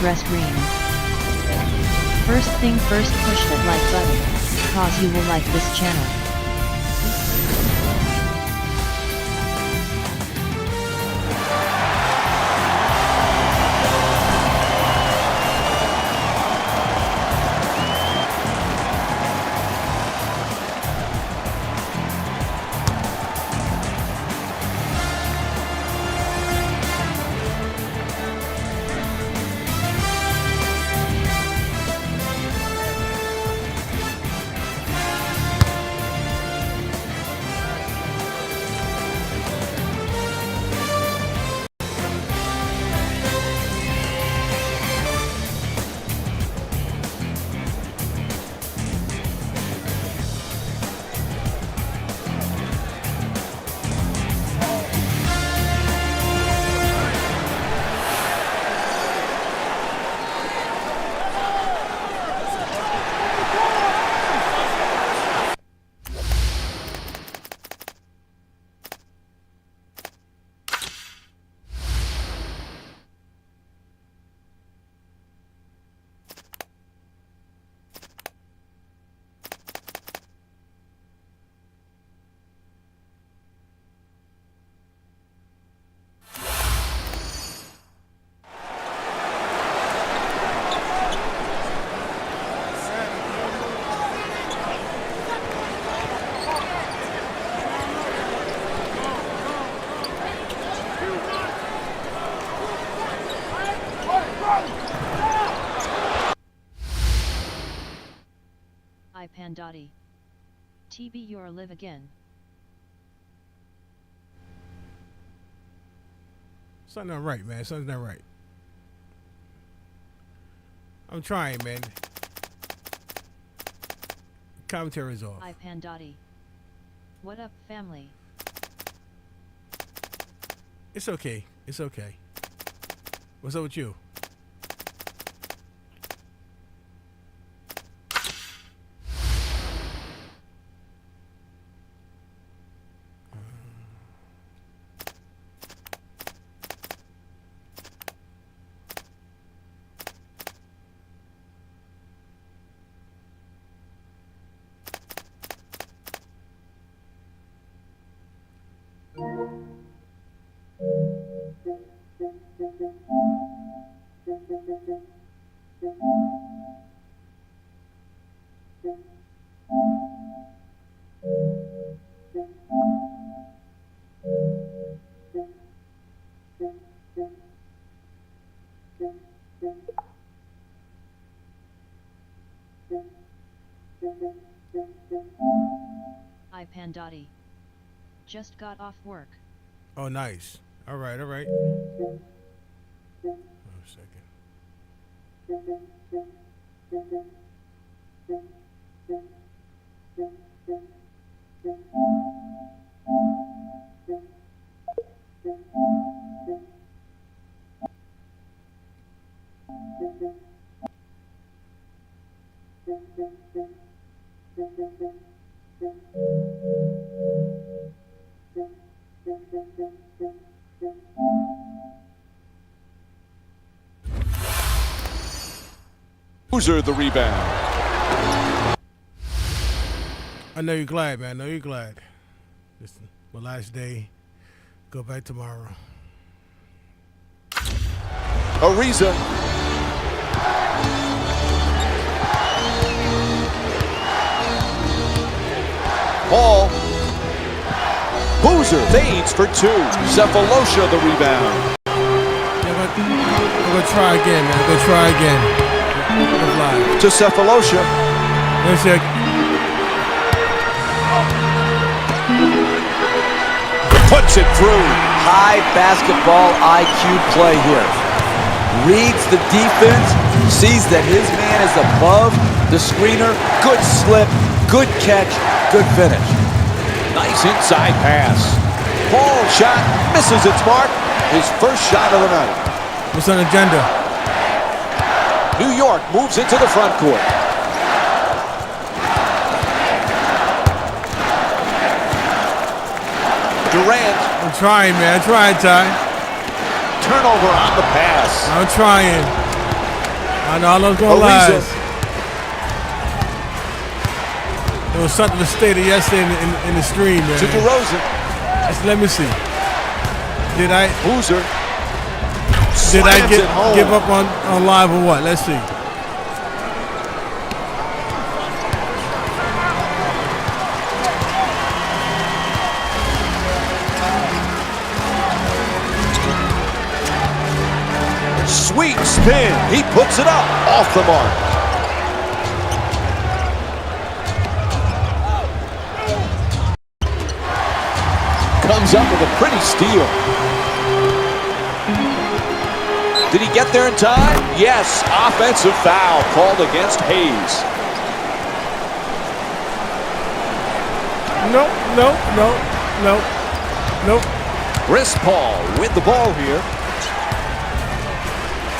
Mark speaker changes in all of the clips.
Speaker 1: RESTREAM. First thing first, push that like button, cause you will like this channel. Pandotti. TB you're live again.
Speaker 2: Something not right, man. Something's not right. I'm trying, man. Commentary's off.
Speaker 1: Hi Pandotti. What up, family?
Speaker 2: It's okay. It's okay. What's up with you?
Speaker 1: Hi Pandotti. Just got off work.
Speaker 2: Oh, nice. All right, all right. Oh, a second.
Speaker 3: Boozer the rebound.
Speaker 2: I know you're glad, man. I know you're glad. Listen, my last day. Go back tomorrow.
Speaker 3: Ariza. Paul. Boozer fades for two. Cephalosha the rebound.
Speaker 2: I'm gonna try again, man. I'm gonna try again.
Speaker 3: To Cephalosha.
Speaker 2: Let's check.
Speaker 3: Puts it through.
Speaker 4: High basketball IQ play here. Reads the defense, sees that his man is above the screener. Good slip, good catch, good finish.
Speaker 3: Nice inside pass. Paul shot misses its mark. His first shot of the night.
Speaker 2: What's on the agenda?
Speaker 3: New York moves into the front court. Durant.
Speaker 2: I'm trying, man. I'm trying, Ty.
Speaker 3: Turnover on the pass.
Speaker 2: I'm trying. I know I was going to
Speaker 3: Ariza.
Speaker 2: lie. There was something stated yesterday in the stream, man.
Speaker 3: To DeRozan.
Speaker 2: Just let me see. Did I
Speaker 3: Boozer.
Speaker 2: give up on live or what? Let's see.
Speaker 3: Sweet spin. He puts it up off the mark. Comes up with a pretty steal. Did he get there in time? Yes. Offensive foul called against Hayes.
Speaker 2: No.
Speaker 3: Chris Paul with the ball here.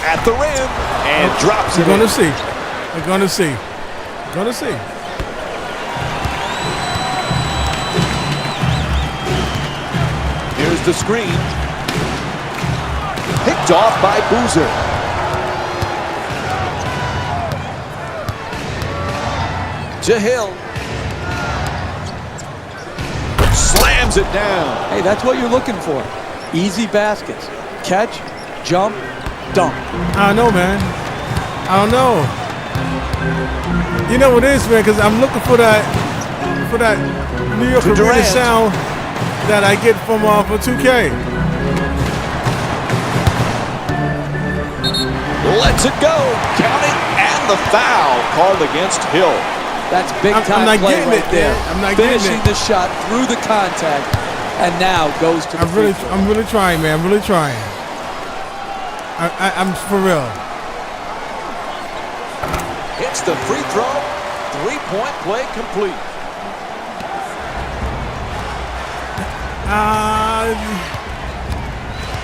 Speaker 3: At the rim and drops it.
Speaker 2: We're gonna see. We're gonna see. Gonna see.
Speaker 3: Here's the screen. Picked off by Boozer. To Hill. Slams it down.
Speaker 4: Hey, that's what you're looking for. Easy baskets. Catch, jump, dunk.
Speaker 2: I don't know, man. I don't know. You know what it is, man? Because I'm looking for that New York Arena
Speaker 3: Durant.
Speaker 2: sound that I get from for 2K.
Speaker 3: Lets it go. Counting and the foul called against Hill.
Speaker 4: That's big
Speaker 2: I'm
Speaker 4: time
Speaker 2: not
Speaker 4: play
Speaker 2: getting
Speaker 4: right
Speaker 2: it,
Speaker 4: there.
Speaker 2: man. I'm not
Speaker 4: Finishing
Speaker 2: getting it.
Speaker 4: the shot through the contact, and now goes to the free throw.
Speaker 2: I'm really trying, man. I'm really trying. I'm for real.
Speaker 3: Hits the free throw. 3-point play complete.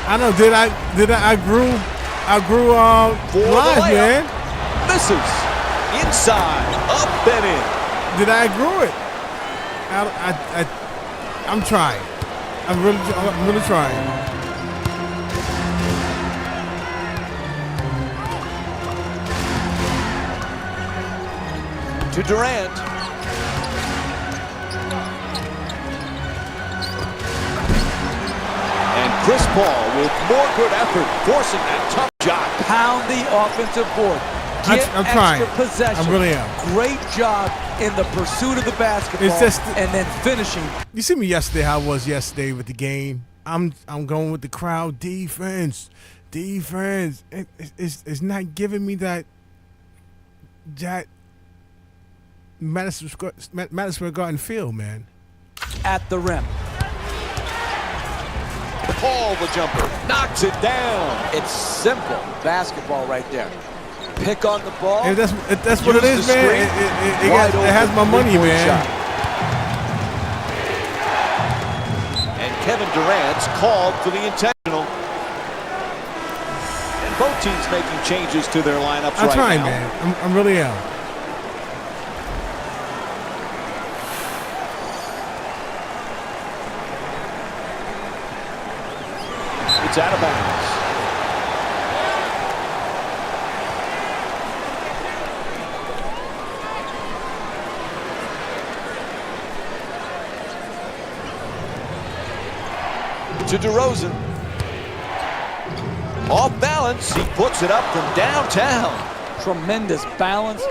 Speaker 2: I don't know. I grew
Speaker 3: For the
Speaker 2: live,
Speaker 3: layup.
Speaker 2: man.
Speaker 3: Misses. Inside. Up and in.
Speaker 2: Did I grew it? I'm trying. I'm really trying.
Speaker 3: To Durant. And Chris Paul with more good effort, forcing that tough shot.
Speaker 4: Pound the offensive board. Get
Speaker 2: I'm trying.
Speaker 4: extra possession.
Speaker 2: I really am.
Speaker 4: Great job in the pursuit of the basketball
Speaker 2: It's just
Speaker 4: and then finishing.
Speaker 2: You see me yesterday, how I was yesterday with the game. I'm going with the crowd defense. Defense. It's not giving me that Madison Square Garden feel, man.
Speaker 4: At the rim.
Speaker 3: Paul the jumper. Knocks it down.
Speaker 4: It's simple basketball right there. Pick on the ball.
Speaker 2: If that's what it
Speaker 3: Use
Speaker 2: is,
Speaker 3: the
Speaker 2: man.
Speaker 3: screen.
Speaker 2: It has my money,
Speaker 3: Three-point
Speaker 2: man.
Speaker 3: shot. And Kevin Durant's called for the intentional. And both teams making changes to their lineups
Speaker 2: I'm
Speaker 3: right
Speaker 2: trying,
Speaker 3: now.
Speaker 2: man. I'm really am.
Speaker 3: It's out of bounds. To DeRozan. Off balance, he puts it up from downtown.
Speaker 4: Tremendous balance,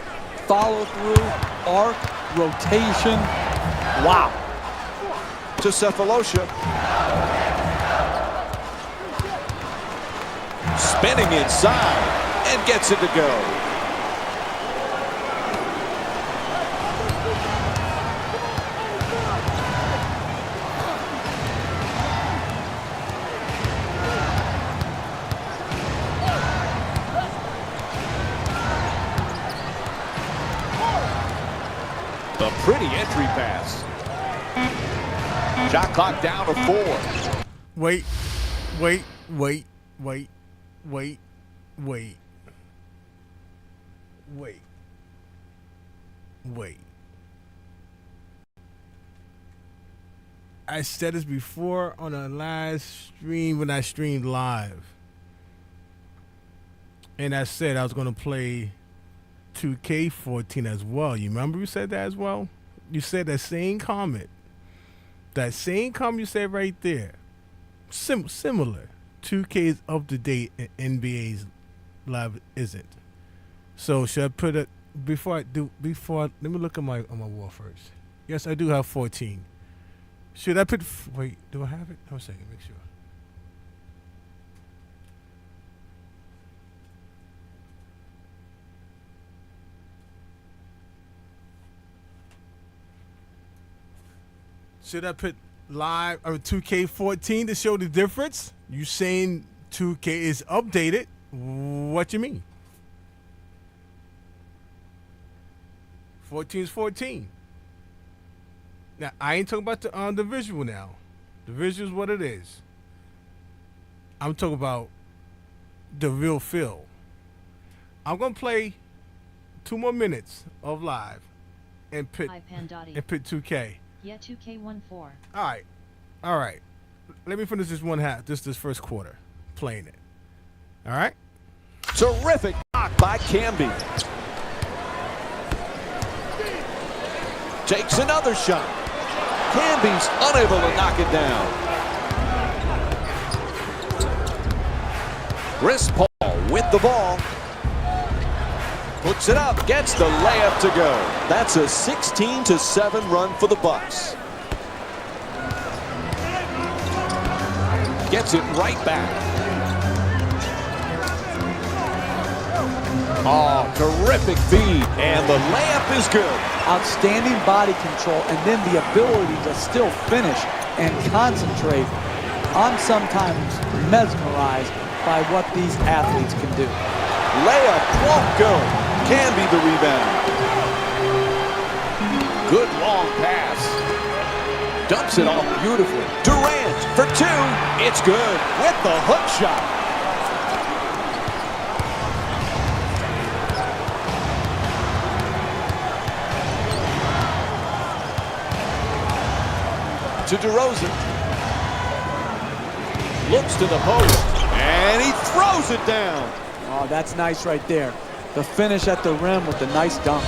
Speaker 4: follow through, arc, rotation. Wow.
Speaker 3: To Cephalosha. Spinning inside and gets it to go. A pretty entry pass. Shot clock down to 4.
Speaker 2: Wait. I said this before on a last stream when I streamed live. And I said I was going to play 2K14 as well. You remember you said that as well? You said that same comment. That same comment you said right there. Similar. 2K is up to date and NBA's Live isn't. So should I put it let me look at my wall first. Yes, I do have 14. Should I put wait, do I have it? Hold a second, make sure. Should I put live or 2K14 to show the difference? You saying 2K is updated? What you mean? 14 is 14. Now I ain't talking about the visual now. The visual is what it is. I'm talking about the real feel. I'm gonna play 2 more minutes of live and put 2K.
Speaker 1: Yeah, 2K14.
Speaker 2: All right. Let me finish this one half. This first quarter, playing it. All right.
Speaker 3: Terrific block by Camby. Takes another shot. Camby's unable to knock it down. Chris Paul with the ball. Puts it up, gets the layup to go. That's a 16-7 run for the Bucks. Gets it right back. Oh, terrific feed, and the layup is good.
Speaker 4: Outstanding body control, and then the ability to still finish and concentrate. I'm sometimes mesmerized by what these athletes can do.
Speaker 3: Layup won't go. Camby the rebound. Good long pass. Dumps it off beautifully. Durant for 2. It's good with the hook shot. To DeRozan. Looks to the post. And he throws it down.
Speaker 4: Oh, that's nice right there. The finish at the rim with the nice dunk.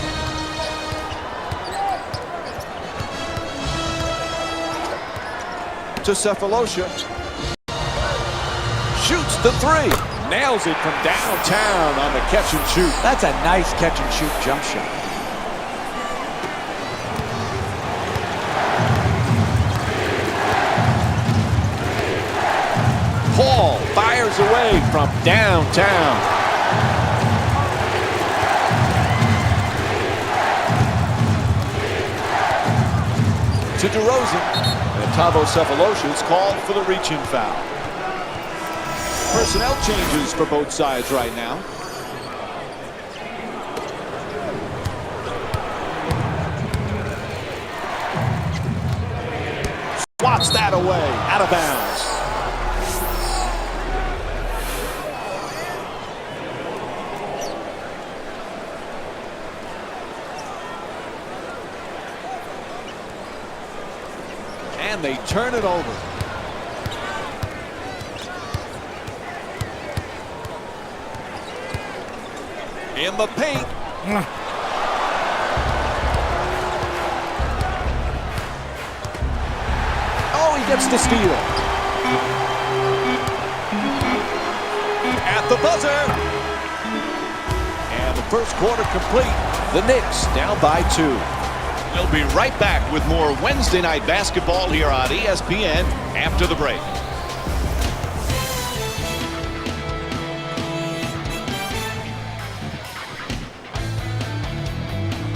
Speaker 3: To Cephalosha. Shoots the 3. Nails it from downtown on the catch and shoot.
Speaker 4: That's a nice catch and shoot jump shot.
Speaker 3: Paul fires away from downtown. To DeRozan. And Thabo Cephalosha is called for the reaching foul. Personnel changes for both sides right now. Swats that away, out of bounds. And they turn it over. In the paint. Oh, he gets the steal. At the buzzer. And the first quarter complete. The Knicks down by 2. We'll be right back with more Wednesday night basketball here on ESPN after the break.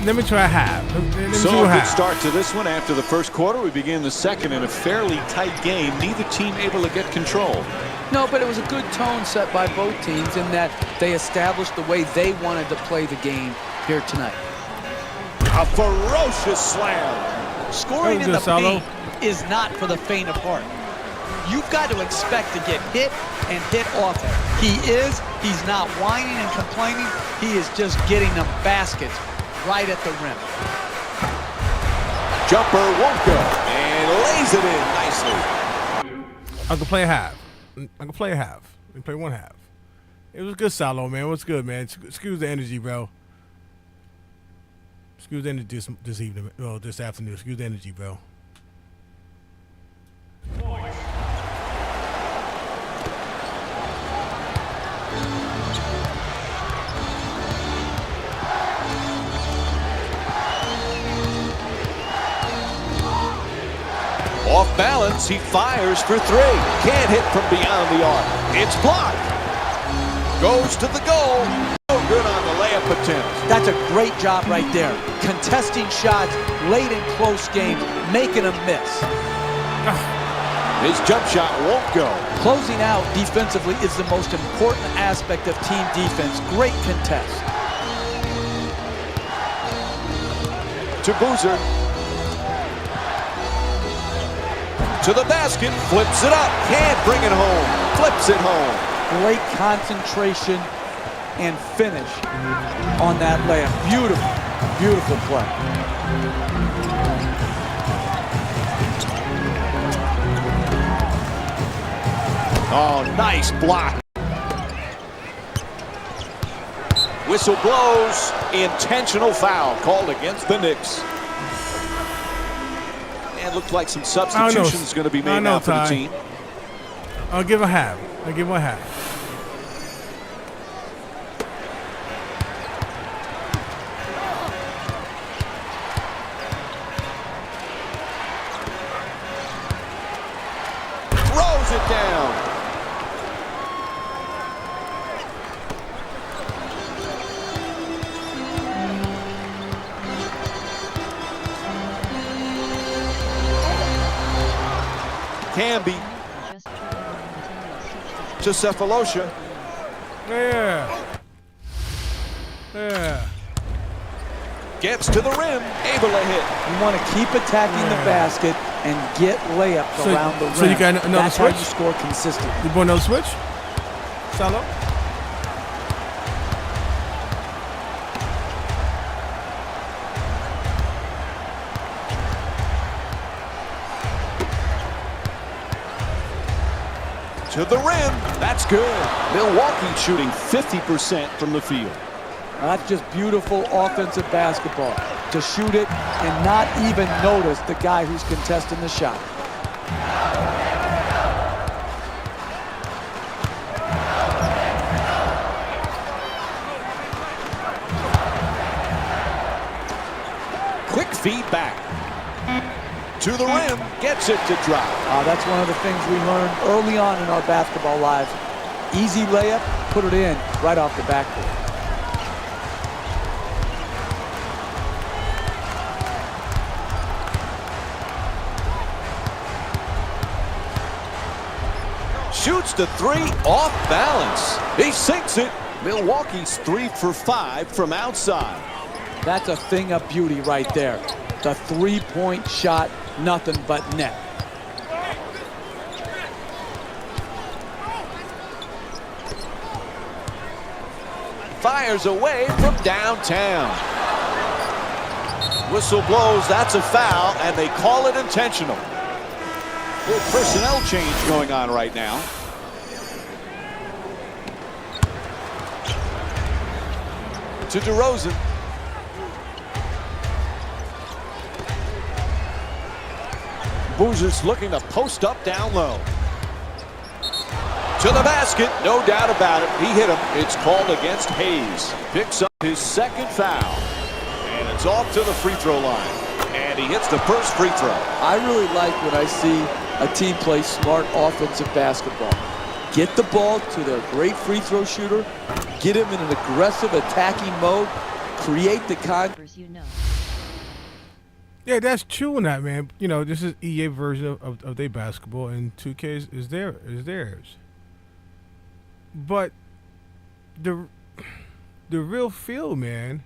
Speaker 2: Let me try half.
Speaker 3: So a good start to this one. After the first quarter, we begin the second in a fairly tight game. Neither team able to get control.
Speaker 4: No, but it was a good tone set by both teams in that they established the way they wanted to play the game here tonight.
Speaker 3: A ferocious slam.
Speaker 5: Scoring in the paint is not for the faint of heart. You've got to expect to get hit and hit often. He's not whining and complaining. He is just getting them baskets right at the rim.
Speaker 3: Jumper won't go and lays it in nicely.
Speaker 2: I can play a half. I can play a half. We play one half. It was good, Salo, man. What's good, man? Excuse the energy, bro. Excuse the energy this evening. Well, this afternoon. Excuse the energy, bro.
Speaker 3: Off balance, he fires for three. Can't hit from beyond the arc. It's blocked. Goes to the goal. No good on the layup attempt.
Speaker 5: That's a great job right there. Contesting shots late in close games, making them miss.
Speaker 3: His jump shot won't go.
Speaker 5: Closing out defensively is the most important aspect of team defense. Great contest.
Speaker 3: To Boozer. To the basket, flips it up, can't bring it home, flips it home.
Speaker 5: Great concentration and finish on that layup. Beautiful, beautiful play.
Speaker 3: Oh, nice block. Whistle blows, intentional foul called against the Knicks. And looks like some substitutions going to be made now for the team.
Speaker 2: I'll give a half. I'll give him a half.
Speaker 3: Throws it down. Camby to Cephalosha.
Speaker 2: Yeah. Yeah.
Speaker 3: Gets to the rim, able to hit.
Speaker 5: You want to keep attacking the basket and get layups around the rim.
Speaker 2: So you got another
Speaker 5: That's
Speaker 2: switch?
Speaker 5: how you score consistently.
Speaker 2: You want another switch? Salo?
Speaker 3: To the rim, that's good. Milwaukee shooting 50% from the field.
Speaker 5: That's just beautiful offensive basketball. To shoot it and not even notice the guy who's contesting the shot.
Speaker 3: Quick feedback. To the rim, gets it to drop.
Speaker 5: That's one of the things we learned early on in our basketball lives. Easy layup, put it in right off the backboard.
Speaker 3: Shoots the three off balance. He sinks it. Milwaukee's 3 for 5 from outside.
Speaker 5: That's a thing of beauty right there. The three-point shot, nothing but net.
Speaker 3: Fires away from downtown. Whistle blows, that's a foul, and they call it intentional. Little personnel change going on right now. To DeRozan. Boozer's looking to post up down low. To the basket, no doubt about it. He hit him. It's called against Hayes. Picks up his second foul. And it's off to the free throw line. And he hits the first free throw.
Speaker 5: I really like when I see a team play smart offensive basketball. Get the ball to the great free throw shooter, get him in an aggressive attacking mode, create the contact.
Speaker 1: You know.
Speaker 2: Yeah, that's true in that, man. You know, this is EA version of their basketball, and 2K is theirs. But the real feel, man,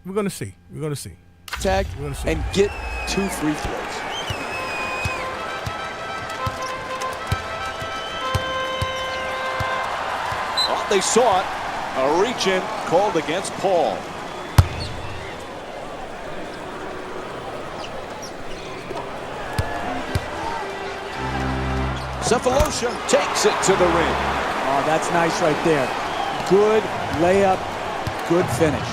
Speaker 2: we're gonna see. We're gonna see.
Speaker 5: Tag and get 2 free throws.
Speaker 3: Well, they saw it. A reach in called against Paul. Cephalosha takes it to the rim.
Speaker 5: Oh, that's nice right there. Good layup, good finish.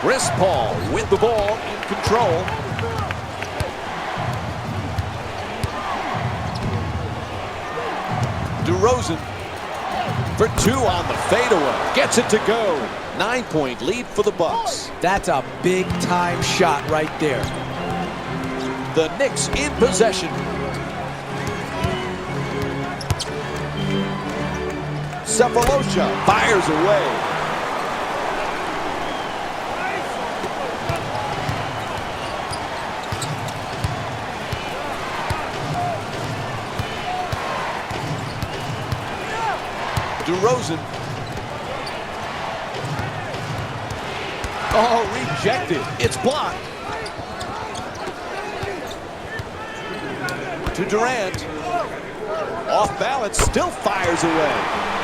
Speaker 3: RuiPuo with the ball in control. DeRozan for two on the fadeaway. Gets it to go. 9-point lead for the Bucks.
Speaker 4: That's a big-time shot right there.
Speaker 3: The Knicks in possession. Sefolosha fires away. DeRozan. Oh, rejected. It's blocked. To Durant. Off balance, still fires away.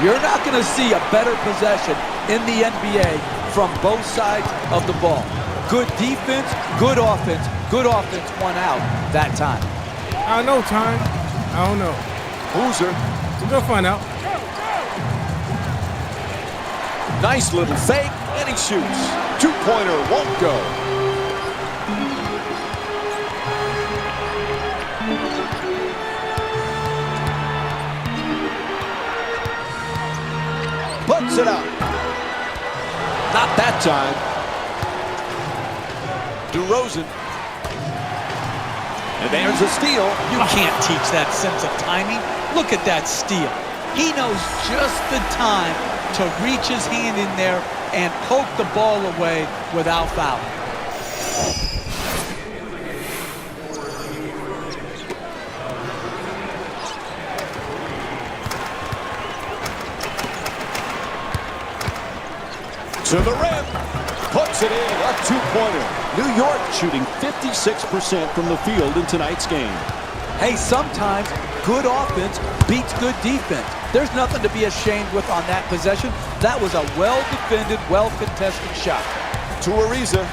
Speaker 4: You're not going to see a better possession in the NBA from both sides of the ball. Good defense, good offense. Good offense won out that time.
Speaker 2: I don't know, time. I don't know.
Speaker 3: Boozer.
Speaker 2: We're going to find out.
Speaker 3: Nice little fake, and he shoots. Two-pointer won't go. Puts it up. Not that time. DeRozan. And there's a steal.
Speaker 5: You can't teach that sense of timing. Look at that steal. He knows just the time to reach his hand in there and poke the ball away without fouling.
Speaker 3: To the rim. Puts it in. A two-pointer. New York shooting 56% from the field in tonight's game.
Speaker 4: Hey, sometimes good offense beats good defense. There's nothing to be ashamed with on that possession. That was a well-defended, well-contested shot.
Speaker 3: To Ariza.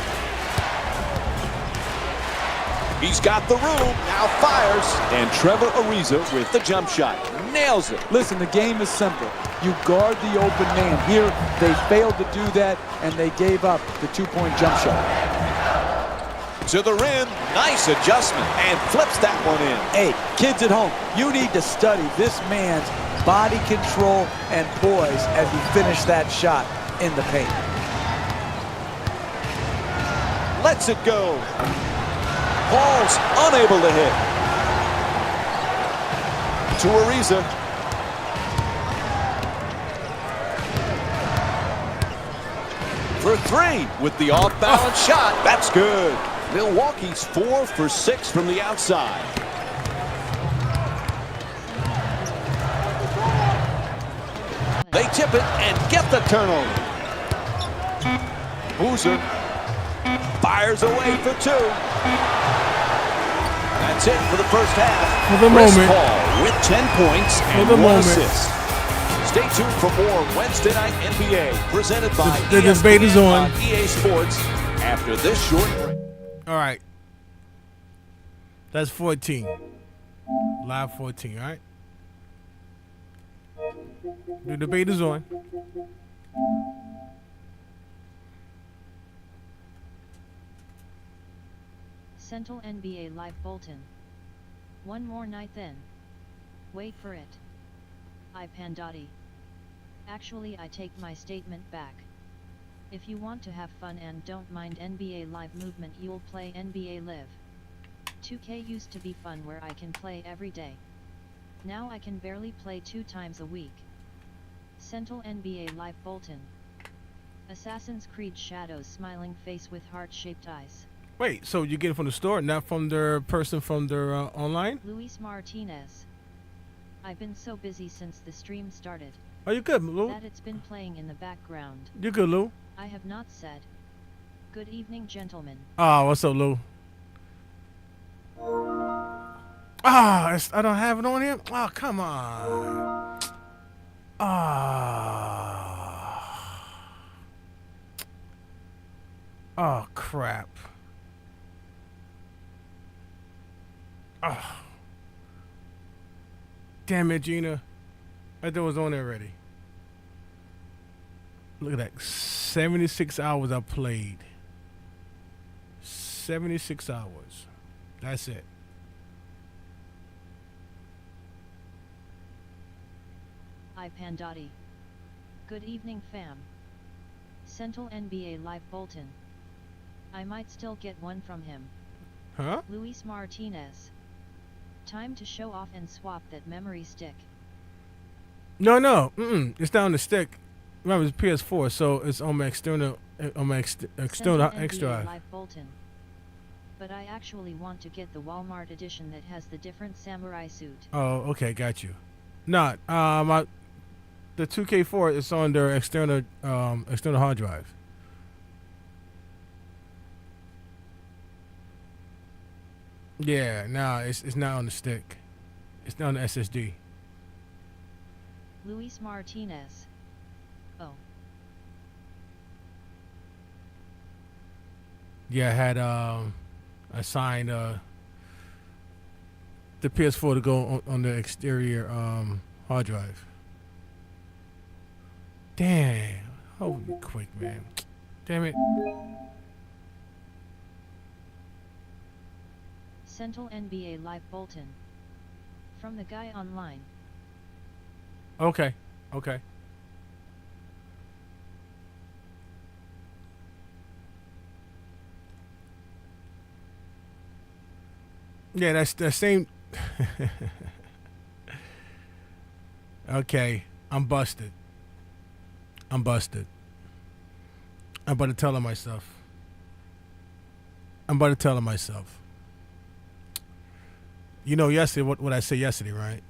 Speaker 3: He's got the room. Now fires. And Trevor Ariza with the jump shot. Nails it.
Speaker 4: Listen, the game is simple. You guard the open man. Here, they failed to do that, and they gave up the two-point jump shot.
Speaker 3: To the rim. Nice adjustment. And flips that one in.
Speaker 4: Hey, kids at home, you need to study this man's body control and poise as he finished that shot in the paint.
Speaker 3: Lets it go. Paul's unable to hit. To Ariza. For three with the off-balance shot. That's good. Milwaukee's 4 for 6 from the outside. They tip it and get the turnover. Boozer fires away for two. That's it for the first half.
Speaker 2: For the moment.
Speaker 3: Paul with 10 points and
Speaker 2: For the
Speaker 3: 1
Speaker 2: moment.
Speaker 3: assist. Stay tuned for more Wednesday Night NBA presented by
Speaker 2: The debate is on.
Speaker 3: EA Sports after this short break.
Speaker 2: All right. That's 14. Live 14, all right? The debate is on.
Speaker 1: Central NBA Live Bolton. One more night then. Wait for it. I Pandotti. Actually, I take my statement back. If you want to have fun and don't mind NBA Live movement, you'll play NBA Live. 2K used to be fun where I can play every day. Now I can barely play 2 times a week. Central NBA Live Bolton. Assassin's Creed Shadows smiling face with heart-shaped eyes.
Speaker 2: Wait, so you get it from the store, not from the person from their online?
Speaker 1: Luis Martinez. I've been so busy since the stream started.
Speaker 2: Are you good, Lou?
Speaker 1: That it's been playing in the background.
Speaker 2: You good, Lou?
Speaker 1: I have not said. Good evening, gentlemen.
Speaker 2: Oh, what's up, Lou? Ah, I don't have it on here? Oh, come on. Ah. Oh, crap. Oh. Damn it, Gina. I thought it was on there already. Look at that. 76 hours I played. 76 hours. That's it.
Speaker 1: Pandotti. Good evening fam. Central NBA Live Bolton. I might still get one from him.
Speaker 2: Huh?
Speaker 1: Luis Martinez. Time to show off and swap that memory stick.
Speaker 2: No. It's down the stick. Remember, it's PS4, so it's on my external
Speaker 1: Central
Speaker 2: extra.
Speaker 1: NBA Live Bolton. But I actually want to get the Walmart edition that has the different samurai suit.
Speaker 2: Oh, okay, got you. Not the 2K4 is on their external hard drive. Yeah, nah, it's not on the stick. It's not on the SSD.
Speaker 1: Luis Martinez. Oh.
Speaker 2: Yeah, I had assigned the PS4 to go on the exterior hard drive. Damn. Holy quick, man. Damn it.
Speaker 1: Central NBA Live Bolton. From the guy online.
Speaker 2: Okay. Yeah, that's the same. Okay, I'm busted. I'm about to tell myself. You know, yesterday, what I said yesterday, right?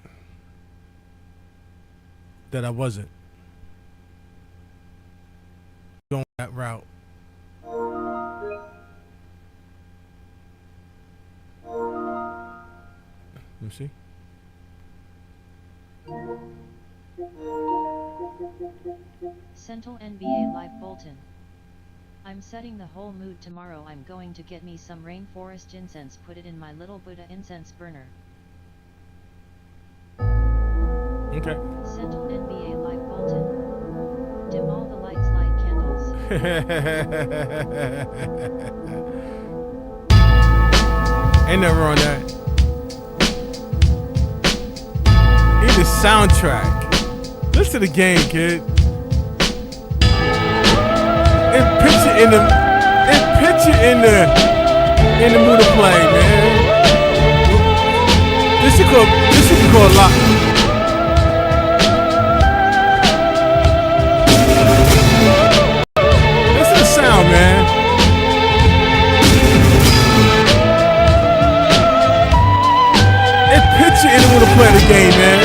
Speaker 2: That I wasn't going that route. Let me see.
Speaker 1: Central NBA Live Bolton. I'm setting the whole mood tomorrow. I'm going to get me some rainforest incense, put it in my little Buddha incense burner.
Speaker 2: Okay.
Speaker 1: Central NBA Live Bolton. Dim all the lights, light candles.
Speaker 2: Ain't never on that. Need the soundtrack. Listen to the game, kid. It picture in the mood to play, man. This is called lock. Listen to the sound, man. It picture in the mood to play the game, man.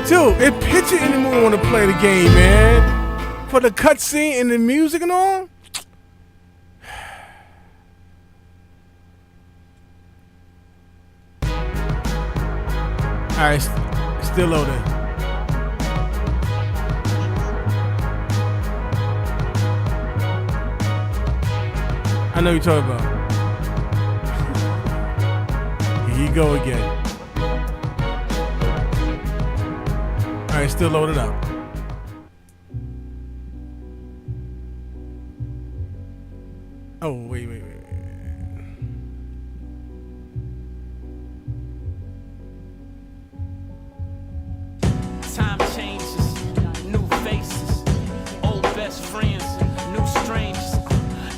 Speaker 2: Dude, it picture in the mood want to play the game, man. For the cutscene and the music and all. Alright, still loading. I know you're talking about. Here you go again. Alright, still loaded up. Oh, wait.
Speaker 6: Time changes, new faces, old best friends, new strangers,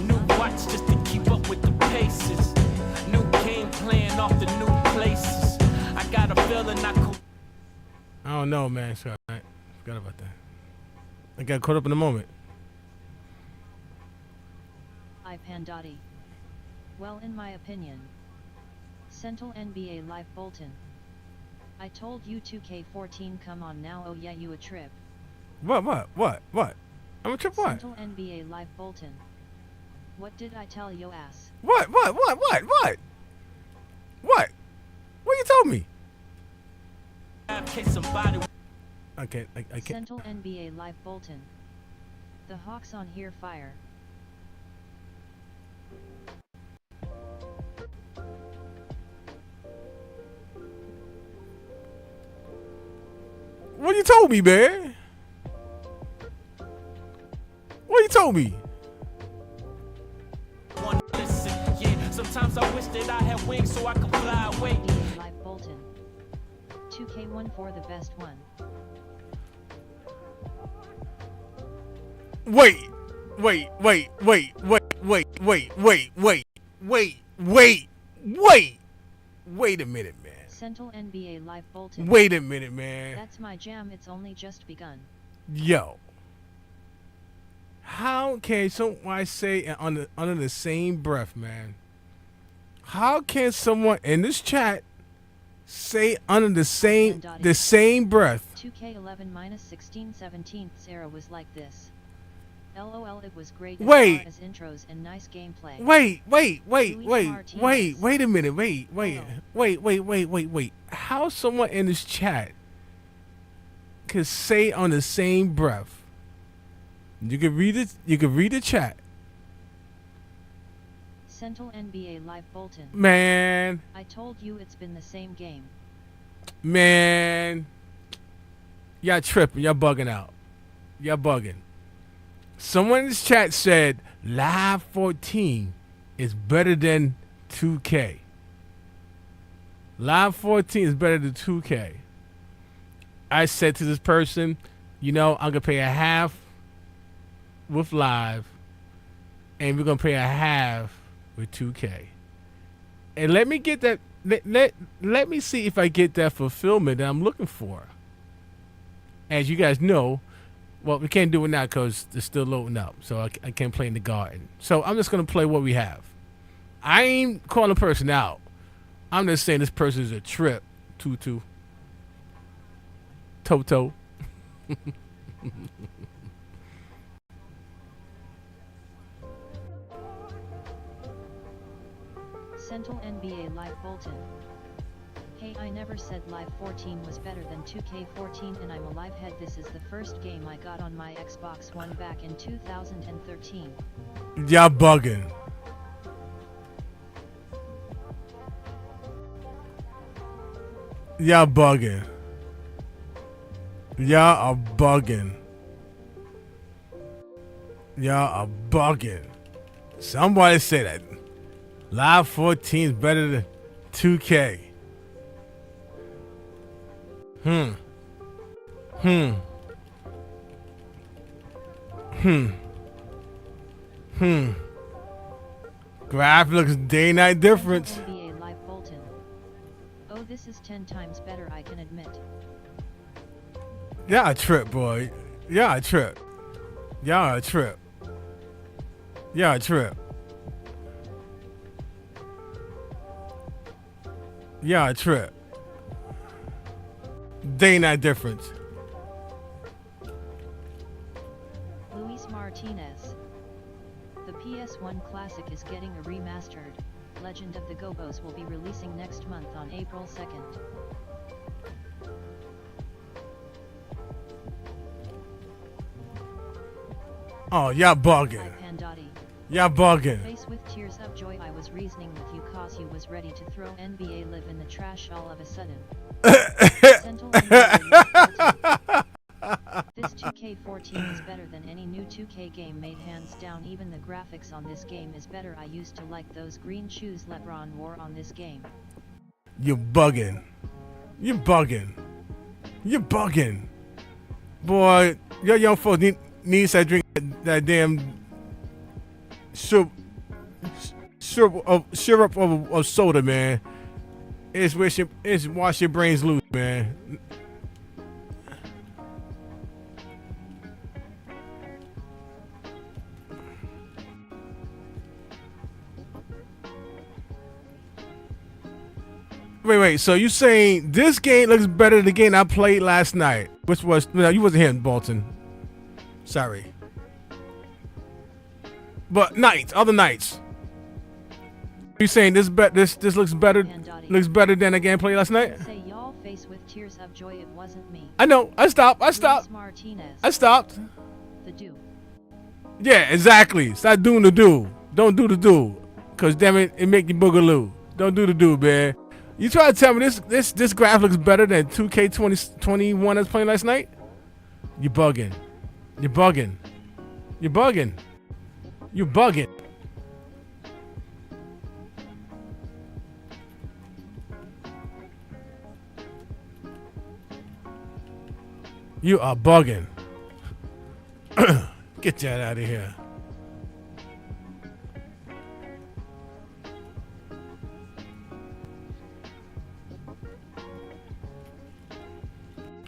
Speaker 6: new watch just to keep up with the paces, new game plan off the new places. I got a feeling I could.
Speaker 2: I don't know, man. Sorry, I forgot about that. I got caught up in the moment.
Speaker 1: Pandotti. Well, in my opinion. Central NBA Live Bolton. I told you 2K14 come on now, oh yeah, you a trip.
Speaker 2: What? I'm a trip what?
Speaker 1: Central NBA Live Bolton. What did I tell yo ass?
Speaker 2: What? What you told me? I can't.
Speaker 1: Central NBA Live Bolton. The Hawks on here fire.
Speaker 2: What you told me, man? What you told me?
Speaker 6: Listen, yeah, sometimes I wish that I had wings so I could fly away.
Speaker 1: NBA Live Bolton. 2K14 the best one.
Speaker 2: Wait a minute, man.
Speaker 1: Central NBA Live Bolton.
Speaker 2: Wait a minute, man.
Speaker 1: That's my jam, it's only just begun.
Speaker 2: Yo. How can someone say under the same breath, man? How can someone in this chat say under the same breath?
Speaker 1: 2K11 minus 16/17 era was like this. LOL, it was great as
Speaker 2: Wait.
Speaker 1: far as intros and nice gameplay.
Speaker 2: Wait a minute. Wait. How someone in this chat could say on the same breath? You can read it. You can read the chat.
Speaker 1: Central NBA Live Bolton.
Speaker 2: Man.
Speaker 1: I told you it's been the same game.
Speaker 2: Man. Y'all tripping. Y'all bugging out. Y'all bugging. Someone in this chat said Live 14 is better than 2K. Live 14 is better than 2K. I said to this person, you know, I'm going to pay a half with Live, and we're going to pay a half with 2K. And let me get that, let me see if I get that fulfillment that I'm looking for. As you guys know, well, we can't do it now because it's still loading up, so I can't play in the garden. So I'm just going to play what we have. I ain't calling a person out. I'm just saying this person is a trip. Tutu. Toto.
Speaker 1: Central NBA Live Bolton. Hey, I never said Live 14 was better than 2K14 and I'm a live head. This is the first game I got on my Xbox One back in 2013.
Speaker 2: Y'all bugging. Y'all bugging. Y'all are bugging. Y'all are bugging. Somebody say that. Live 14 is better than 2K. Graph looks day-night difference.
Speaker 1: NBA Live Bolton. Oh, this is 10 times better, I can admit.
Speaker 2: Y'all a trip, boy. Y'all a trip. Y'all a trip. Y'all a trip. Y'all a trip. Day-night difference.
Speaker 1: Luis Martinez. The PS1 Classic is getting a remastered. Legend of the Gobos will be releasing next month on April 2nd.
Speaker 2: Oh, y'all bugging.
Speaker 1: Pandotti.
Speaker 2: Y'all bugging.
Speaker 1: Face with tears of joy, I was reasoning with you cause you was ready to throw NBA Live in the trash all of a sudden. Central NBA This 2K14 is better than any new 2K game made, hands down. Even the graphics on this game is better. I used to like those green shoes LeBron wore on this game.
Speaker 2: You bugging. You bugging. You bugging. Boy, your young folks needs to drink that damn syrup of soda, man. It's wash your brains loose, man. Wait. So you saying this game looks better than the game I played last night? Which was, no, you wasn't here in Bolton. Sorry. But other nights. You saying this looks better than the game played last night?
Speaker 1: Say y'all face with tears of joy, it wasn't me.
Speaker 2: I know. I stopped.
Speaker 1: Martinez.
Speaker 2: I stopped.
Speaker 1: The do.
Speaker 2: Yeah, exactly. Stop doing the do. Don't do the do. Cause damn it, it make you boogaloo. Don't do the do, man. You try to tell me this graph looks better than 2K21 that's playing last night? You bugging. You're bugging. You're bugging. You're bugging. You are bugging. Get that out of here.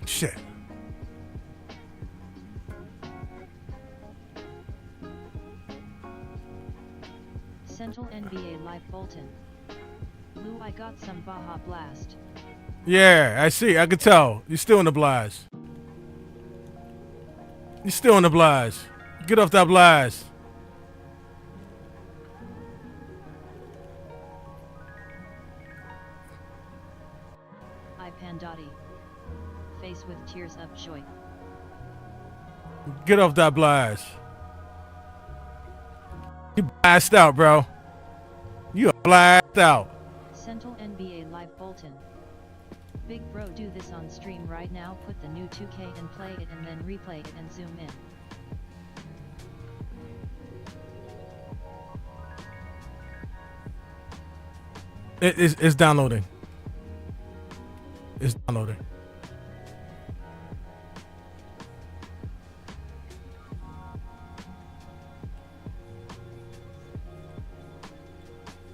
Speaker 2: Shit.
Speaker 1: Central NBA Live Bolton. Lou, I got some Baja Blast.
Speaker 2: Yeah, I see. I can tell. You're still in the blast. You're still in the blast. Get off that blast.
Speaker 1: I Pandotti. Face with tears of joy.
Speaker 2: Get off that blast. You blast out, bro. You blast out.
Speaker 1: Central NBA Live Bolton. Big bro, do this on stream right now. Put the new 2K and play it and then replay it and zoom in.
Speaker 2: It's downloading. It's downloading.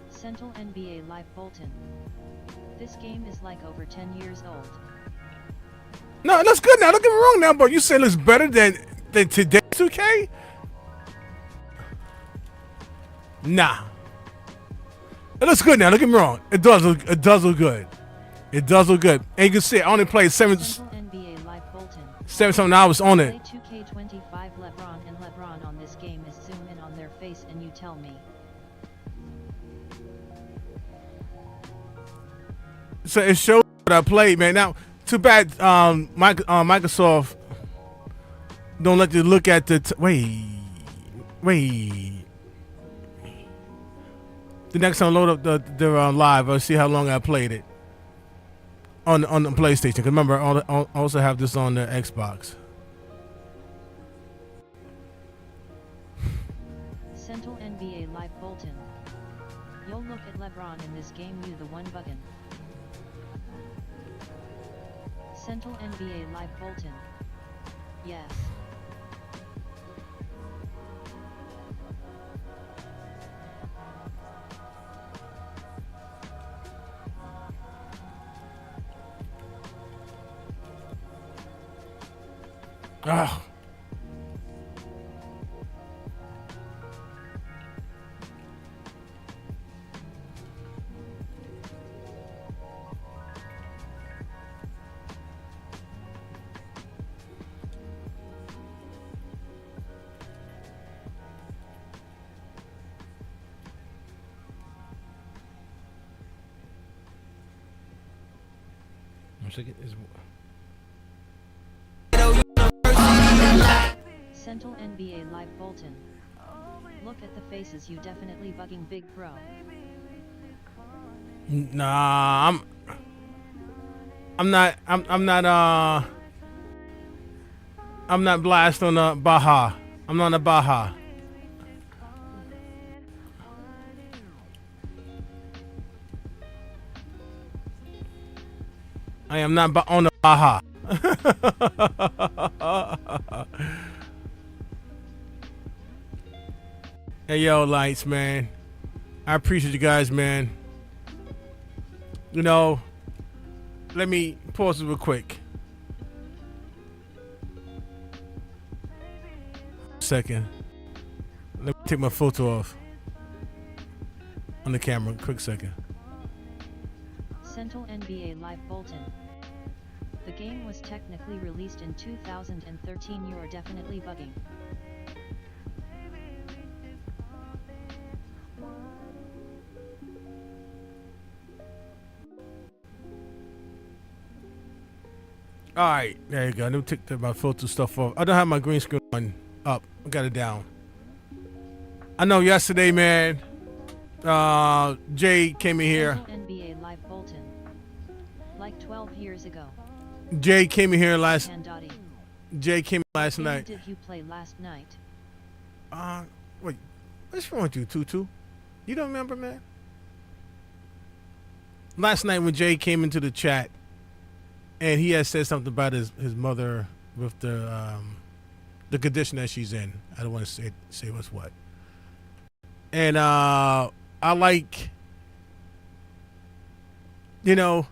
Speaker 1: Central NBA Live Bolton. This game is like over 10 years old.
Speaker 2: No, it looks good now. Don't get me wrong now, but you say it looks better than today's 2K? Nah. It looks good now. Don't get me wrong. It does look good. It does look good. And you can see I only played
Speaker 1: Central NBA Live Bolton.
Speaker 2: 7 hours on it.
Speaker 1: Play 2K25 LeBron and LeBron on this game is zoom in on their face and you tell me.
Speaker 2: So it shows what I played, man. Now, too bad Microsoft don't let you look at the wait. The next time I load up the live, I'll see how long I played it on the PlayStation. Cause remember, I also have this on the Xbox.
Speaker 1: Central NBA Live Bolton. You'll look at LeBron in this game, you the one buggin'. Central NBA Live Bolton. Yes.
Speaker 2: Ah.
Speaker 1: Central NBA Live Bolton. Look at the faces, you definitely bugging big bro.
Speaker 2: Nah, I'm not blast on the Baja. I'm not on the Baja. I am not on the Baja. Hey, yo, Lights, man. I appreciate you guys, man. You know, let me pause it real quick. Second. Let me take my photo off on the camera. Quick second.
Speaker 1: Central NBA Live Bolton. The game was technically released in 2013. You are definitely bugging.
Speaker 2: All right, there you go. Let me take my photo stuff off. I don't have my green screen on up. I got it down. I know yesterday, man, Jay came in here.
Speaker 1: NBA Live Bolton. 12 years ago.
Speaker 2: Jay came in here last.
Speaker 1: Pandotti.
Speaker 2: Jay came in last
Speaker 1: Who
Speaker 2: night.
Speaker 1: did you play last night?
Speaker 2: Wait, what's wrong with you, Tutu? You don't remember, man? Last night when Jay came into the chat, and he had said something about his mother with the condition that she's in. I don't want to say what's what. And I like, you know,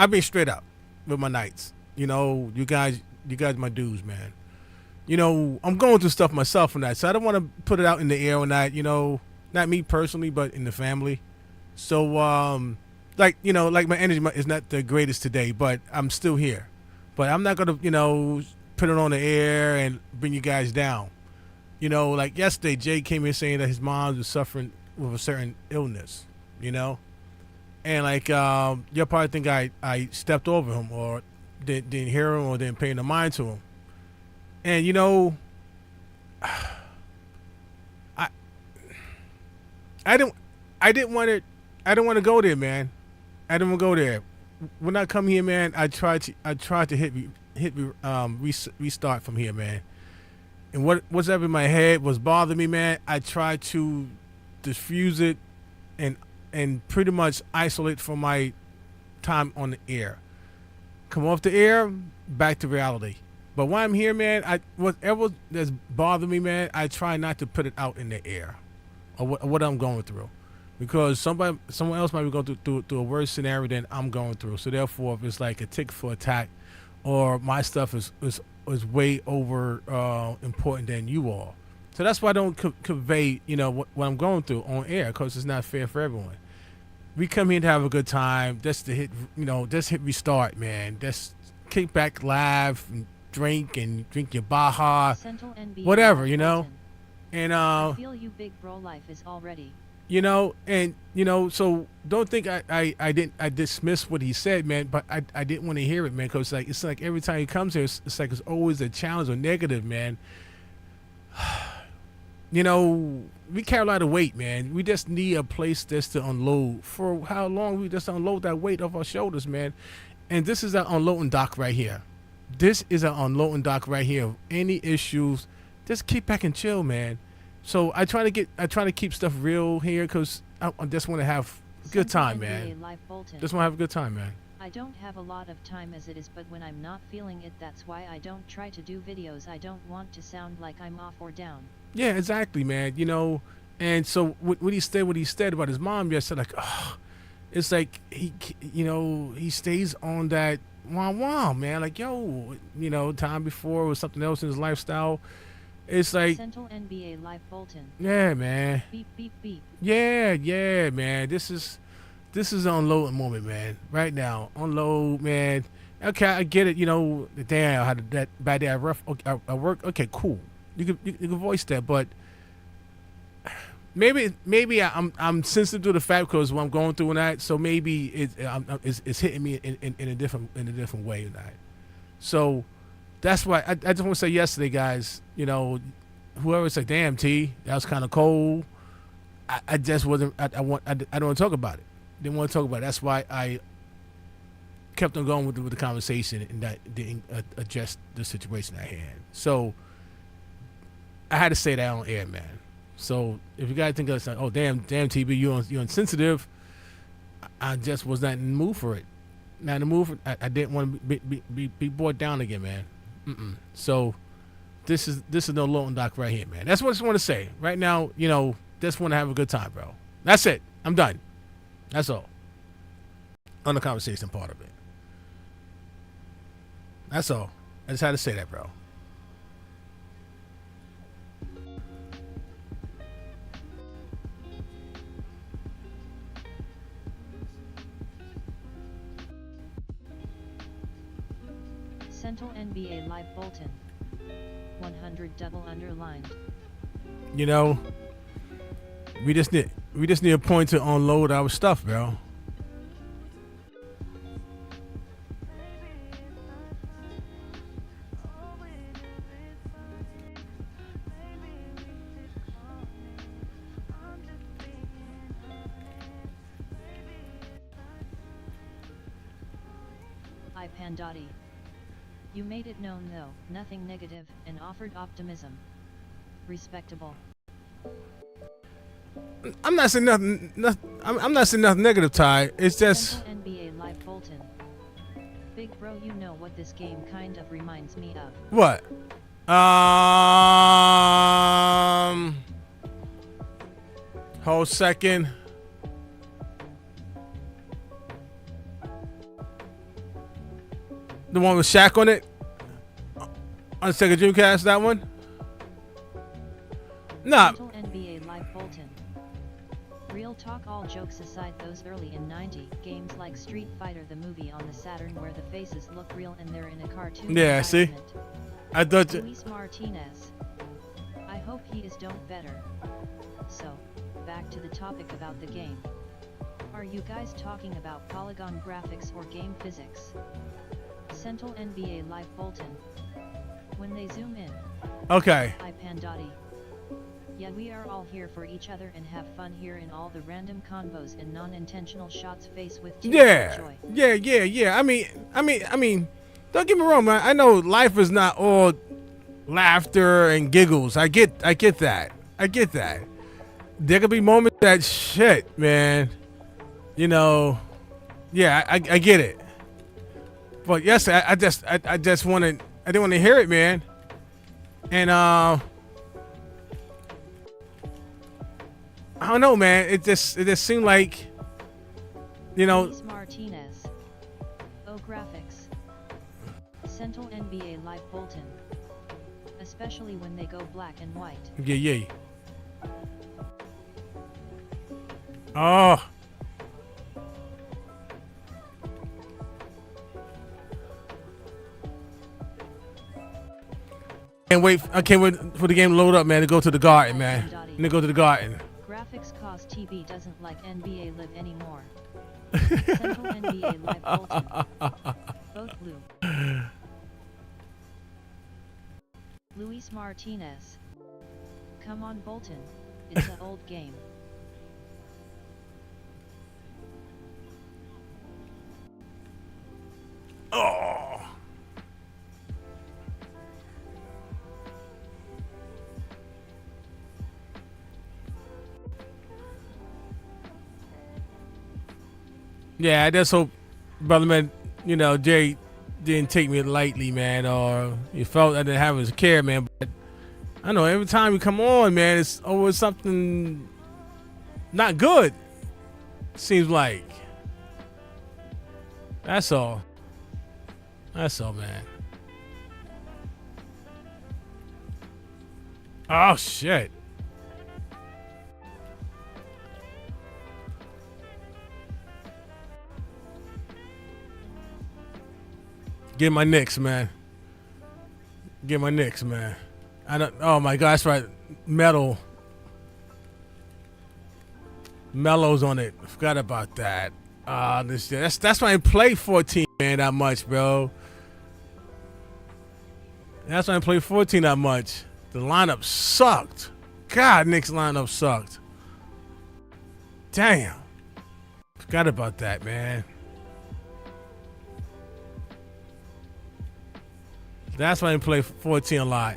Speaker 2: I've been straight up with my nights. You know, you guys my dudes, man. You know, I'm going through stuff myself on that, so I don't want to put it out in the air on that, you know, not me personally, but in the family. So, like, you know, like my energy is not the greatest today, but I'm still here. But I'm not going to, you know, put it on the air and bring you guys down. You know, like yesterday, Jay came in saying that his mom was suffering with a certain illness, you know? And like, you'll probably think I stepped over him or didn't hear him or didn't pay no mind to him. And you know, I didn't want to go there, man. I didn't want to go there. When I come here, man, I tried to hit restart from here, man. And what's up in my head was bothering me, man. I tried to diffuse it and pretty much isolate from my time on the air. Come off the air, back to reality. But while I'm here, man, whatever that's bothering me, man, I try not to put it out in the air, or what I'm going through, because someone else might be going through a worse scenario than I'm going through. So therefore, if it's like a tick for attack, or my stuff is way over important than you all. So that's why I don't convey, you know, what I'm going through on air, because it's not fair for everyone. We come here to have a good time, just to hit restart, man. Just kick back, laugh, and drink your Baja, whatever, you know. And
Speaker 1: I feel you, big bro. Life is already.
Speaker 2: You know, and you know, so don't think I dismissed what he said, man. But I didn't want to hear it, man, because it's like every time he comes here, it's like it's always a challenge or negative, man. You know, we carry a lot of weight, man. We just need a place just to unload. For how long we just unload that weight off our shoulders, man. And this is our unloading dock right here. This is an unloading dock right here. Any issues, just kick back and chill, man. So I try to keep stuff real here, because I just want to have a good time, man. Just want to have a good time, man.
Speaker 1: I don't have a lot of time as it is, but when I'm not feeling it, that's why I don't try to do videos. I don't want to sound like I'm off or down.
Speaker 2: Yeah, exactly, man. You know, and so what he said about his mom yesterday, like, oh, it's like he stays on that wah, man. Like, yo, you know, time before was something else in his lifestyle. It's like
Speaker 1: Central NBA Live Bolton.
Speaker 2: Yeah, man.
Speaker 1: Beep beep beep.
Speaker 2: Yeah, man. This is an unloading moment, man. Right now, unload, man. Okay, I get it. You know, damn, I had that bad day at work. Okay, cool. You can voice that, but maybe I'm sensitive to the fact because what I'm going through and that. So maybe it's hitting me in a different way tonight. So that's why I just want to say yesterday, guys. You know, whoever said, "Damn, T, that was kind of cold." I just wasn't. I don't want to talk about it. Didn't want to talk about it. That's why I kept on going with the conversation and that didn't address the situation at hand. So I had to say that on air, man. So if you guys think that's like, oh damn TB, you're insensitive, I just was not in the mood for it. Not in the mood for I didn't want to be brought down again, man. So this is no loading dock right here, man. That's what I just want to say right now. You know, just want to have a good time, bro. That's it. I'm done. That's all. On the conversation part of it. That's all. I just had to say that, bro.
Speaker 1: Central NBA Live Bolton. 100 double underlined.
Speaker 2: You know, we just need a point to unload our stuff, bro.
Speaker 1: I Pandotti. You made it known though, nothing negative, and offered optimism. Respectable.
Speaker 2: I'm not saying nothing. I'm not saying nothing negative, Ty. It's just
Speaker 1: Central NBA Live Bolton. Big bro, you know what this game kind of reminds me of.
Speaker 2: what? Whole second. The one with Shaq on it? On Sega Dreamcast, that one? Nah.
Speaker 1: Central NBA Live Bolton. Real talk, all jokes aside, those early in '90 games like Street Fighter the movie on the Saturn where the faces look real and they're in a cartoon
Speaker 2: Yeah, see?
Speaker 1: environment.
Speaker 2: I thought you.
Speaker 1: Luis Martinez. I hope he is doing better. So, back to the topic about the game. Are you guys talking about polygon graphics or game physics? Central NBA Live Bolton. When they zoom in.
Speaker 2: Okay.
Speaker 1: I Pandotti. Yeah, we are all here for each other and have fun here in all the random convos and non-intentional shots faced with tears
Speaker 2: Yeah.
Speaker 1: of joy.
Speaker 2: Yeah. I mean, don't get me wrong, man. I know life is not all laughter and giggles. I get that. There could be moments that shit, man. You know, yeah, I get it. But yes, I didn't want to hear it, man. And I don't know, man. It just seemed like, you know.
Speaker 1: Luis Martinez. Oh, graphics. Central NBA Live Bolton. Especially when they go black and white.
Speaker 2: Yeah. Oh. I can't wait for the game to load up, man, to go to the garden, man. And to go to the garden.
Speaker 1: Graphics cause TV doesn't like NBA Live anymore. Central NBA Live Bolton. Both blue. Luis Martinez. Come on, Bolton. It's an old game.
Speaker 2: Oh. Yeah, I just hope, brother, man, you know, Jay didn't take me lightly, man, or he felt I didn't have his care, man. But I know every time we come on, man, it's always something not good. Seems like. That's all. That's all, man. Oh, shit. Get my Knicks, man. Get my Knicks, man. I don't. Oh my gosh, right. Metal. Mellows on it. Forgot about that. That's why I play 14, man, that much, bro. That's why I play 14 that much. The lineup sucked. God, Knicks lineup sucked. Damn. Forgot about that, man. That's why I play 14 a lot.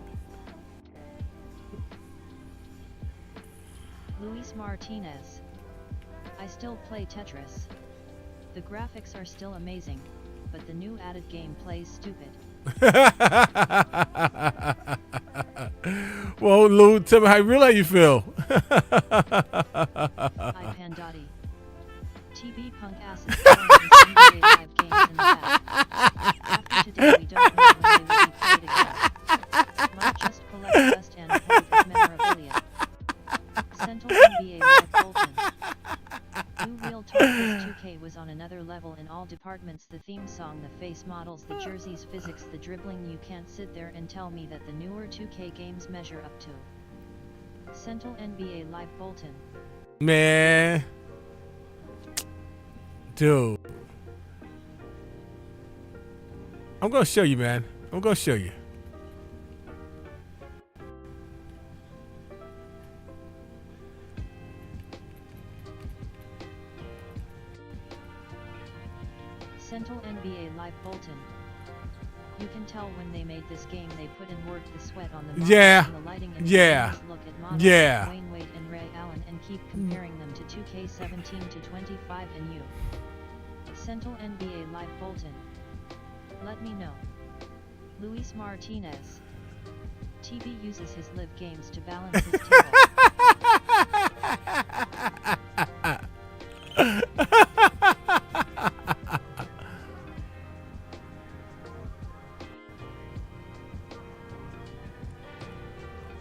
Speaker 1: Luis Martinez. I still play Tetris. The graphics are still amazing, but the new added gameplay is stupid.
Speaker 2: Well, Lou, tell me how you feel.
Speaker 1: I Pandotti. TB Punk asses NBA Live games in the back. After today we don't know when they will be played again. Might just collect dust and hope of memorabilia. Central NBA Live Bolton. New Real Talk. This 2K was on another level in all departments. The theme song, the face models, the jerseys, physics, the dribbling. You can't sit there and tell me that the newer 2K games measure up to. Central NBA Live Bolton.
Speaker 2: Man. Dude. I'm going to show you, man. I'm going to show you.
Speaker 1: Central NBA Live Bolton. You can tell when they made this game they put in work, the sweat on the models
Speaker 2: Yeah.
Speaker 1: and the lighting, and
Speaker 2: Yeah.
Speaker 1: look at models
Speaker 2: Yeah.
Speaker 1: like Wayne Wade and Ray Allen and keep comparing them to 2K17 to 25 and you. Central NBA Live Bolton. Let me know. Luis Martinez. TV uses his live games to balance his table.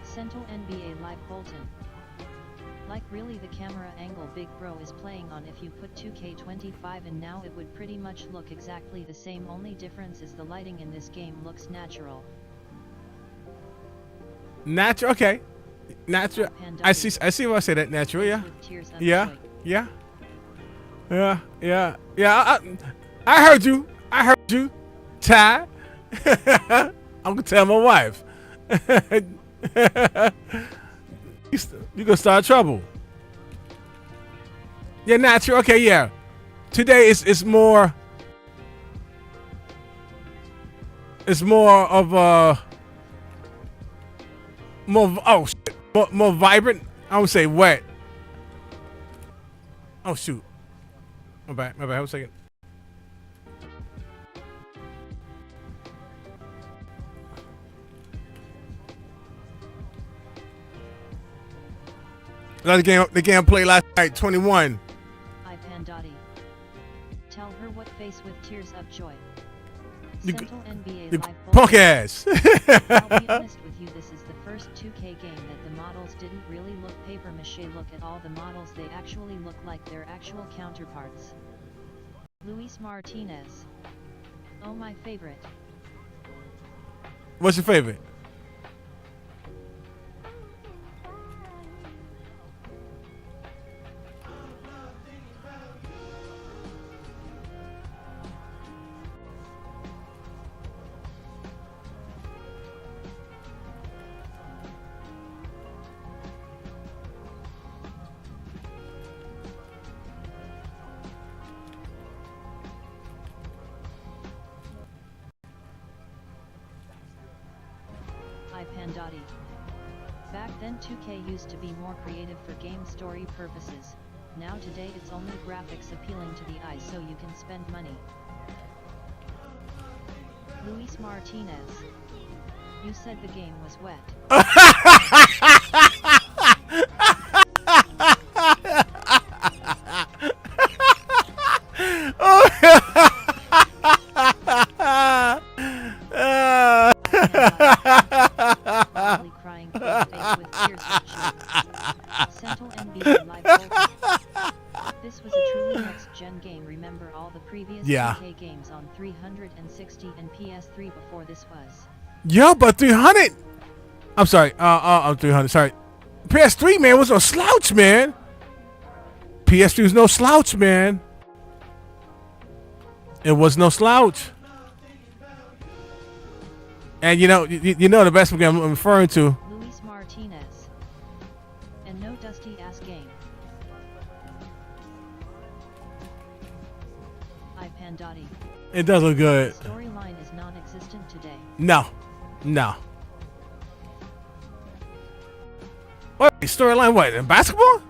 Speaker 1: Central NBA Live Bolton. Like really the camera angle Big Bro is playing on, if you put 2K25 and now it would pretty much look exactly the same, only difference is the lighting in this game looks natural.
Speaker 2: Natural, okay. Natural. I see why I say that. Natural, yeah. Yeah, yeah. Yeah, yeah, yeah. I heard you. I heard you. Ty. I'm gonna tell my wife. You gonna start trouble. Yeah, natural. Okay, yeah. Today it's more. It's more of a. More vibrant. I would say wet. Oh shoot. My bad. Hold on a second. Another game. The game I played last night. 21.
Speaker 1: I Pandotti. Tell her what face with tears of joy.
Speaker 2: You
Speaker 1: Central NBA
Speaker 2: You
Speaker 1: Live
Speaker 2: punk
Speaker 1: Bolton.
Speaker 2: ass.
Speaker 1: I'll be honest with you, this is the first 2K game that the models didn't really look paper mache. Look at all the models, they actually look like their actual counterparts. Luis Martinez. Oh, my favorite.
Speaker 2: What's your favorite?
Speaker 1: I Pandotti. Back then 2K used to be more creative for game story purposes. Now today it's only graphics appealing to the eye so you can spend money. Luis Martinez. You said the game was wet. Probably crying face with tears of joy. Central NBA Live Bolton. This was a truly next-gen game. Remember all the previous 2K games on 360 and PS3 before this was.
Speaker 2: Yo, but 300. I'm sorry. 300. Sorry. PS3, man, was no slouch, man. PS3 was no slouch, man. It was no slouch. And you know the best game I'm referring to.
Speaker 1: Luis Martinez. And no dusty ass game. I Pandotti.
Speaker 2: It does look good.
Speaker 1: Storyline is non-existent today.
Speaker 2: No. What storyline? What, in basketball?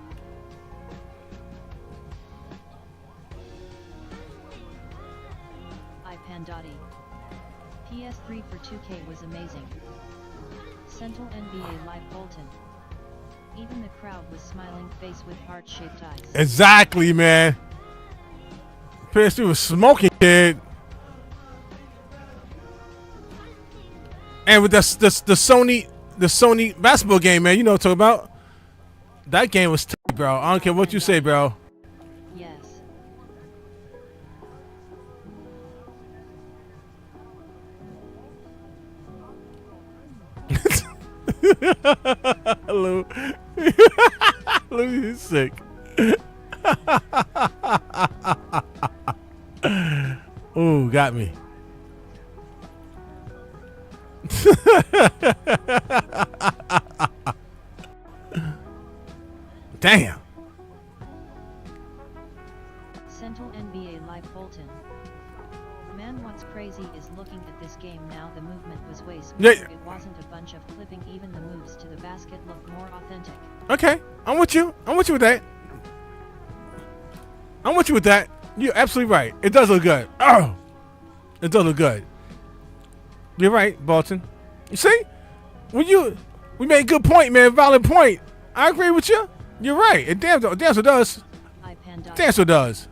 Speaker 1: I Pandotti. PS3 for 2K was amazing. Central NBA Live Bolton. Even the crowd was smiling face with heart-shaped eyes.
Speaker 2: Exactly, man. PS3 was smoking, kid. And with the Sony basketball game, man, you know what I'm talking about. That game was tight, bro. I don't care what you say, bro.
Speaker 1: Yes.
Speaker 2: Hello. Hello, you sick. Ooh, got me. Damn.
Speaker 1: Central NBA Live Bolton.
Speaker 2: Yeah.
Speaker 1: It wasn't a bunch of clipping. Even the moves to the basket looked more authentic.
Speaker 2: Okay, I'm with you. I'm with you with that. I'm with you with that. You're absolutely right. It does look good. Oh, it does look good. You're right, Bolton. You see, we made a good point, man. Valid point. I agree with you. You're right. It damn so does. Damn so does.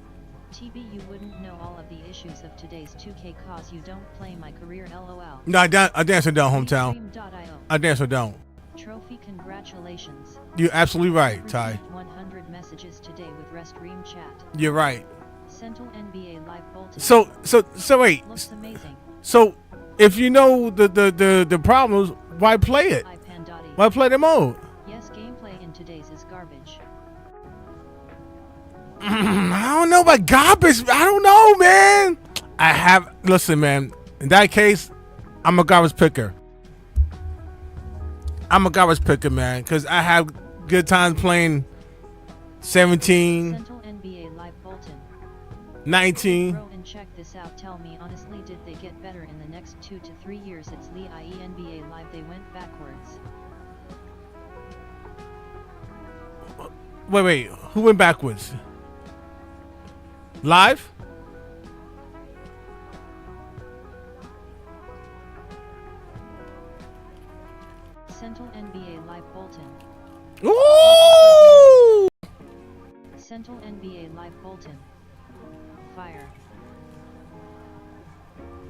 Speaker 1: TB, you wouldn't know all of the issues of today's 2K cause you don't play my career. LOL.
Speaker 2: No, I damn so don't, hometown.
Speaker 1: ReStream.io.
Speaker 2: I damn so don't.
Speaker 1: Trophy, congratulations.
Speaker 2: You're absolutely right, Ty.
Speaker 1: Received 100 messages today with RESTREAM chat.
Speaker 2: You're right.
Speaker 1: Central NBA Live Bolton.
Speaker 2: So wait.
Speaker 1: Looks amazing.
Speaker 2: So if you know the problems, why play it?
Speaker 1: iPandati.
Speaker 2: Why play the mode?
Speaker 1: Yes, gameplay in today's is garbage.
Speaker 2: I don't know about garbage. I don't know, man. Listen, man. In that case, I'm a garbage picker. I'm a garbage picker, man, because I have good times playing 17,
Speaker 1: Central NBA Live Bolton.
Speaker 2: 19.
Speaker 1: Bro, and check this out. Tell me honestly, did they get better in the next 2 to 3 years? It's the NBA Live. They went backwards.
Speaker 2: Wait. Who went backwards? Live?
Speaker 1: Central NBA Live Bolton.
Speaker 2: Ooh!
Speaker 1: Central NBA Live Bolton. Fire.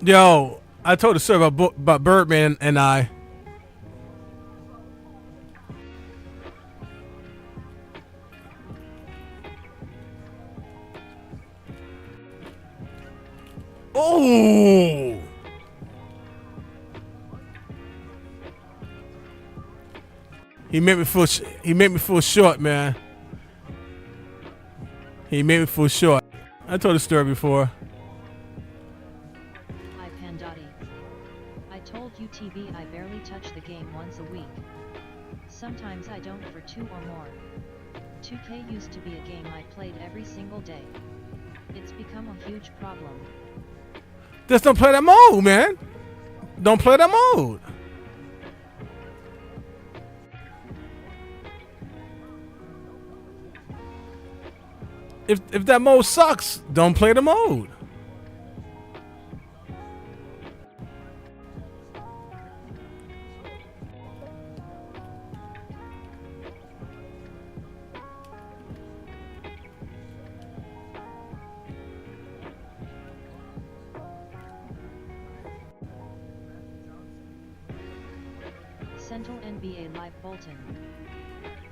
Speaker 2: Yo, I told the story about Birdman and I. Oh! He made me feel short, man. He made me feel short. I told the story before.
Speaker 1: iPandati. I told you TB I barely touch the game once a week. Sometimes I don't for 2 or more. 2K used to be a game I played every single day. It's become a huge problem.
Speaker 2: Just don't play that mode, man. Don't play that mode. If that mode sucks, don't play the mode.
Speaker 1: Central NBA Live Bolton.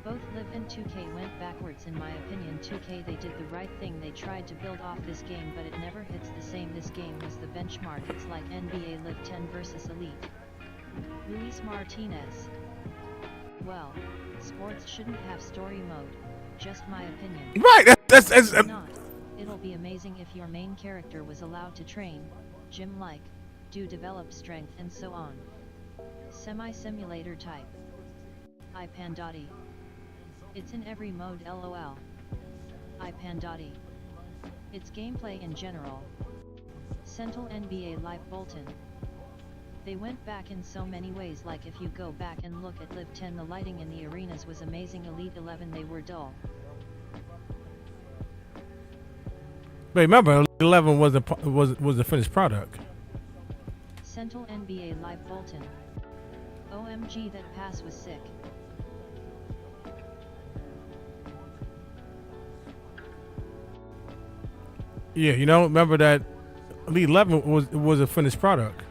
Speaker 1: Both Live and 2K went backwards in my opinion. 2K, they did the right thing. They tried to build off this game, but it never hits the same. This game was the benchmark. It's like NBA Live 10 versus Elite. Luis Martinez. Well, sports shouldn't have story mode. Just my opinion.
Speaker 2: Right. That's
Speaker 1: Not. It'll be amazing if your main character was allowed to train, gym-like, do develop strength and so on. Semi-simulator type. iPandati. It's in every mode. LOL. iPandati. It's gameplay in general. Central NBA Live Bolton. They went back in so many ways. Like if you go back and look at Live 10, the lighting in the arenas was amazing. Elite 11, they were dull.
Speaker 2: Wait, remember, 11 was the finished product.
Speaker 1: Central NBA Live Bolton. OMG, that pass was sick.
Speaker 2: Yeah, you know, remember that Elite 11 was a finished product.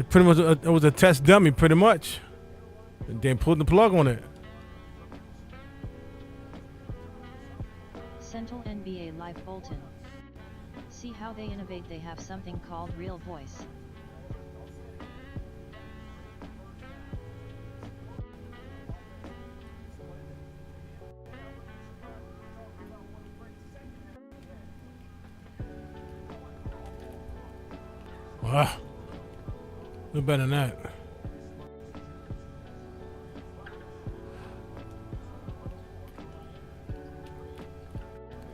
Speaker 2: Pretty much, it was a test dummy, pretty much. And then pulled the plug on it.
Speaker 1: Central NBA Live Bolton. See how they innovate. They have something called Real Voice.
Speaker 2: Wow. No better than that.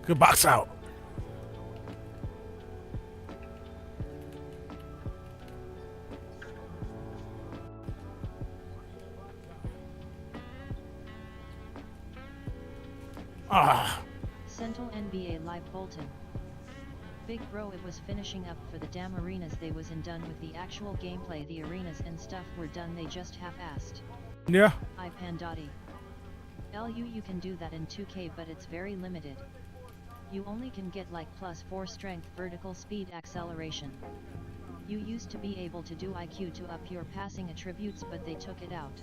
Speaker 2: Good box out.
Speaker 1: Central NBA Live Bolton. Big bro, it was finishing up for the damn arenas. They wasn't done with the actual gameplay. The arenas and stuff were done, they just half-assed.
Speaker 2: Yeah.
Speaker 1: I Pandati. You can do that in 2K, but it's very limited. You only can get like +4 strength, vertical speed, acceleration. You used to be able to do IQ to up your passing attributes, but they took it out.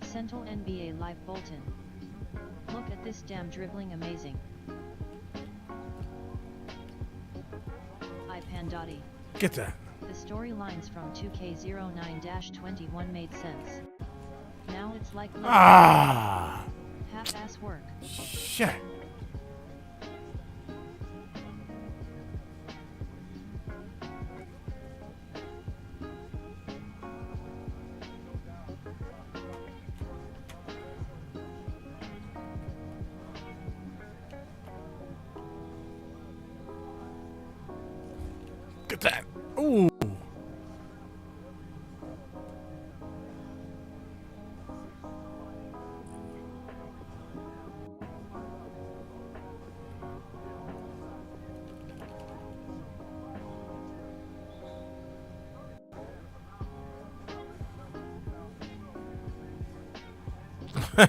Speaker 1: Central NBA Live Bolton. Look at this damn dribbling, amazing. I Pandati.
Speaker 2: Get that.
Speaker 1: The storylines from 2K09-21 made sense. Now it's like half-ass work.
Speaker 2: Shit. Get that. Ooh.
Speaker 1: Big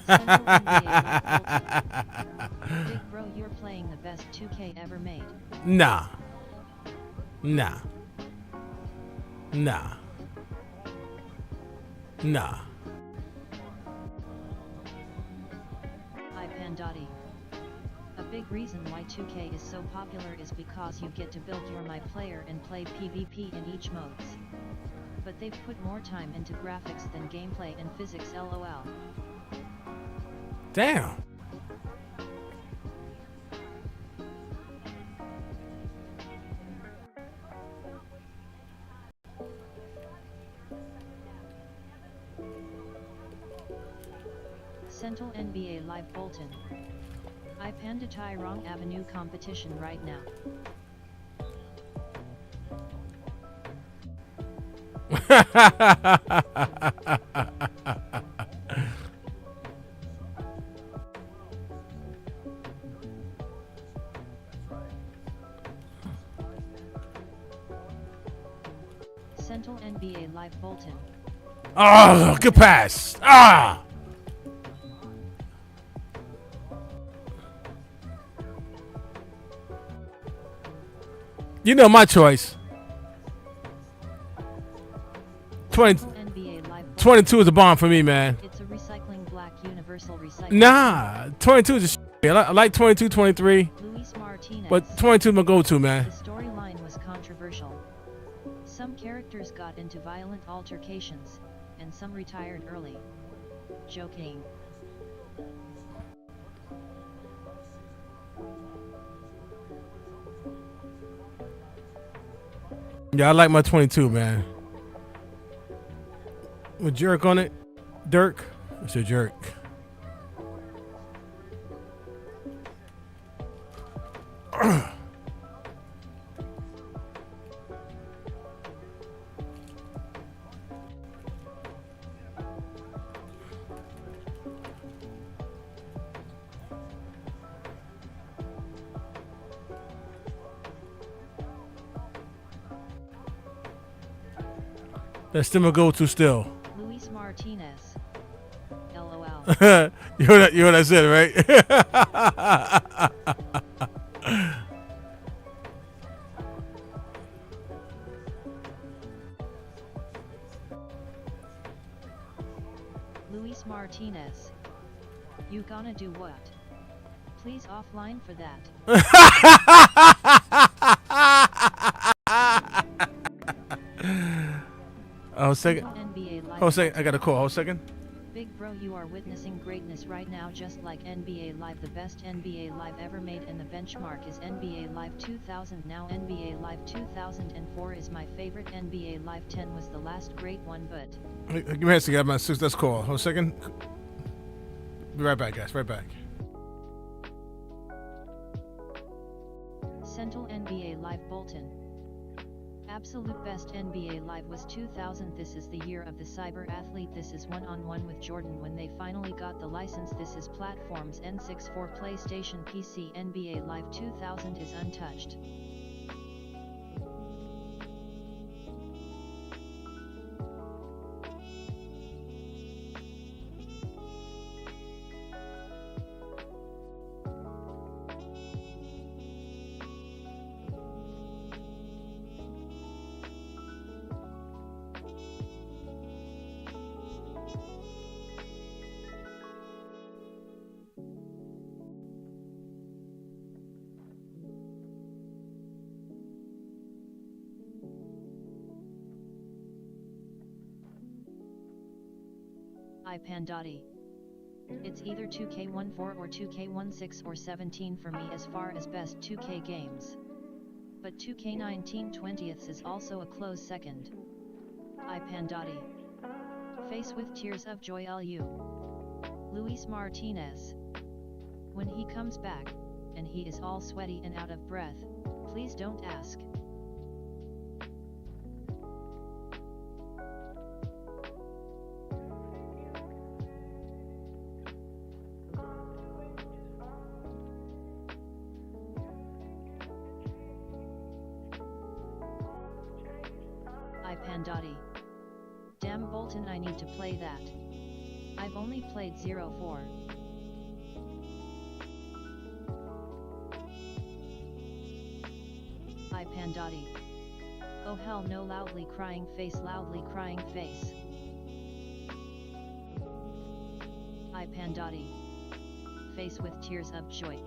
Speaker 1: bro, you're playing the best 2K ever made.
Speaker 2: Nah. Nah. Nah. Nah.
Speaker 1: I Pandati. A big reason why 2K is so popular is because you get to build your my player and play PvP in each modes. But they've put more time into graphics than gameplay and physics, lol.
Speaker 2: Damn.
Speaker 1: Central NBA Live Bolton. I Pandatai wrong avenue competition right now. Central NBA Live Bolton.
Speaker 2: Oh, good pass. Ah. You know my choice. 22 is a bomb for me, man.
Speaker 1: It's a recycling black universal recycling.
Speaker 2: Nah, 22 is a shit. I like 22, 23.
Speaker 1: Luis Martinez.
Speaker 2: But 22 is my go-to, man.
Speaker 1: The storyline was controversial. Some characters got into violent altercations, and some retired early. Joking.
Speaker 2: Yeah, I like my 22, man. With Jerk on it. Dirk. It's a jerk. That's still my go-to still.
Speaker 1: Luis Martinez. LOL.
Speaker 2: you heard what I said, right?
Speaker 1: Luis Martinez. You gonna do what? Please offline for that.
Speaker 2: Oh, second. Oh, second. I got a call. Hold second.
Speaker 1: Big bro, you are witnessing greatness right now, just like NBA Live, the best NBA Live ever made, and the benchmark is NBA Live 2000. Now NBA Live 2004 is my favorite. NBA Live 10 was the last great one, but
Speaker 2: Give me a second. I got my sister's call. Hold second. Be right back, guys. Right back.
Speaker 1: Central NBA Live Bolton. Absolute best NBA Live was 2000. This is the year of the cyber athlete. This is one-on-one with Jordan when they finally got the license. This is platforms N64 PlayStation PC. NBA Live 2000 is untouched. Pandati. It's either 2K14 or 2K16 or 17 for me as far as best 2K games. But 2K19 20th is also a close second. Pandati. Face with tears of joy LU. Luis Martinez. When he comes back, and he is all sweaty and out of breath, please don't ask. Pandati. Damn Bolton, I need to play that. I've only played 04. Pandati. Oh hell no, loudly crying face, loudly crying face. Pandati. Face with tears of joy.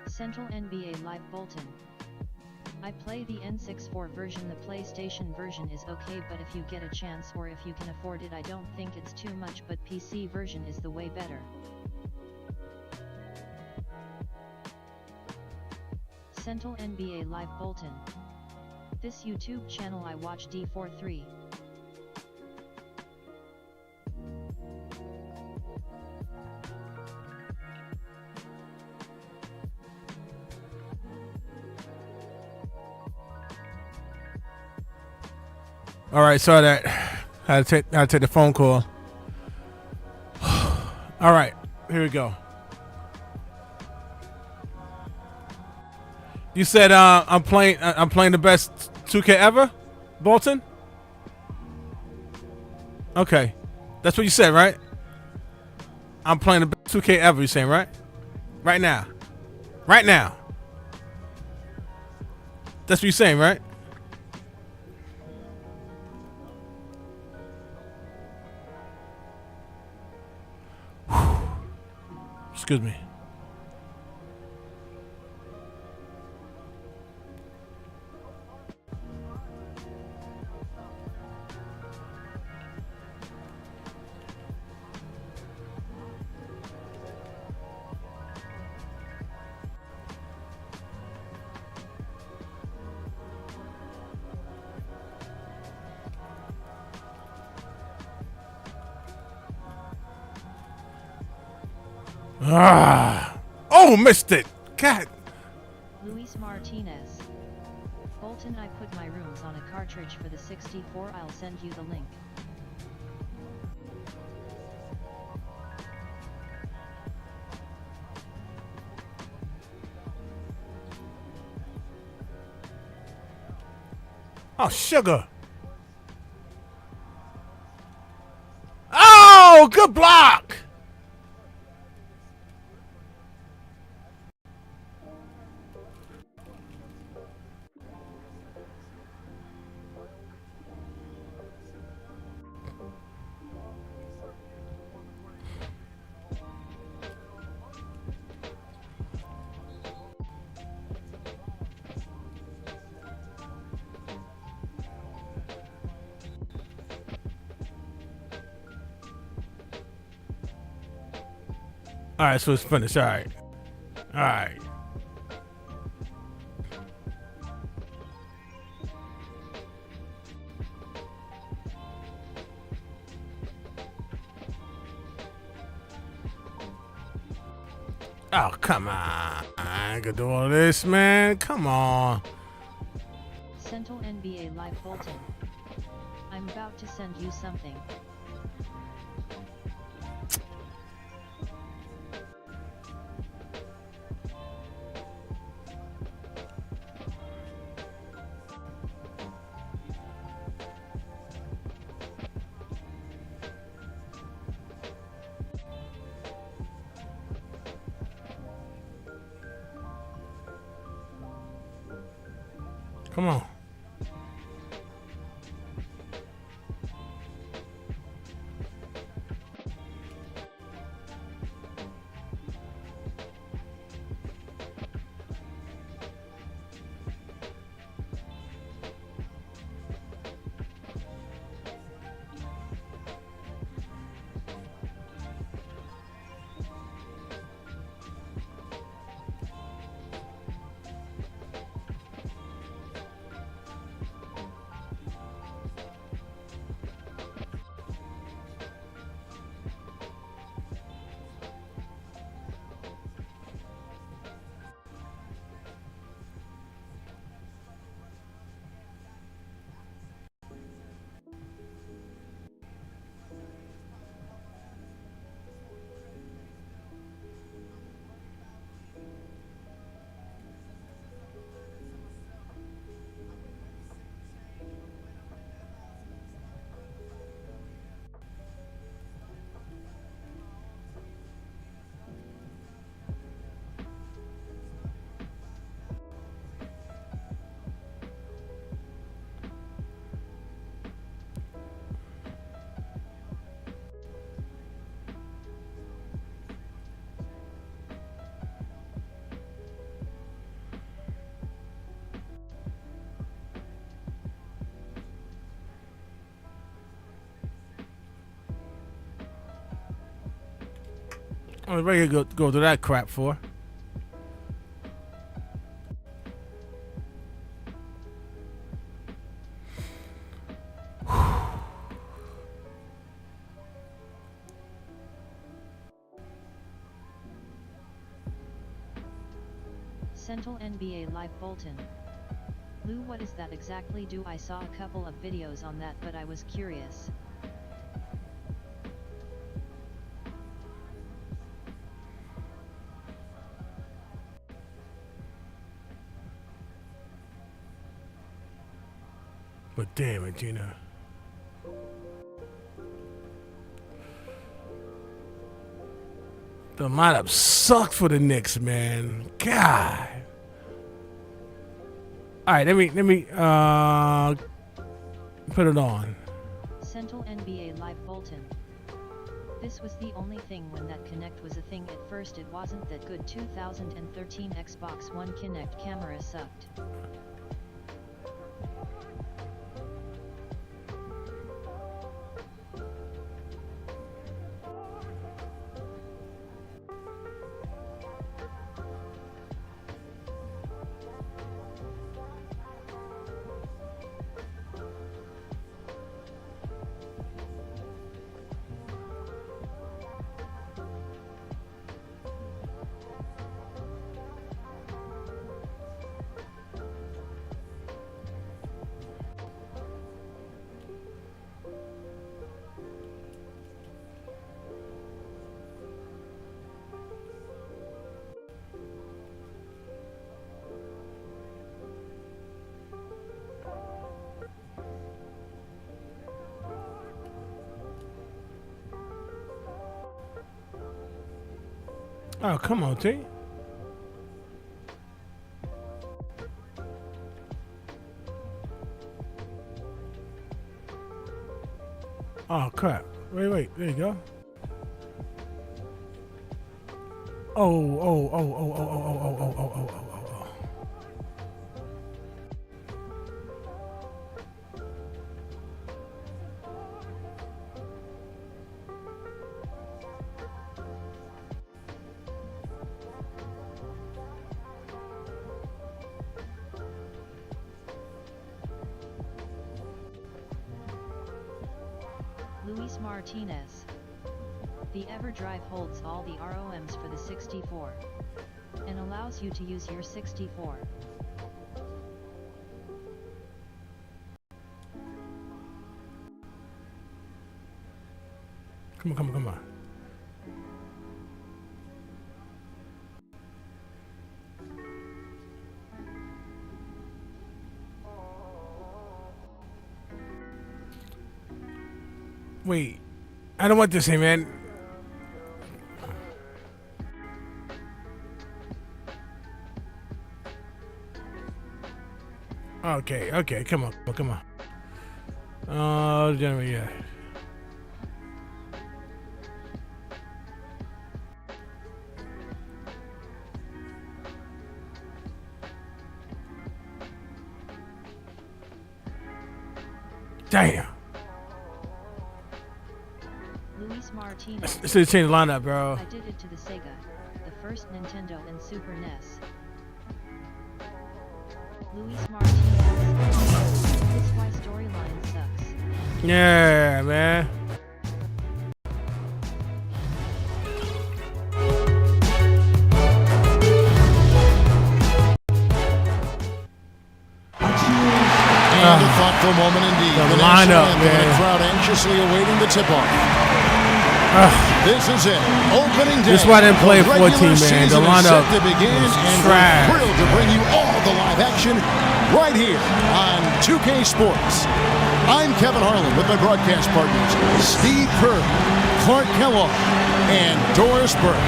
Speaker 1: Central NBA Live Bolton. I play the N64 version. The PlayStation version is okay, but if you get a chance or if you can afford it, I don't think it's too much, but PC version is the way better. Central NBA Live Bolton. This YouTube channel I watch D43.
Speaker 2: All right, sorry that I had to take the phone call. All right, here we go. You said I'm playing the best 2K ever, Bolton? Okay, that's what you said, right? I'm playing the best 2K ever. You saying right? Right now. That's what you're saying, right? Excuse me. Oh, missed it. God.
Speaker 1: Luis Martinez. Bolton, I put my rooms on a cartridge for the 64. I'll send you the link.
Speaker 2: Oh, sugar. Oh, good block. All right, so it's finished. All right. All right. Oh, come on. I ain't gonna do all this, man. Come on.
Speaker 1: Central NBA Live Bolton. I'm about to send you something.
Speaker 2: Come on. I'm ready to go to that crap for.
Speaker 1: Central NBA Live Bolton. Lou, what is that exactly? I saw a couple of videos on that, but I was curious.
Speaker 2: But damn it, Gina. The lineup sucked for the Knicks, man. God. All right, let me put it on.
Speaker 1: Central NBA Live Bolton. This was the only thing when that Kinect was a thing. At first it wasn't that good. 2013 Xbox One Kinect camera sucked.
Speaker 2: Oh, come on, T. Oh, crap. Wait. There you go. Oh.
Speaker 1: Luis Martinez. The EverDrive holds all the ROMs for the 64 and allows you to use your 64.
Speaker 2: Come on. Wait, I don't want this here, man. Okay, come on. Gentlemen, yeah. Damn.
Speaker 1: Luis Martinez.
Speaker 2: I should have changed the lineup, bro.
Speaker 1: I did it to the Sega, the first Nintendo and Super NES. Luis Martinez. This why storyline sucks.
Speaker 2: Yeah, man.
Speaker 7: And a thoughtful moment indeed.
Speaker 2: The lineup, man.
Speaker 7: And a crowd anxiously awaiting the tip-off. This is it. Opening day.
Speaker 2: This is why I didn't play 14, man. The lineup
Speaker 7: to begin, and
Speaker 2: trash.
Speaker 7: we're thrilled to bring you all the live action right here on 2K Sports. I'm Kevin Harlan with my broadcast partners, Steve Kerr, Clark Kellogg, and Doris Burke.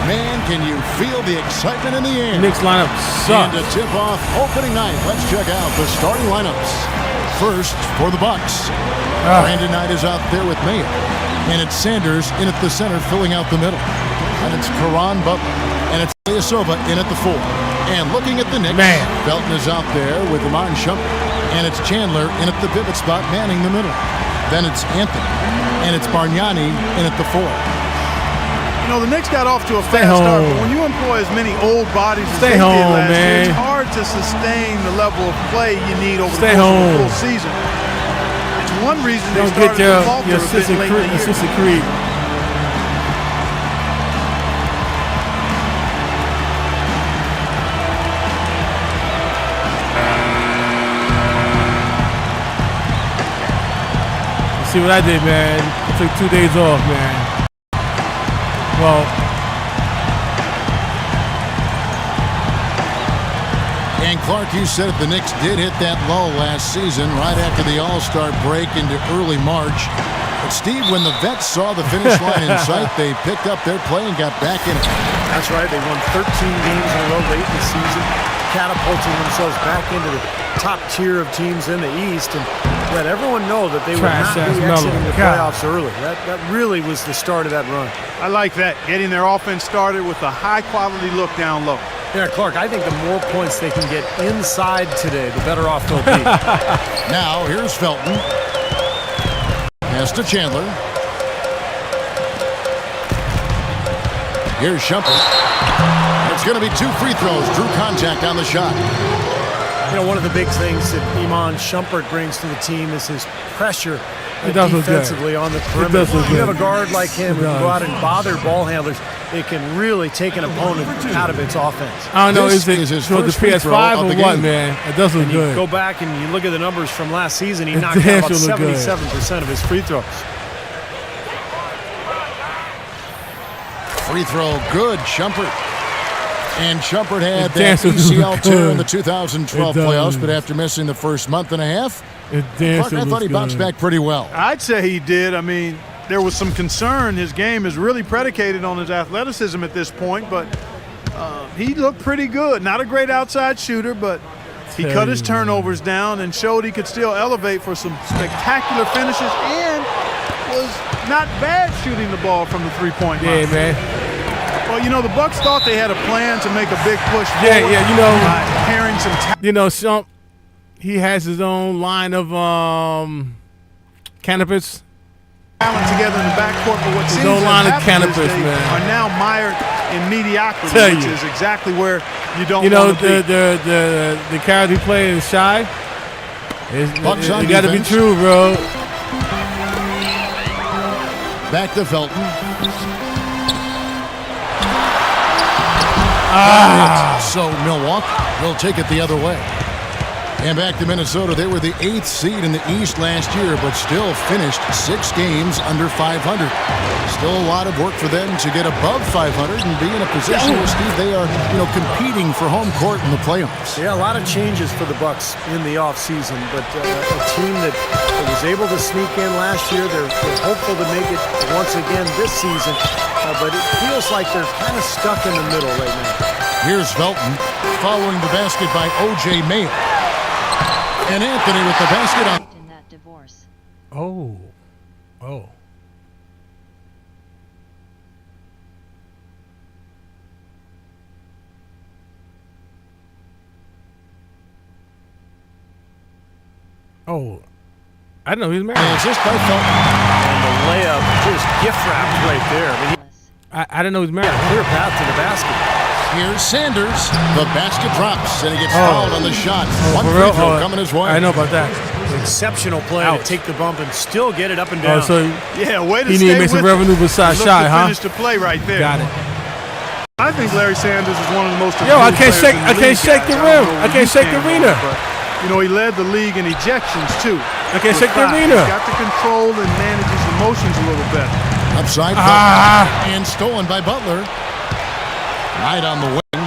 Speaker 7: Man, can you feel the excitement in the air?
Speaker 2: Knicks lineup sucks.
Speaker 7: And to tip off opening night, let's check out the starting lineups. First, for the Bucks, Brandon Knight is out there with Mayer. And it's Sanders in at the center, filling out the middle. And it's Karan Butler. And it's Ilyasova in at the 4. And looking at the Knicks, Felton is out there with Iman Shumpert. And it's Chandler in at the pivot spot, manning the middle. Then it's Anthony. And it's Bargnani in at the 4.
Speaker 8: You know, the Knicks got off to a fast start, but when you employ as many old bodies as they did last year, it's hard to sustain the level of play you need over the course of a full season. It's one reason they started to falter a bit late in the year.
Speaker 2: See what I did, man. I took 2 days off, man. Well,
Speaker 7: and Clark, you said it, the Knicks did hit that lull last season right after the All-Star break into early March. But Steve, when the Vets saw the finish line in sight, they picked up their play and got back in it.
Speaker 9: That's right. They won 13 games in a row late in the season, catapulting themselves back into the top tier of teams in the East, and let everyone know that they would not be exiting the playoffs early. That really was the start of that run.
Speaker 8: I like that, getting their offense started with a high-quality look down low.
Speaker 9: Yeah, Clark, I think the more points they can get inside today, the better off they'll be.
Speaker 7: Now, here's Felton. Pass to Chandler. Here's Shumpert. It's going to be 2 free throws. Drew contact on the shot.
Speaker 9: You know, one of the big things that Iman Shumpert brings to the team is his pressure defensively on the perimeter. You have a guard like him who can go out and bother ball handlers. It can really take an opponent out of its offense.
Speaker 2: I don't know, is it for the PS5 or what, man? It does look good.
Speaker 9: You go back and you look at the numbers from last season, he knocked out about 77% of his free throws.
Speaker 7: Free throw, good, Shumpert. And Shumpert had that ACL tear in the 2012 playoffs, but after missing the first month and a half, Clark, I thought he bounced back pretty well.
Speaker 8: I'd say he did. I mean, there was some concern. His game is really predicated on his athleticism at this point, but he looked pretty good. Not a great outside shooter, but he cut his turnovers down and showed he could still elevate for some spectacular finishes, and was not bad shooting the ball from the three-point line.
Speaker 2: Yeah, man.
Speaker 8: Well, you know, the Bucks thought they had a plan to make a big push forward.
Speaker 2: Yeah, you know,
Speaker 8: pairing some
Speaker 2: you know, Shump, he has his own line of cannabis.
Speaker 8: Talent together in the backcourt, but what seems
Speaker 2: own line of
Speaker 8: cannabis,
Speaker 2: man,
Speaker 8: are now mired in mediocrity, which is exactly where you don't want to be.
Speaker 2: The character he played is Shy. You got to be true, bro.
Speaker 7: Back to Felton. So Milwaukee will take it the other way. And back to Minnesota. They were the 8th seed in the East last year, but still finished 6 games under 500. Still a lot of work for them to get above 500 and be in a position where, Steve, they are, competing for home court in the playoffs.
Speaker 9: Yeah, a lot of changes for the Bucks in the offseason, but a team that was able to sneak in last year, they're hopeful to make it once again this season, but it feels like they're kind of stuck in the middle right now.
Speaker 7: Here's Felton following the basket by O.J. Mayo. And Anthony with the basket on.
Speaker 1: In that divorce.
Speaker 2: Oh. Oh. I didn't know he was married.
Speaker 7: And just by Felton.
Speaker 9: And the layup just gift wrapped right there. I mean,
Speaker 2: I didn't know he was married.
Speaker 9: clear path to the basket.
Speaker 7: Here's Sanders. The basket drops, and he gets fouled on the shot. One
Speaker 2: for
Speaker 7: free
Speaker 2: real?
Speaker 7: throw coming his way.
Speaker 2: I know about that.
Speaker 9: Exceptional play to take the bump and still get it up and down.
Speaker 2: So
Speaker 8: Yeah, way to
Speaker 2: he
Speaker 8: stay
Speaker 2: need to make some
Speaker 8: with it.
Speaker 2: revenue besides
Speaker 8: Look
Speaker 2: shy,
Speaker 8: to
Speaker 2: huh?
Speaker 8: finish the play right there.
Speaker 2: Got it.
Speaker 8: I think Larry Sanders is one of the most
Speaker 2: Yo, I
Speaker 8: improved
Speaker 2: can't
Speaker 8: players
Speaker 2: shake.
Speaker 8: in
Speaker 2: I
Speaker 8: the
Speaker 2: can't
Speaker 8: league,
Speaker 2: shake
Speaker 8: guys.
Speaker 2: the
Speaker 8: I don't
Speaker 2: rim.
Speaker 8: know
Speaker 2: I
Speaker 8: where
Speaker 2: can't
Speaker 8: you
Speaker 2: shake the
Speaker 8: stand on
Speaker 2: arena.
Speaker 8: it, but, he led the league in ejections too.
Speaker 2: I can't
Speaker 8: With
Speaker 2: shake the
Speaker 8: 5.
Speaker 2: arena.
Speaker 8: He's got to control and manage his emotions a little better.
Speaker 7: Upside and stolen by Butler. Right on the wing.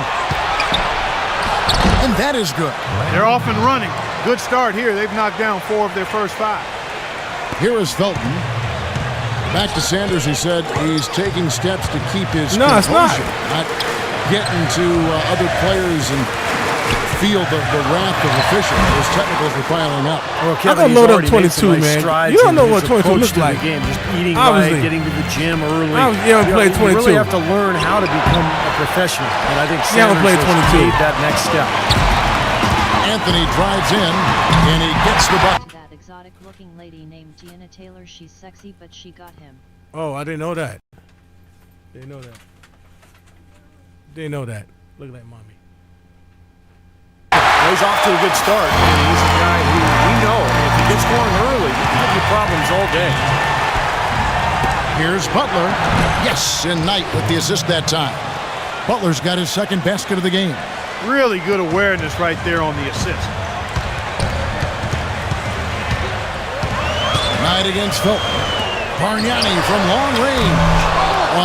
Speaker 7: And that is good.
Speaker 8: They're off and running. Good start here. They've knocked down 4 of their first 5.
Speaker 7: Here is Felton. Back to Sanders. He said he's taking steps to keep his
Speaker 2: No, it's not.
Speaker 7: Not getting to other players and feel the wrath of officials. Those technicals are piling up.
Speaker 9: Well,
Speaker 2: How gonna
Speaker 9: he's
Speaker 2: load up
Speaker 9: already made some
Speaker 2: 22,
Speaker 9: nice
Speaker 2: man?
Speaker 9: strides
Speaker 2: You don't
Speaker 9: in
Speaker 2: know
Speaker 9: his
Speaker 2: what 22
Speaker 9: approach
Speaker 2: looks
Speaker 9: to the
Speaker 2: like.
Speaker 9: game. Just eating
Speaker 2: Obviously.
Speaker 9: right, getting to the gym early.
Speaker 2: You haven't played 22.
Speaker 9: You really have to learn how to become a professional, and I think
Speaker 2: You haven't
Speaker 9: Sanders
Speaker 2: played
Speaker 9: has
Speaker 2: 22.
Speaker 9: made that next step.
Speaker 7: Anthony drives in, and he gets the bucket.
Speaker 1: That exotic-looking lady named Deanna Taylor. She's sexy, but she got him.
Speaker 2: Oh, I didn't know that. Didn't know that. Didn't know that. Look at that mommy.
Speaker 9: Well, he's off to a good start, and he's a guy who we know if he gets going early, he can give you problems all day.
Speaker 7: Here's Butler. Yes, and Knight with the assist that time. Butler's got his second basket of the game.
Speaker 8: Really good awareness right there on the assist.
Speaker 7: Knight against Felton. Bargnani from long range.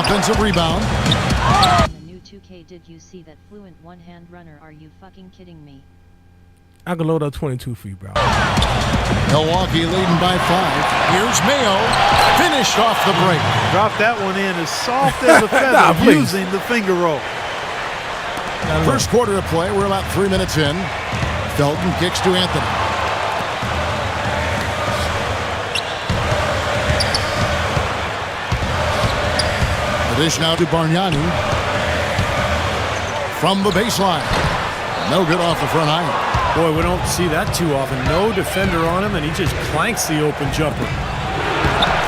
Speaker 7: Offensive rebound.
Speaker 1: In the new 2K, did you see that fluent one-hand runner? Are you fucking kidding me?
Speaker 2: I can load up 22 for you, bro.
Speaker 7: Milwaukee leading by 5. Here's Mayo. Finished off the break.
Speaker 8: Drop that one in as soft as a feather
Speaker 2: Nah, please.
Speaker 8: using the finger roll.
Speaker 7: First quarter of play. We're about 3 minutes in. Felton kicks to Anthony. The dish now to Bargnani. From the baseline. No good off the front iron.
Speaker 9: Boy, we don't see that too often. No defender on him, and he just clanks the open jumper.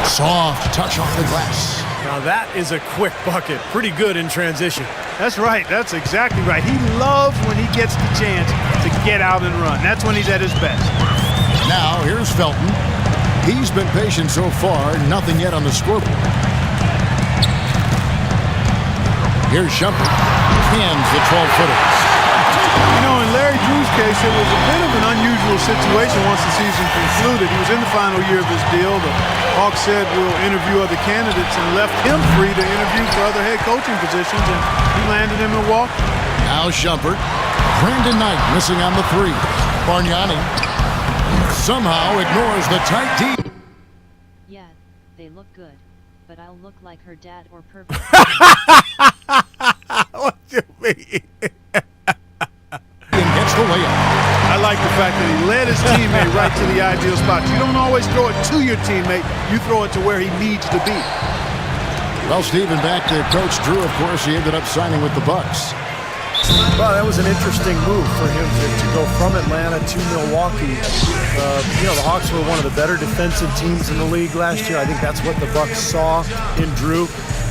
Speaker 7: Soft touch off the glass.
Speaker 9: Now that is a quick bucket. Pretty good in transition.
Speaker 8: That's right. That's exactly right. He loves when he gets the chance to get out and run. That's when he's at his best.
Speaker 7: Now here's Felton. He's been patient so far. Nothing yet on the scoreboard. Here's Shumpert. Hands the 12-footers.
Speaker 8: You know, in Larry Drew's case, it was a bit of an unusual situation once the season concluded. He was in the final year of his deal. The Hawks said we'll interview other candidates and left him free to interview for other head coaching positions, and he landed in Milwaukee.
Speaker 7: Now Shumpert. Brandon Knight missing on the 3. Bargnani somehow ignores the tight D.
Speaker 1: Yeah, they look good, but I'll look like her dad or perfect.
Speaker 2: What you mean?
Speaker 7: And gets the layup.
Speaker 8: I like the fact that he led his teammate right to the ideal spot. You don't always throw it to your teammate. You throw it to where he needs to be.
Speaker 7: Well, Stephen, back to Coach Drew, of course, he ended up signing with the Bucks.
Speaker 9: Well, that was an interesting move for him to go from Atlanta to Milwaukee. The Hawks were one of the better defensive teams in the league last year. I think that's what the Bucks saw in Drew.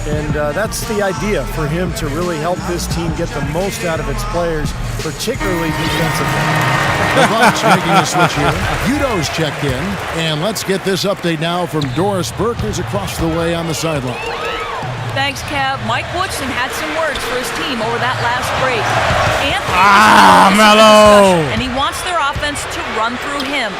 Speaker 9: And that's the idea for him to really help this team get the most out of its players, particularly defensively.
Speaker 7: The Bucs making a switch here. Udo's checked in. And let's get this update now from Doris Burke, who's across the way on the sideline.
Speaker 10: Thanks, Kev. Mike Woodson had some words for his team over that last break.
Speaker 2: Melo!
Speaker 10: And he wants their offense to run through him.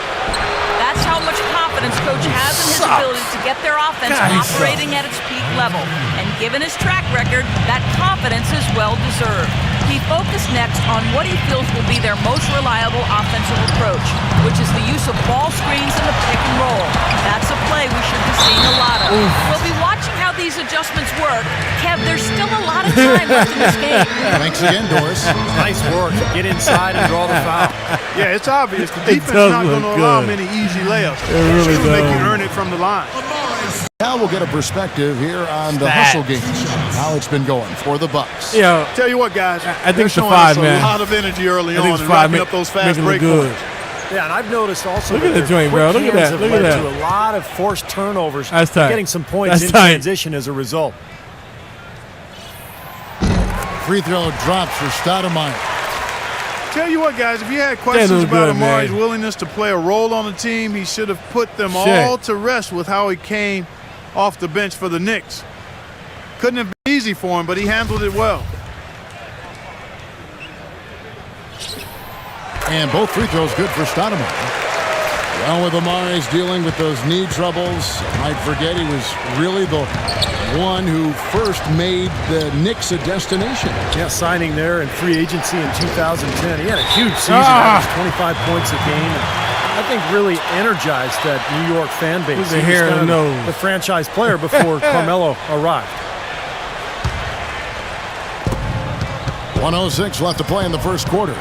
Speaker 10: That's how much confidence Coach has in his ability to get their offense operating at its peak level. And given his track record, that confidence is well-deserved. He focused next on what he feels will be their most reliable offensive approach, which is the use of ball screens in the pick and roll. That's a play we should be seeing a lot of. We'll be watching how these adjustments work. Kev, there's still a lot of time left in this game.
Speaker 7: Thanks again, Doris.
Speaker 9: Nice work. Get inside and draw the foul.
Speaker 8: Yeah, it's obvious. The defense is not going to allow many easy layups.
Speaker 2: It really does.
Speaker 8: Make you earn it from the line.
Speaker 7: Now we'll get a perspective here on the hustle game, how it's been going for the Bucs.
Speaker 2: Yeah,
Speaker 8: Tell you what, guys.
Speaker 2: I think it's a
Speaker 8: showing
Speaker 2: 5,
Speaker 8: us
Speaker 2: man.
Speaker 8: A lot of energy early
Speaker 2: I think
Speaker 8: on
Speaker 2: it's
Speaker 8: and
Speaker 2: 5,
Speaker 8: racking up those fast break
Speaker 2: good.
Speaker 8: points.
Speaker 9: Yeah, and I've noticed also
Speaker 2: Look at
Speaker 9: that
Speaker 2: the joint,
Speaker 9: their
Speaker 2: bro.
Speaker 9: quick
Speaker 2: Look at
Speaker 9: hands
Speaker 2: that.
Speaker 9: have
Speaker 2: Look at
Speaker 9: led
Speaker 2: that.
Speaker 9: to a lot of forced turnovers.
Speaker 2: That's tight.
Speaker 9: Getting some points
Speaker 2: That's
Speaker 9: in
Speaker 2: tight.
Speaker 9: transition as a result.
Speaker 7: Free throw drops for Stoudemire.
Speaker 8: Tell you what, guys, if you had questions about
Speaker 2: good,
Speaker 8: Amari's
Speaker 2: man.
Speaker 8: willingness to play a role on the team, he should have put them all to rest with how he came off the bench for the Knicks. Couldn't have been easy for him, but he handled it well.
Speaker 7: And both free throws good for Stoudemire. Well, with Amari's dealing with those knee troubles, I'd forget he was really the one who first made the Knicks a destination.
Speaker 9: Yeah, signing there in free agency in 2010. He had a huge season, averaged 25 points a game. And I think really energized that New York fan base.
Speaker 2: Who's the hair in the nose?
Speaker 9: The franchise player before Carmelo arrived.
Speaker 7: 1:06 left to play in the first quarter.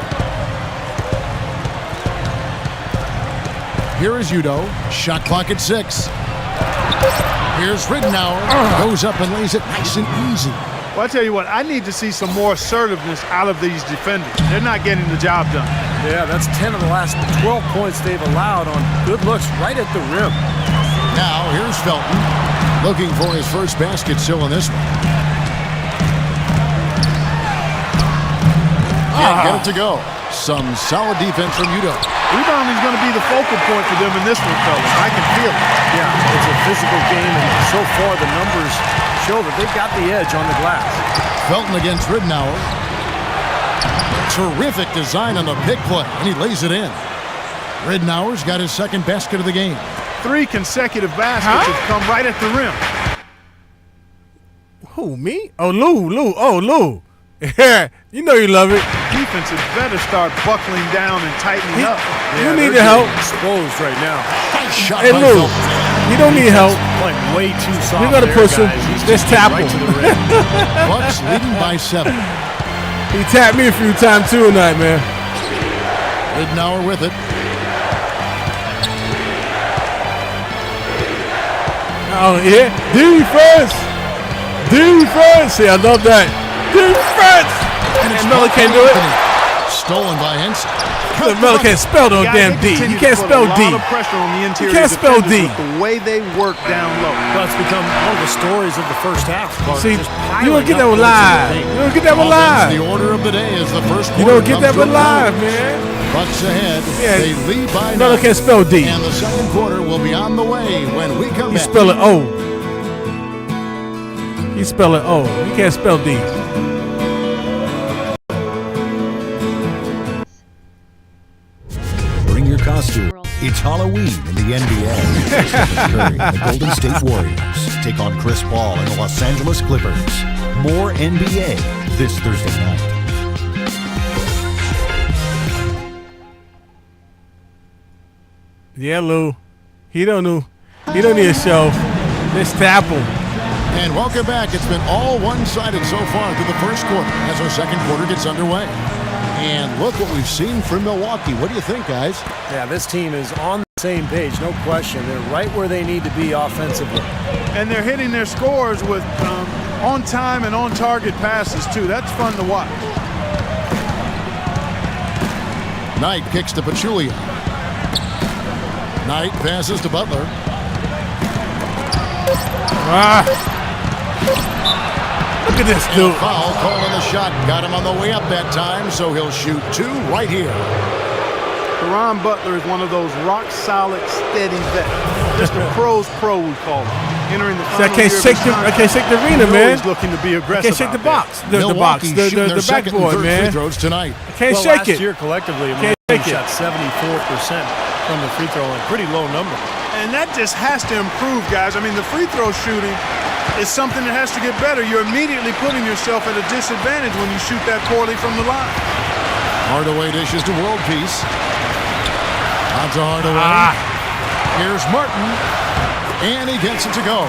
Speaker 7: Here is Udo. Shot clock at 6. Here's Ridenour. Goes up and lays it nice and easy.
Speaker 8: Well, I tell you what, I need to see some more assertiveness out of these defenders. They're not getting the job done.
Speaker 9: Yeah, that's 10 of the last 12 points they've allowed on good looks right at the rim.
Speaker 7: Now, here's Felton. Looking for his first basket still in this one. Can't get it to go. Some solid defense from Udo.
Speaker 8: Rebounding is going to be the focal point for them in this one, fellas. I can feel it.
Speaker 9: Yeah, it's a physical game, and so far the numbers show that they've got the edge on the glass.
Speaker 7: Felton against Ridenour. Terrific design on the pick play, and he lays it in. Ridenour's got his second basket of the game.
Speaker 8: 3 consecutive baskets have come right at the rim.
Speaker 2: Who, me? Oh, Lou. Oh, Lou. Yeah, you know you love it.
Speaker 8: Defense had better start buckling down and tightening up.
Speaker 2: You need the help.
Speaker 9: Exposed right now.
Speaker 7: Nice shot
Speaker 2: Hey,
Speaker 7: by
Speaker 2: Lou,
Speaker 7: Felton.
Speaker 2: you don't need help.
Speaker 9: Playing way too soft.
Speaker 2: You gotta
Speaker 9: there,
Speaker 2: push him.
Speaker 9: guys. He's
Speaker 2: Just
Speaker 9: just
Speaker 2: tap
Speaker 9: right
Speaker 2: him.
Speaker 9: to the rim.
Speaker 7: Bucks leading by 7.
Speaker 2: He tapped me a few times too tonight, man.
Speaker 7: Ridenour with it.
Speaker 2: Oh, yeah. Defense. See, I love that. Defense. And Melo can't do it.
Speaker 7: Stolen by Henson.
Speaker 2: Melo can't spell no damn D. You can't spell D. You can't spell D.
Speaker 8: The way they work down low.
Speaker 9: Well, it's become one of the stories of the first half.
Speaker 2: See,
Speaker 9: Just
Speaker 2: you don't
Speaker 9: piling
Speaker 2: get
Speaker 9: up
Speaker 2: that one
Speaker 9: points in the
Speaker 2: live.
Speaker 9: paint.
Speaker 2: You don't get that one
Speaker 7: Offense, the
Speaker 2: live.
Speaker 7: order of the day is the first
Speaker 2: You
Speaker 7: quarter
Speaker 2: don't get that
Speaker 7: comes
Speaker 2: one
Speaker 7: to a
Speaker 2: live,
Speaker 7: close.
Speaker 2: man.
Speaker 7: Bucks ahead.
Speaker 2: Yeah.
Speaker 7: They lead by
Speaker 2: Melo
Speaker 7: 9.
Speaker 2: can't spell D.
Speaker 7: And the second quarter will be on the way when we come
Speaker 2: You
Speaker 7: back.
Speaker 2: spell it O. You spell it O. You can't spell D.
Speaker 11: Bring your costume. It's Halloween in the NBA. Stephen Curry and the Golden State Warriors take on Chris Paul and the Los Angeles Clippers. More NBA this Thursday night.
Speaker 2: Yeah, Lou. He don't need a show. Just tap him.
Speaker 7: And welcome back. It's been all one-sided so far through the first quarter as our second quarter gets underway. And look what we've seen from Milwaukee. What do you think, guys?
Speaker 9: Yeah, this team is on the same page, no question. They're right where they need to be offensively.
Speaker 8: And they're hitting their scores with on-time and on-target passes, too. That's fun to watch.
Speaker 7: Knight kicks to Pachulia. Knight passes to Butler.
Speaker 2: Look at this
Speaker 7: And
Speaker 2: dude.
Speaker 7: a foul call on the shot. Got him on the way up that time, so he'll shoot 2 right here.
Speaker 8: Ron Butler is one of those rock-solid, steady vets. Just a pro's pro, we call him. Entering the
Speaker 2: See, I can't shake the arena, man.
Speaker 8: He's looking to be
Speaker 2: I
Speaker 8: aggressive.
Speaker 2: can't shake the box. The box.
Speaker 7: Milwaukee's
Speaker 2: The
Speaker 7: shooting their second and
Speaker 2: backboard,
Speaker 7: third free
Speaker 2: man.
Speaker 7: throws tonight.
Speaker 2: I can't
Speaker 9: Well,
Speaker 2: shake
Speaker 9: last
Speaker 2: it.
Speaker 9: year collectively,
Speaker 2: Can't
Speaker 9: Milwaukee
Speaker 2: shake it.
Speaker 9: shot 74% from the free throw line. Pretty low number.
Speaker 8: And that just has to improve, guys. I mean, the free throw shooting is something that has to get better. You're immediately putting yourself at a disadvantage when you shoot that poorly from the line.
Speaker 7: Hardaway dishes to World Peace. On to Hardaway. Here's Martin. And he gets it to go.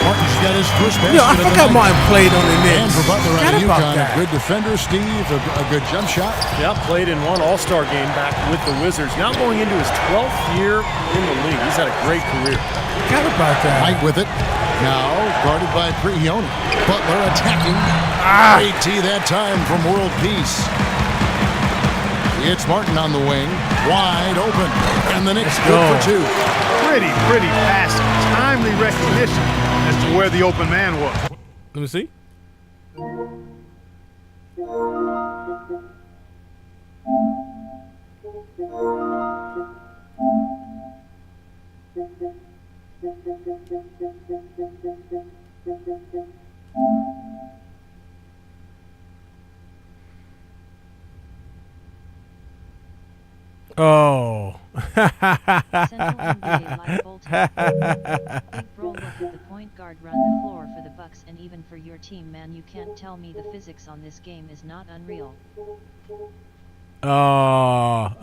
Speaker 7: Martin's got his first basket.
Speaker 2: Yo, I
Speaker 7: of the
Speaker 2: forgot
Speaker 7: night.
Speaker 2: Martin played on the Knicks.
Speaker 7: And for Butler out
Speaker 2: Forgot
Speaker 7: of
Speaker 2: about
Speaker 7: UConn,
Speaker 2: that.
Speaker 7: a good defender, Steve, a good jump shot.
Speaker 9: Yeah, played in one All-Star game back with the Wizards. Now going into his 12th year in the league. He's had a great career.
Speaker 2: Forgot about that.
Speaker 7: Knight with it. Now guarded by Prigioni. Butler attacking. Great tee that time from World Peace. It's Martin on the wing. Wide open. And the Knicks good for 2.
Speaker 8: Pretty passing. Timely recognition as to where the open man was.
Speaker 2: Let me see. Oh.
Speaker 1: Central NBA Live Bolton. Big bro, look at the point guard run the floor for the Bucks and even for your team, man. You can't tell me the physics on this game is not unreal.
Speaker 2: Oh.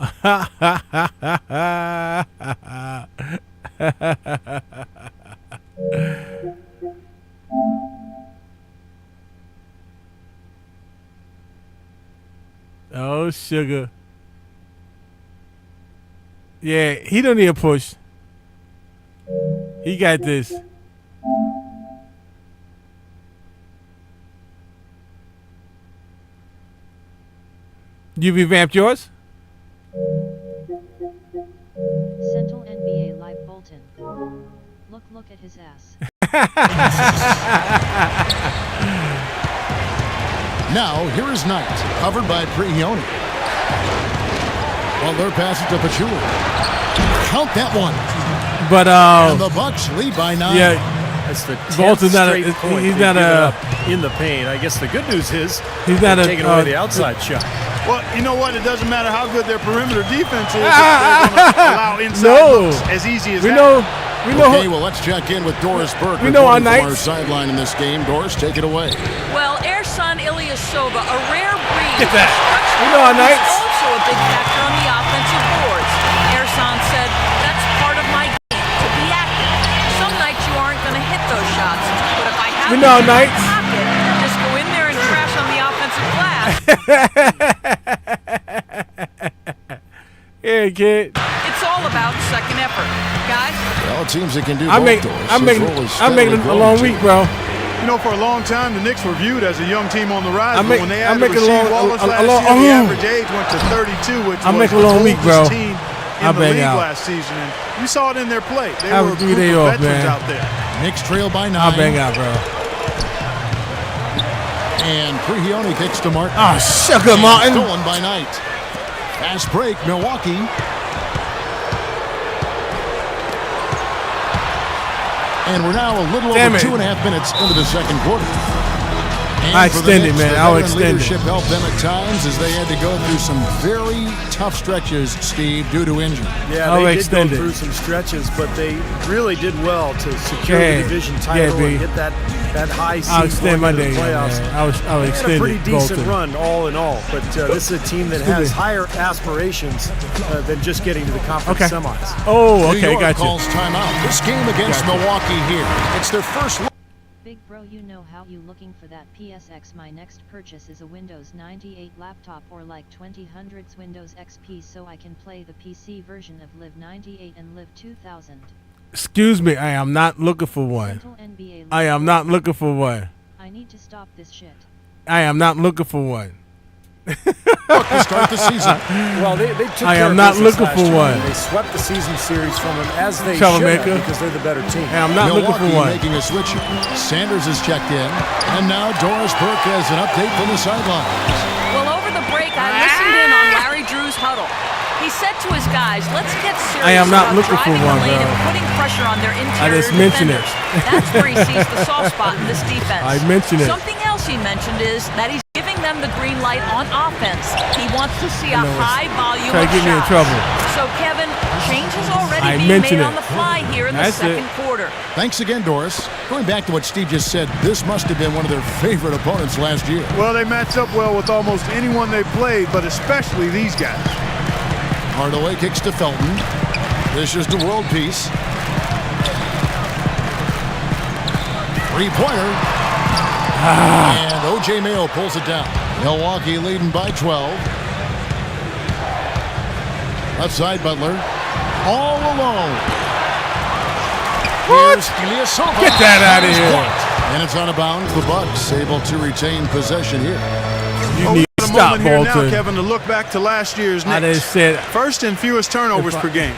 Speaker 2: Oh, sugar. Yeah, he don't need a push. He got this. You revamped yours?
Speaker 1: Central NBA Live Bolton. Look at his ass.
Speaker 7: Now, here is Knight, covered by Prigioni. Butler passes to Pachulia. Count that one.
Speaker 2: But
Speaker 7: And the Bucks lead by 9.
Speaker 2: yeah,
Speaker 9: That's the 10th
Speaker 2: Bolton's not a-
Speaker 9: straight point
Speaker 2: he's
Speaker 9: they've
Speaker 2: not
Speaker 9: given
Speaker 2: a-
Speaker 9: up in the paint. I guess the good news is
Speaker 2: he's not
Speaker 9: they're
Speaker 2: a
Speaker 9: taking away the outside shot.
Speaker 8: Well, you know what? It doesn't matter how good their perimeter defense is. If they're going to allow inside
Speaker 2: No.
Speaker 8: looks as easy as
Speaker 2: We
Speaker 8: that.
Speaker 2: know
Speaker 7: Okay, well, let's check in with Doris Burke.
Speaker 2: We know our
Speaker 7: reporting from our
Speaker 2: Knights.
Speaker 7: sideline in this game. Doris, take it away.
Speaker 10: Well, Ersan Ilyasova, a rare breed.
Speaker 2: Get that.
Speaker 10: Stretch
Speaker 2: We know our
Speaker 10: four is
Speaker 2: Knights.
Speaker 10: Also a big factor on the offensive boards. Ersan said, "That's part of my game, to be active. Some nights you aren't going to hit those shots, but if I have
Speaker 2: We know our
Speaker 10: them in my
Speaker 2: Knights.
Speaker 10: pocket, just go in there and crash on the offensive glass."
Speaker 2: Yeah, kid.
Speaker 10: It's all about second effort, guys.
Speaker 7: Well, it seems they can do
Speaker 2: I'm
Speaker 7: both,
Speaker 2: making
Speaker 7: Doris.
Speaker 2: I'm
Speaker 7: His
Speaker 2: making
Speaker 7: role is
Speaker 2: I'm making
Speaker 7: steadily
Speaker 2: a long
Speaker 7: growing,
Speaker 2: week,
Speaker 7: too.
Speaker 2: bro.
Speaker 8: You know, for a long time, the Knicks were viewed as a young team on the rise.
Speaker 2: I'm
Speaker 8: But when they added
Speaker 2: making a
Speaker 8: Rasheed
Speaker 2: long-
Speaker 8: Wallace
Speaker 2: a
Speaker 8: last
Speaker 2: long-
Speaker 8: year, the
Speaker 2: oh.
Speaker 8: average age went to 32, which
Speaker 2: I'm
Speaker 8: was
Speaker 2: making a
Speaker 8: the
Speaker 2: long week, bro.
Speaker 8: oldest team
Speaker 2: I'll
Speaker 8: in the
Speaker 2: bang
Speaker 8: league
Speaker 2: out.
Speaker 8: last season. And you saw it in their play. They
Speaker 2: Have
Speaker 8: were
Speaker 2: a
Speaker 8: a
Speaker 2: 3
Speaker 8: group
Speaker 2: day
Speaker 8: of
Speaker 2: off,
Speaker 8: veterans
Speaker 2: man.
Speaker 8: out there.
Speaker 7: Knicks trail by 9.
Speaker 2: I'll bang out, bro.
Speaker 7: And Prigioni kicks to Martin.
Speaker 2: Oh, sugar,
Speaker 7: And
Speaker 2: Martin.
Speaker 7: Stolen by Knight. Fast break, Milwaukee. And we're now a little
Speaker 2: Damn
Speaker 7: over
Speaker 2: it.
Speaker 7: 2.5 minutes into the second quarter. And
Speaker 2: I
Speaker 7: for the
Speaker 2: extend it,
Speaker 7: Knicks,
Speaker 2: man.
Speaker 7: the
Speaker 2: I'll
Speaker 7: veteran
Speaker 2: extend it.
Speaker 7: leadership helped them at times as they had to go through some very tough stretches, Steve, due to injury.
Speaker 9: Yeah,
Speaker 2: I'll
Speaker 9: they did
Speaker 2: extend
Speaker 9: go
Speaker 2: it.
Speaker 9: through some stretches, but they really did well to secure
Speaker 2: Yeah.
Speaker 9: the division
Speaker 2: Yeah,
Speaker 9: title
Speaker 2: B.
Speaker 9: and get that high seed
Speaker 2: I'll extend
Speaker 9: going
Speaker 2: my
Speaker 9: into the
Speaker 2: day,
Speaker 9: playoffs.
Speaker 2: man. I'll
Speaker 9: They had a
Speaker 2: extend
Speaker 9: pretty
Speaker 2: it.
Speaker 9: decent
Speaker 2: Bolton.
Speaker 9: run, all in all. But this is a team that has higher aspirations than just getting to the conference
Speaker 2: Okay.
Speaker 9: semis.
Speaker 2: Oh,
Speaker 7: New
Speaker 2: okay,
Speaker 7: York
Speaker 2: got you.
Speaker 7: calls timeout. This game against
Speaker 2: Gotcha.
Speaker 7: Milwaukee here. It's their first look.
Speaker 1: Big bro, you know how you looking for that PSX. My next purchase is a Windows 98 laptop or like 2000s Windows XP so I can play the PC version of Live 98 and Live 2000.
Speaker 2: Excuse me, I am not looking for one.
Speaker 1: Central NBA
Speaker 2: I am not looking for one.
Speaker 1: I need to stop this shit.
Speaker 2: I am not looking for one.
Speaker 7: Look to start the season.
Speaker 9: Well, they took
Speaker 2: I
Speaker 9: care
Speaker 2: am
Speaker 9: of
Speaker 2: not
Speaker 9: business
Speaker 2: looking
Speaker 9: last
Speaker 2: for
Speaker 9: year.
Speaker 2: one.
Speaker 9: They swept the season series from them as they
Speaker 2: Troublemaker.
Speaker 9: should have because they're the better team.
Speaker 2: Hey, I'm not looking for
Speaker 7: Milwaukee
Speaker 2: one.
Speaker 7: making a switch here. Sanders is checked in. And now Doris Burke has an update from the sidelines.
Speaker 10: Well, over the break, I listened in on Larry Drew's huddle. He said to his guys, let's get serious
Speaker 2: I am not
Speaker 10: about
Speaker 2: looking for
Speaker 10: driving
Speaker 2: one,
Speaker 10: the lane
Speaker 2: bro.
Speaker 10: and putting pressure on their interior
Speaker 2: I just mentioned it.
Speaker 10: defenders. That's where he sees the soft spot in this defense.
Speaker 2: I mentioned it.
Speaker 10: Something else he mentioned is that he's giving them the green light on offense. He wants to see a high volume
Speaker 2: Try to
Speaker 10: of
Speaker 2: get me in
Speaker 10: shots.
Speaker 2: trouble.
Speaker 10: So, Kevin, change is already
Speaker 2: I
Speaker 10: being
Speaker 2: mentioned
Speaker 10: made on
Speaker 2: it.
Speaker 10: the fly here in
Speaker 2: That's
Speaker 10: the
Speaker 2: it.
Speaker 10: second quarter.
Speaker 7: Thanks again, Doris. Going back to what Steve just said, this must have been one of their favorite opponents last year.
Speaker 8: Well, they match up well with almost anyone they played, but especially these guys.
Speaker 7: Hardaway kicks to Felton. Dishes to World Peace. Three-pointer. And O.J. Mayo pulls it down. Milwaukee leading by 12. Left side, Butler. All alone.
Speaker 2: What?
Speaker 7: Here's Ilyasova.
Speaker 2: Get that out of here.
Speaker 7: And it's out of bounds. The Bucks able to retain possession here.
Speaker 2: You
Speaker 8: Oh,
Speaker 2: need
Speaker 8: we
Speaker 2: to
Speaker 8: got a
Speaker 2: stop,
Speaker 8: moment here now,
Speaker 2: Bolton.
Speaker 8: Kevin, to look back to last year's
Speaker 2: I
Speaker 8: Knicks.
Speaker 2: just said,
Speaker 8: First in fewest turnovers per game.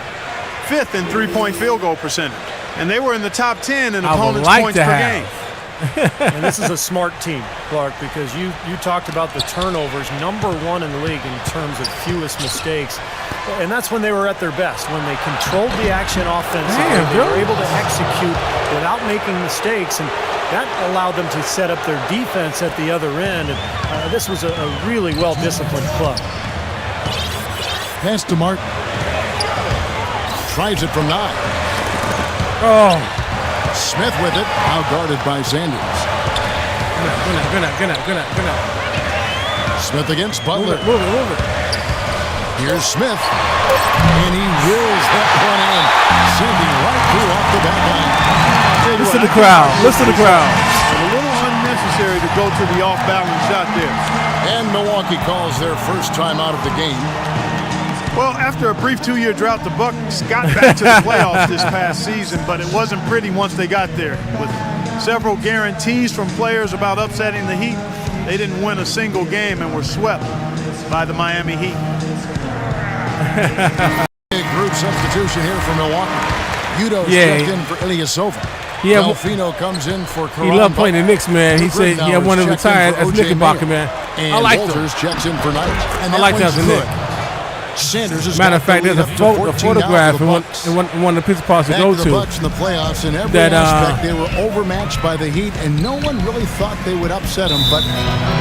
Speaker 8: Fifth in three-point field goal percentage. And they were in the top 10 in
Speaker 2: I would
Speaker 8: opponents'
Speaker 2: like
Speaker 8: points
Speaker 2: to
Speaker 8: per
Speaker 2: have.
Speaker 8: game.
Speaker 9: And this is a smart team, Clark, because you talked about the turnovers, #1 in the league in terms of fewest mistakes. And that's when they were at their best, when they controlled the action offensively.
Speaker 2: Damn,
Speaker 9: they were
Speaker 2: bro.
Speaker 9: able to execute without making mistakes, and that allowed them to set up their defense at the other end. And this was a really well-disciplined club.
Speaker 7: Pass to Martin. Tries it from 9.
Speaker 2: oh,
Speaker 7: Smith with it. Now guarded by Sanders.
Speaker 2: good night.
Speaker 7: Smith against Butler.
Speaker 2: Move it.
Speaker 7: Here's Smith. And he wills that one in. Sending right through off the back line.
Speaker 2: Listen to the crowd. Listen to the crowd.
Speaker 8: A little unnecessary to go to the off-balance shot there.
Speaker 7: And Milwaukee calls their first time out of the game.
Speaker 8: Well, after a brief 2-year drought, the Bucks got back to the playoffs this past season, but it wasn't pretty once they got there. With several guarantees from players about upsetting the Heat, they didn't win a single game and were swept by the Miami Heat.
Speaker 7: Big group substitution here for Milwaukee. Udo's
Speaker 2: Yeah.
Speaker 7: checked in for Ilyasova.
Speaker 2: Yeah,
Speaker 7: Delfino comes in for
Speaker 2: He loved playing the Knicks, man. He said he had one to
Speaker 7: Rittenauer's checked in
Speaker 2: retire
Speaker 7: for
Speaker 2: as
Speaker 7: O.J.
Speaker 2: Knickerbocker,
Speaker 7: Mayo.
Speaker 2: man.
Speaker 7: And
Speaker 2: I like them.
Speaker 7: Walters checks in for Knight. And
Speaker 2: I like that as a
Speaker 7: one's
Speaker 2: Knick.
Speaker 7: good. Sanders has
Speaker 2: Matter
Speaker 7: got
Speaker 2: of fact,
Speaker 7: the
Speaker 2: there's
Speaker 7: lead
Speaker 2: a
Speaker 7: up to 14 now
Speaker 2: photograph
Speaker 7: for
Speaker 2: in
Speaker 7: the
Speaker 2: one,
Speaker 7: Bucks.
Speaker 2: in one of the pizza parts to
Speaker 7: Back
Speaker 2: go
Speaker 7: to the Bucks in the playoffs. In every
Speaker 2: That,
Speaker 7: aspect, they were overmatched by the Heat, and no one really thought they would upset them. But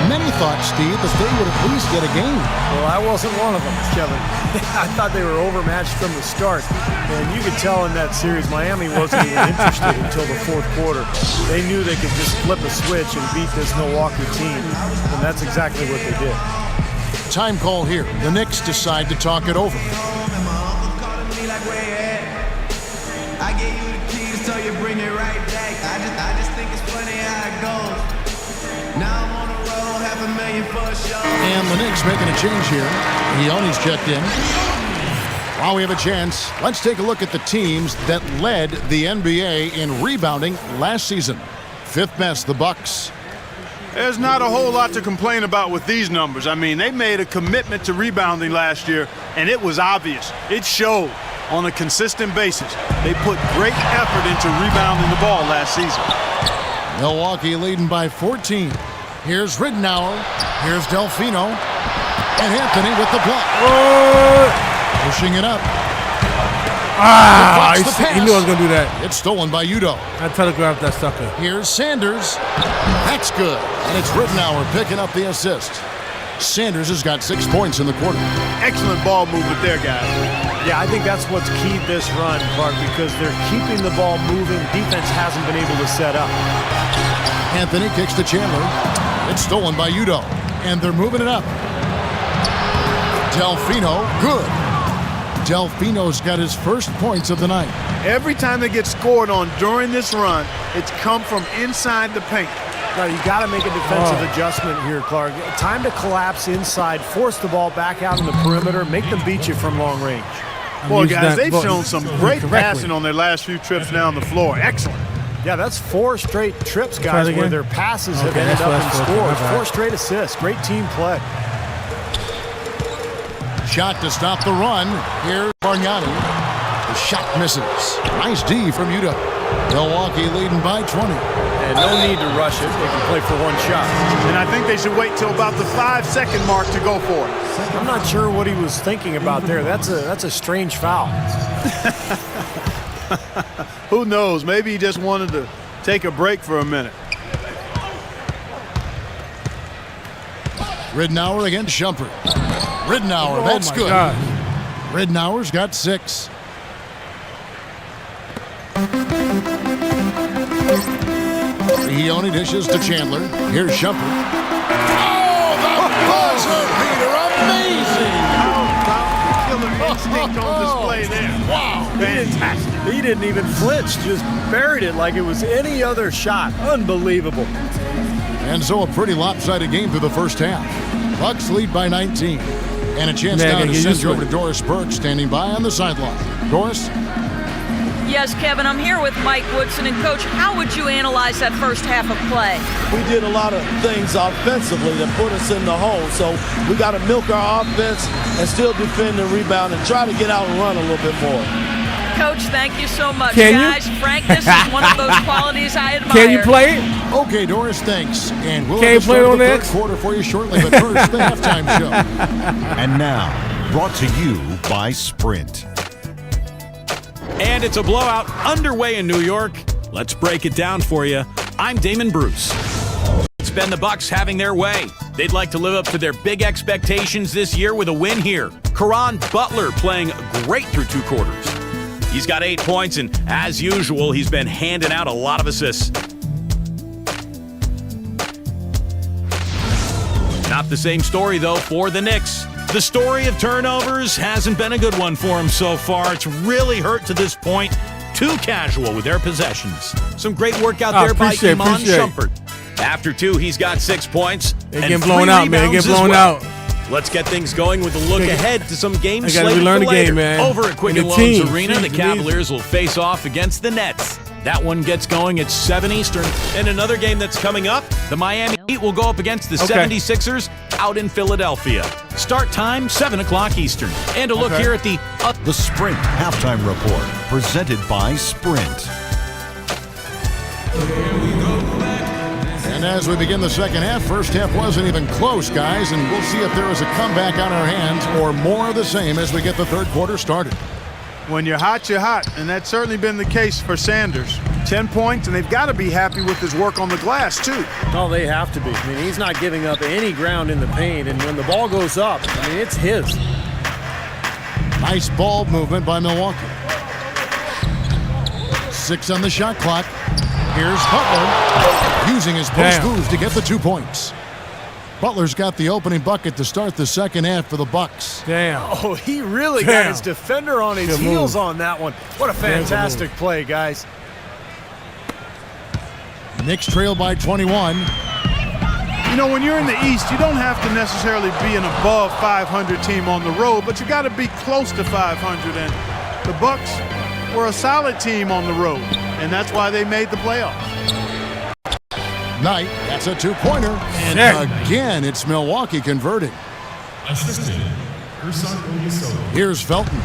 Speaker 7: many thought, Steve, that they would at least get a game.
Speaker 9: Well, I wasn't one of them, Kevin. I thought they were overmatched from the start. And you could tell in that series, Miami wasn't even interested until the fourth quarter. They knew they could just flip a switch and beat this Milwaukee team. And that's exactly what they did.
Speaker 7: Time call here. The Knicks decide to talk it over.
Speaker 12: I gave you the keys, so you bring it right back. I just think it's funny how it goes. Now I'm on the road, $500,000 for a show.
Speaker 7: And the Knicks making a change here. Ioni's checked in. While we have a chance, let's take a look at the teams that led the NBA in rebounding last season. Fifth best, the Bucks.
Speaker 8: There's not a whole lot to complain about with these numbers. I mean, they made a commitment to rebounding last year, and it was obvious. It showed on a consistent basis. They put great effort into rebounding the ball last season.
Speaker 7: Milwaukee leading by 14. Here's Rittenauer. Here's Delfino. And Anthony with the block. Pushing it up.
Speaker 2: He knew I was going to do that.
Speaker 7: It's stolen by Udo.
Speaker 2: I telegraphed that sucker.
Speaker 7: Here's Sanders. That's good. And it's Rittenauer picking up the assist. Sanders has got 6 points in the quarter.
Speaker 8: Excellent ball movement there, guys.
Speaker 9: Yeah, I think that's what's keyed this run, Clark, because they're keeping the ball moving. Defense hasn't been able to set up.
Speaker 7: Anthony kicks to Chandler. It's stolen by Udo. And they're moving it up. Delfino, good. Delfino's got his first points of the night.
Speaker 8: Every time they get scored on during this run, it's come from inside the paint.
Speaker 9: Now, you got to make a defensive adjustment here, Clark. Time to collapse inside, force the ball back out in the perimeter, make them beat you from long range.
Speaker 8: Boy, guys, they've shown some great passing on their last few trips down the floor. Excellent.
Speaker 9: Yeah, that's 4 straight trips, guys, where their passes have ended up in scores. 4 straight assists. Great team play.
Speaker 7: Shot to stop the run. Here's Bargnani. The shot misses. Nice D from Utah. Milwaukee leading by 20.
Speaker 9: And no need to rush it. They can play for one shot.
Speaker 8: And I think they should wait till about the 5-second mark to go for it.
Speaker 9: I'm not sure what he was thinking about there. That's a strange foul.
Speaker 8: Who knows? Maybe he just wanted to take a break for a minute.
Speaker 7: Ridnour against Shumpert. Ridnour, that's good.
Speaker 2: God.
Speaker 7: Ridnour's got 6. He only dishes to Chandler. Here's Shumpert. Oh, the buzzer beater! Amazing!
Speaker 8: Killer instinct on display there.
Speaker 7: Wow.
Speaker 8: Fantastic.
Speaker 9: He didn't even flinch. Just buried it like it was any other shot. Unbelievable.
Speaker 7: And so a pretty lopsided game through the first half. Bucks lead by 19. And a chance now to send you over to Doris Burke, standing by on the sideline. Doris?
Speaker 10: Yes, Kevin, I'm here with Mike Woodson. And, Coach, how would you analyze that first half of play?
Speaker 13: We did a lot of things offensively that put us in the hole. So we got to milk our offense and still defend and rebound and try to get out and run a little bit more.
Speaker 10: Coach, thank you so much,
Speaker 2: Can
Speaker 10: guys.
Speaker 2: you?
Speaker 10: Frankness is one of those qualities I admire.
Speaker 2: Can you play it?
Speaker 7: Okay, Doris, thanks. And we'll
Speaker 2: Can you play on
Speaker 7: the
Speaker 2: that?
Speaker 7: third quarter for you shortly, but first, the halftime show.
Speaker 11: And now, brought to you by Sprint.
Speaker 14: And it's a blowout underway in New York. Let's break it down for you. I'm Damon Bruce. It's been the Bucks having their way. They'd like to live up to their big expectations this year with a win here. Caron Butler playing great through 2 quarters. He's got 8 points, and as usual, he's been handing out a lot of assists. Not the same story, though, for the Knicks. The story of turnovers hasn't been a good one for him so far. It's really hurt to this point. Too casual with their possessions. Some great work out there by Iman Shumpert. After 2, he's got 6 points.
Speaker 2: They get blown out, man. They get blown out.
Speaker 14: Let's get things going with a look ahead to some games slated
Speaker 2: relearn
Speaker 14: for
Speaker 2: the
Speaker 14: later.
Speaker 2: game, man.
Speaker 14: Over at Quicken
Speaker 2: And the
Speaker 14: Loans
Speaker 2: team.
Speaker 14: Arena, the
Speaker 2: Jeez,
Speaker 14: Cavaliers will face off against the Nets. That one gets going at 7 Eastern. And another game that's coming up, the Miami Heat will go up against the 76ers out in Philadelphia. Start time, 7 o'clock Eastern. And a look here at the
Speaker 11: Sprint Halftime Report, presented by Sprint.
Speaker 7: And as we begin the second half, first half wasn't even close, guys, and we'll see if there is a comeback on our hands or more of the same as we get the third quarter started.
Speaker 8: When you're hot, and that's certainly been the case for Sanders. 10 points, and they've got to be happy with his work on the glass, too.
Speaker 9: Oh, they have to be. I mean, he's not giving up any ground in the paint, and when the ball goes up, I mean, it's his.
Speaker 7: Nice ball movement by Milwaukee. 6 on the shot clock. Here's Butler using his post moves to get the 2 points. Butler's got the opening bucket to start the second half for the Bucks.
Speaker 2: Damn.
Speaker 9: Oh, he really got his defender on his heels on that one. What a fantastic play, guys.
Speaker 7: Knicks trail by 21.
Speaker 8: You know, when you're in the East, you don't have to necessarily be an above 500 team on the road, but you got to be close to 500. And the Bucks were a solid team on the road, and that's why they made the playoffs.
Speaker 7: Knight, that's a 2-pointer. And again, it's Milwaukee converting.
Speaker 15: Assistant,
Speaker 7: Here's Felton.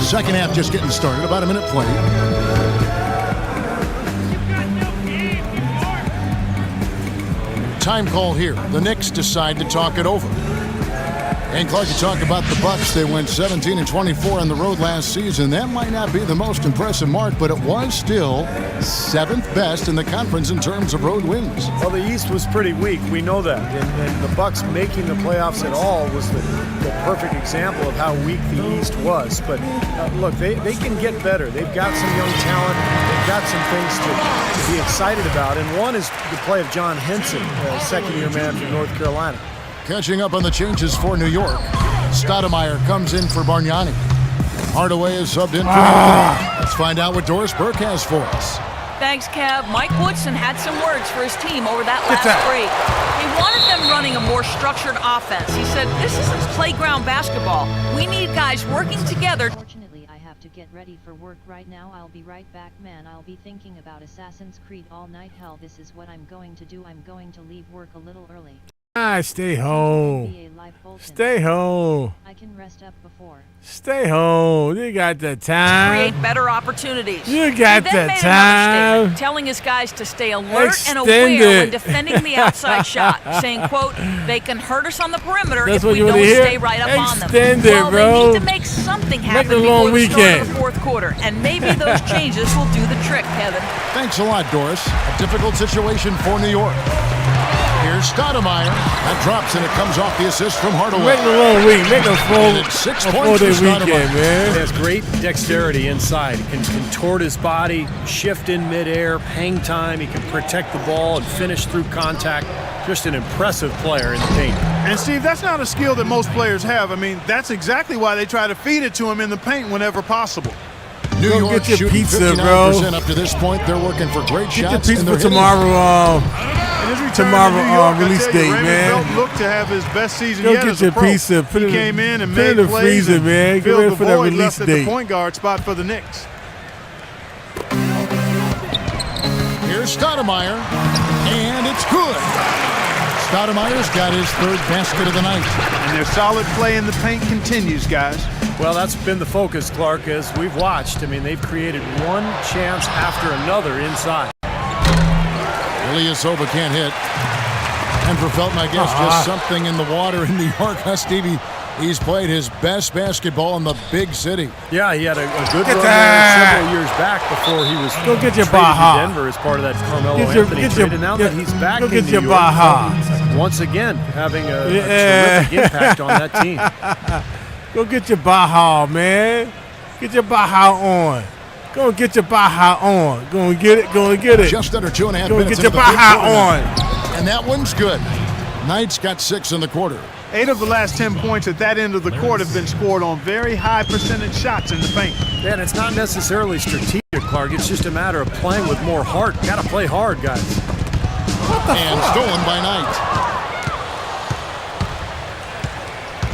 Speaker 7: Second half just getting started, about a minute played. Time call here. The Knicks decide to talk it over. And Clark, you talk about the Bucks. They went 17-24 on the road last season. That might not be the most impressive mark, but it was still 7th best in the conference in terms of road wins.
Speaker 9: Well, the East was pretty weak. We know that. And the Bucks making the playoffs at all was the perfect example of how weak the East was. But look, they can get better. They've got some young talent. They've got some things to be excited about. And one is the play of John Henson, a second-year man from North Carolina.
Speaker 7: Catching up on the changes for New York. Stoudemire comes in for Bargnani. Hardaway is subbed in for Anthony. Let's find out what Doris Burke has for us.
Speaker 10: Thanks, Kev. Mike Woodson had some words for his team over that last break. He wanted them running a more structured offense. He said, this isn't playground basketball. We need guys working together.
Speaker 1: Unfortunately, I have to get ready for work right now. I'll be right back, man. I'll be thinking about Assassin's Creed all night. Hell, this is what I'm going to do. I'm going to leave work a little early.
Speaker 2: Stay home.
Speaker 1: NBA Live Bolton.
Speaker 2: Stay home.
Speaker 1: I can rest up before.
Speaker 2: Stay home. You got the time.
Speaker 10: Create better opportunities.
Speaker 2: You got
Speaker 10: He then
Speaker 2: the
Speaker 10: made
Speaker 2: time.
Speaker 10: another statement, telling his guys to stay alert and
Speaker 2: Extend
Speaker 10: aware when
Speaker 2: it.
Speaker 10: defending the outside shot, saying, quote, they can hurt us on the perimeter
Speaker 2: That's
Speaker 10: if
Speaker 2: what
Speaker 10: we
Speaker 2: you
Speaker 10: don't
Speaker 2: wanna hear?
Speaker 10: stay right up on them.
Speaker 2: Extend it,
Speaker 10: Well,
Speaker 2: bro.
Speaker 10: they need to make something happen
Speaker 2: a long
Speaker 10: before the start
Speaker 2: weekend.
Speaker 10: of the fourth quarter, and maybe those changes will do the trick, Kevin.
Speaker 7: Thanks a lot, Doris. A difficult situation for New York. Here's Stoudemire. That drops, and it comes off the assist from Hardaway.
Speaker 2: Make a long week. Make a
Speaker 7: And it's 6 points for
Speaker 2: weekend,
Speaker 7: Stoudemire.
Speaker 2: man.
Speaker 9: He has great dexterity inside. He can contort his body, shift in midair, hang time. He can protect the ball and finish through contact. Just an impressive player in the paint.
Speaker 8: And, Steve, that's not a skill that most players have. I mean, that's exactly why they try to feed it to him in the paint whenever possible.
Speaker 7: New
Speaker 2: Go
Speaker 7: York
Speaker 2: get your
Speaker 7: shooting
Speaker 2: pizza,
Speaker 7: 59%
Speaker 2: bro.
Speaker 7: up to this point. They're working for great
Speaker 2: Get your
Speaker 7: shots.
Speaker 2: pizza
Speaker 7: and
Speaker 2: for
Speaker 7: they're hitting.
Speaker 2: tomorrow.
Speaker 8: And his return
Speaker 2: Tomorrow,
Speaker 8: to New York, I
Speaker 2: release
Speaker 8: tell you,
Speaker 2: date,
Speaker 8: Raymond
Speaker 2: man.
Speaker 8: Felton looked to have his best season
Speaker 2: Go
Speaker 8: yet
Speaker 2: get
Speaker 8: as
Speaker 2: your
Speaker 8: a pro.
Speaker 2: pizza. Put
Speaker 8: He
Speaker 2: it
Speaker 8: came in and
Speaker 2: put it
Speaker 8: made
Speaker 2: in the
Speaker 8: plays
Speaker 2: freezer,
Speaker 8: and
Speaker 2: man. Get
Speaker 8: filled
Speaker 2: ready
Speaker 8: the
Speaker 2: for that
Speaker 8: void
Speaker 2: release
Speaker 8: left at the
Speaker 2: date.
Speaker 8: point guard spot for the Knicks.
Speaker 7: Here's Stoudemire, and it's good. Stoudemire's got his third basket of the night.
Speaker 8: And their solid play in the paint continues, guys.
Speaker 9: Well, that's been the focus, Clark, as we've watched. I mean, they've created one chance after another inside.
Speaker 7: Ilyasova can't hit. And for Felton, I guess just something in the water in New York, huh, Stevie? He's played his best basketball in the big city.
Speaker 9: Yeah, he had a good
Speaker 2: Get
Speaker 9: run
Speaker 2: that.
Speaker 9: there several years back before he was
Speaker 2: Go get your
Speaker 9: traded
Speaker 2: Baja.
Speaker 9: to Denver as part of that Carmelo
Speaker 2: Get your-
Speaker 9: Anthony
Speaker 2: get
Speaker 9: trade.
Speaker 2: your-
Speaker 9: And now
Speaker 2: get-
Speaker 9: that he's back
Speaker 2: go
Speaker 9: in
Speaker 2: get
Speaker 9: New
Speaker 2: your
Speaker 9: York,
Speaker 2: Baja.
Speaker 9: once again having a
Speaker 2: Yeah.
Speaker 9: terrific impact on that team.
Speaker 2: Go get your Baja, man. Get your Baja on. Go and get your Baja on. Go and get it. Go and get it.
Speaker 7: Just under 2.5
Speaker 2: Go and
Speaker 7: minutes
Speaker 2: get your
Speaker 7: into the third
Speaker 2: Baja
Speaker 7: quarter
Speaker 2: on.
Speaker 7: now. And that one's good. Knights got 6 in the quarter.
Speaker 8: 8 of the last 10 points at that end of the court have been scored on very high percentage shots in the paint.
Speaker 9: Yeah, and it's not necessarily strategic, Clark. It's just a matter of playing with more heart. Got to play hard, guys.
Speaker 7: And stolen by Knight.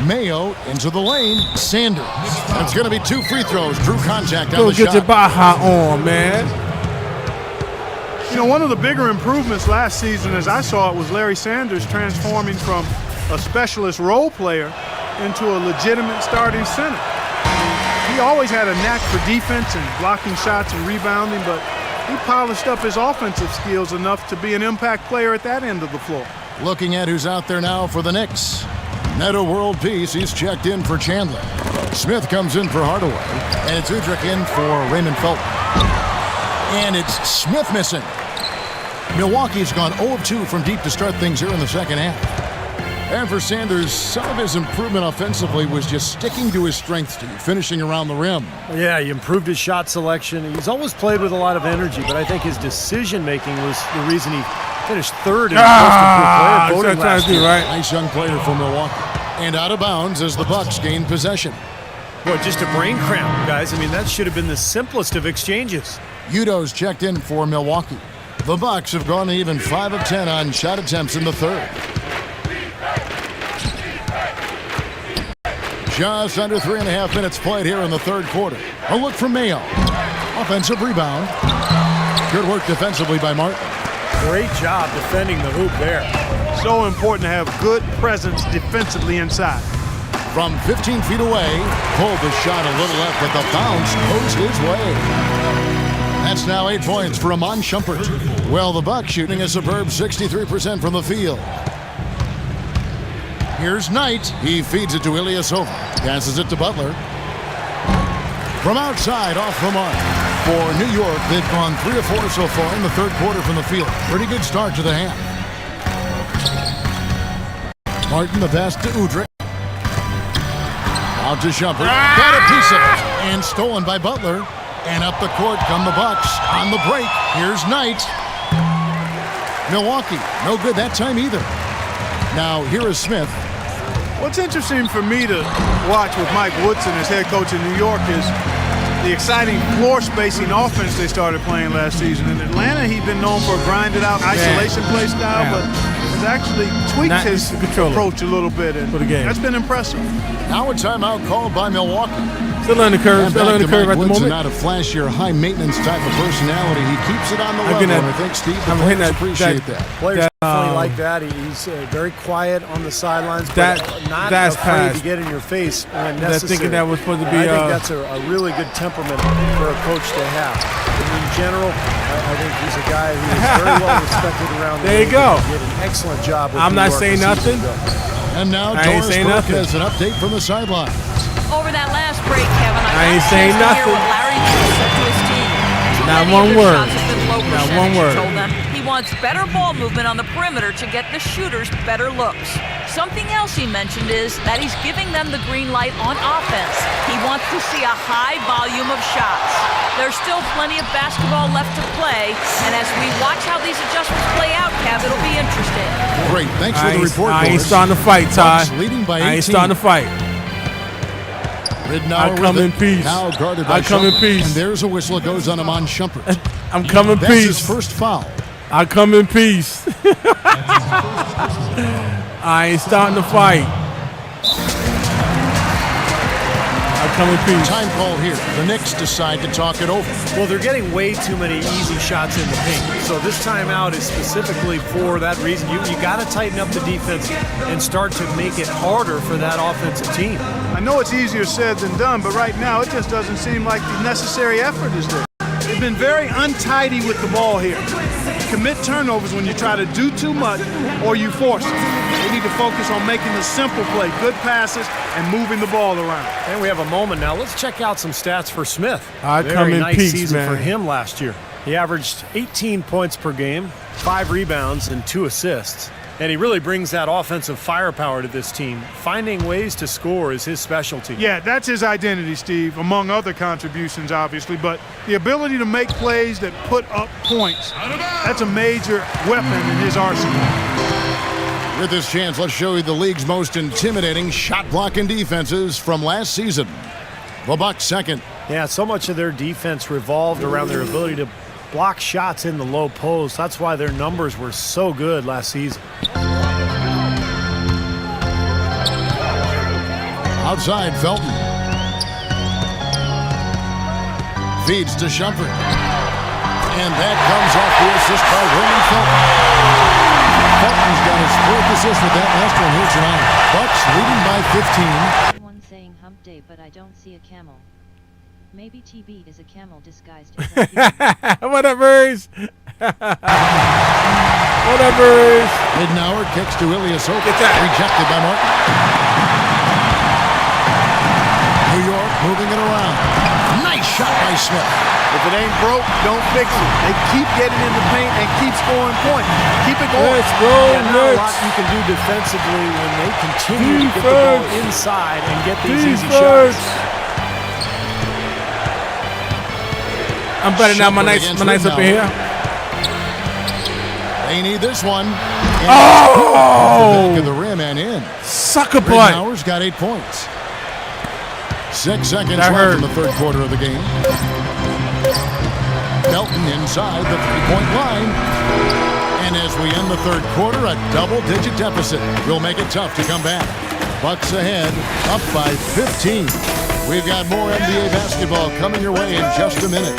Speaker 7: Mayo into the lane. Sanders. And it's going to be 2 free throws. Drew contact on
Speaker 2: Go
Speaker 7: the
Speaker 2: get
Speaker 7: shot.
Speaker 2: your Baja on, man.
Speaker 8: You know, one of the bigger improvements last season, as I saw it, was Larry Sanders transforming from a specialist role player into a legitimate starting center. He always had a knack for defense and blocking shots and rebounding, but he polished up his offensive skills enough to be an impact player at that end of the floor.
Speaker 7: Looking at who's out there now for the Knicks. Neto World Peace, he's checked in for Chandler. Smith comes in for Hardaway. And it's Udrich in for Raymond Felton. And it's Smith missing. Milwaukee's gone 0 of 2 from deep to start things here in the second half. And for Sanders, some of his improvement offensively was just sticking to his strengths, Steve, finishing around the rim.
Speaker 9: Yeah, he improved his shot selection. He's always played with a lot of energy, but I think his decision-making was the reason he finished third in the most improved player voting last year.
Speaker 2: Right.
Speaker 7: Nice young player from Milwaukee. And out of bounds as the Bucks gain possession.
Speaker 9: Well, just a brain cramp, guys. I mean, that should have been the simplest of exchanges.
Speaker 7: Udo's checked in for Milwaukee. The Bucks have gone even 5 of 10 on shot attempts in the third. Just under 3.5 minutes played here in the third quarter. A look from Mayo. Offensive rebound. Good work defensively by Martin.
Speaker 9: Great job defending the hoop there.
Speaker 8: So important to have good presence defensively inside.
Speaker 7: From 15 feet away, pulled the shot a little left, but the bounce goes his way. That's now 8 points for Iman Shumpert. Well, the Bucks shooting a superb 63% from the field. Here's Knight. He feeds it to Ilyasova. Passes it to Butler. From outside, off the mark. For New York, they've gone 3 of 4 so far in the third quarter from the field. Pretty good start to the half. Martin, the pass to Udrich. Out to Shumpert. Got a piece of it. And stolen by Butler. And up the court come the Bucks. On the break, here's Knight. Milwaukee, no good that time either. Now, here is Smith.
Speaker 8: What's interesting for me to watch with Mike Woodson as head coach in New York is the exciting floor spacing offense they started playing last season. In Atlanta, he'd been known for a grinded out isolation play style, but has actually tweaked his approach a little bit, and that's been impressive.
Speaker 7: Now a timeout called by Milwaukee.
Speaker 2: Still on the curve. Still on the curve at the moment.
Speaker 7: Not a flashier, high-maintenance type of personality. He keeps it on the level, and I think Steve the players appreciate that.
Speaker 9: Players definitely like that. He's very quiet on the sidelines, but not afraid to get in your face when necessary.
Speaker 2: Thinking that was supposed to be.
Speaker 9: I think that's a really good temperament for a coach to have. And in general, I think he's a guy who is very well respected around the
Speaker 2: league. There you go.
Speaker 9: He did an excellent job with
Speaker 2: I'm not saying nothing.
Speaker 7: And now Doris Burke has an update from the sideline.
Speaker 10: Over that last break, Kevin,
Speaker 2: I ain't saying nothing.
Speaker 10: What Larry said to his team.
Speaker 2: Not one word.
Speaker 10: Not one word. Told them he wants better ball movement on the perimeter to get the shooters better looks. Something else he mentioned is that he's giving them the green light on offense. He wants to see a high volume of shots. There's still plenty of basketball left to play, and as we watch how these adjustments play out, Kev, it'll be interesting.
Speaker 7: Great, thanks for the report.
Speaker 2: I ain't starting to fight, Ty.
Speaker 7: Leading by 18.
Speaker 2: I ain't starting to fight. I come in peace.
Speaker 7: Now guarded by
Speaker 2: I come in peace.
Speaker 7: And there's a whistle. It goes on Iman Shumpert.
Speaker 2: I'm coming peace.
Speaker 7: That's his first foul.
Speaker 2: I come in peace. I ain't starting to fight. I come in peace.
Speaker 7: Time call here. The Knicks decide to talk it over.
Speaker 9: Well, they're getting way too many easy shots in the paint. So this timeout is specifically for that reason. You got to tighten up the defense and start to make it harder for that offensive team.
Speaker 8: I know it's easier said than done, but right now it just doesn't seem like the necessary effort is there. They've been very untidy with the ball here. You commit turnovers when you try to do too much or you force it. They need to focus on making the simple play, good passes, and moving the ball around.
Speaker 9: And we have a moment now. Let's check out some stats for Smith.
Speaker 2: Very
Speaker 9: nice
Speaker 2: peace,
Speaker 9: season
Speaker 2: man.
Speaker 9: for him last year. He averaged 18 points per game, 5 rebounds, and 2 assists. And he really brings that offensive firepower to this team. Finding ways to score is his specialty.
Speaker 8: Yeah, that's his identity, Steve, among other contributions, obviously. But the ability to make plays that put up points, that's a major weapon in his arsenal.
Speaker 7: With this chance, let's show you the league's most intimidating shot-blocking defenses from last season. The Bucks second.
Speaker 9: Yeah, so much of their defense revolved around their ability to block shots in the low post. That's why their numbers were so good last season.
Speaker 7: Outside, Felton. Feeds to Shumpert. And that comes off the assist by Raymond Felton. Felton's got his 4th assist with that last one here tonight. Bucks leading by 15.
Speaker 1: One saying hump day, but I don't see a camel. Maybe TB is a camel disguised as
Speaker 2: Whatever's. Whatever's.
Speaker 7: Middenauer kicks to Ilyasova. Rejected by Martin. New York moving it around. Nice shot by Smith.
Speaker 8: If it ain't broke, don't fix it. They keep getting in the paint and keep scoring points. Keep it going.
Speaker 2: Let's go,
Speaker 9: not a lot you can do defensively when they continue to get the ball inside and get these easy shots.
Speaker 2: I'm better now. My nice up in here.
Speaker 7: They need this one.
Speaker 2: Oh!
Speaker 7: Back of the rim and in.
Speaker 2: Sucker butt.
Speaker 7: Rittenauer's got 8 points. 6 seconds left in the third quarter of the game. Felton inside the three-point line. And as we end the third quarter, a double-digit deficit will make it tough to come back. Bucks ahead, up by 15. We've got more NBA basketball coming your way in just a minute.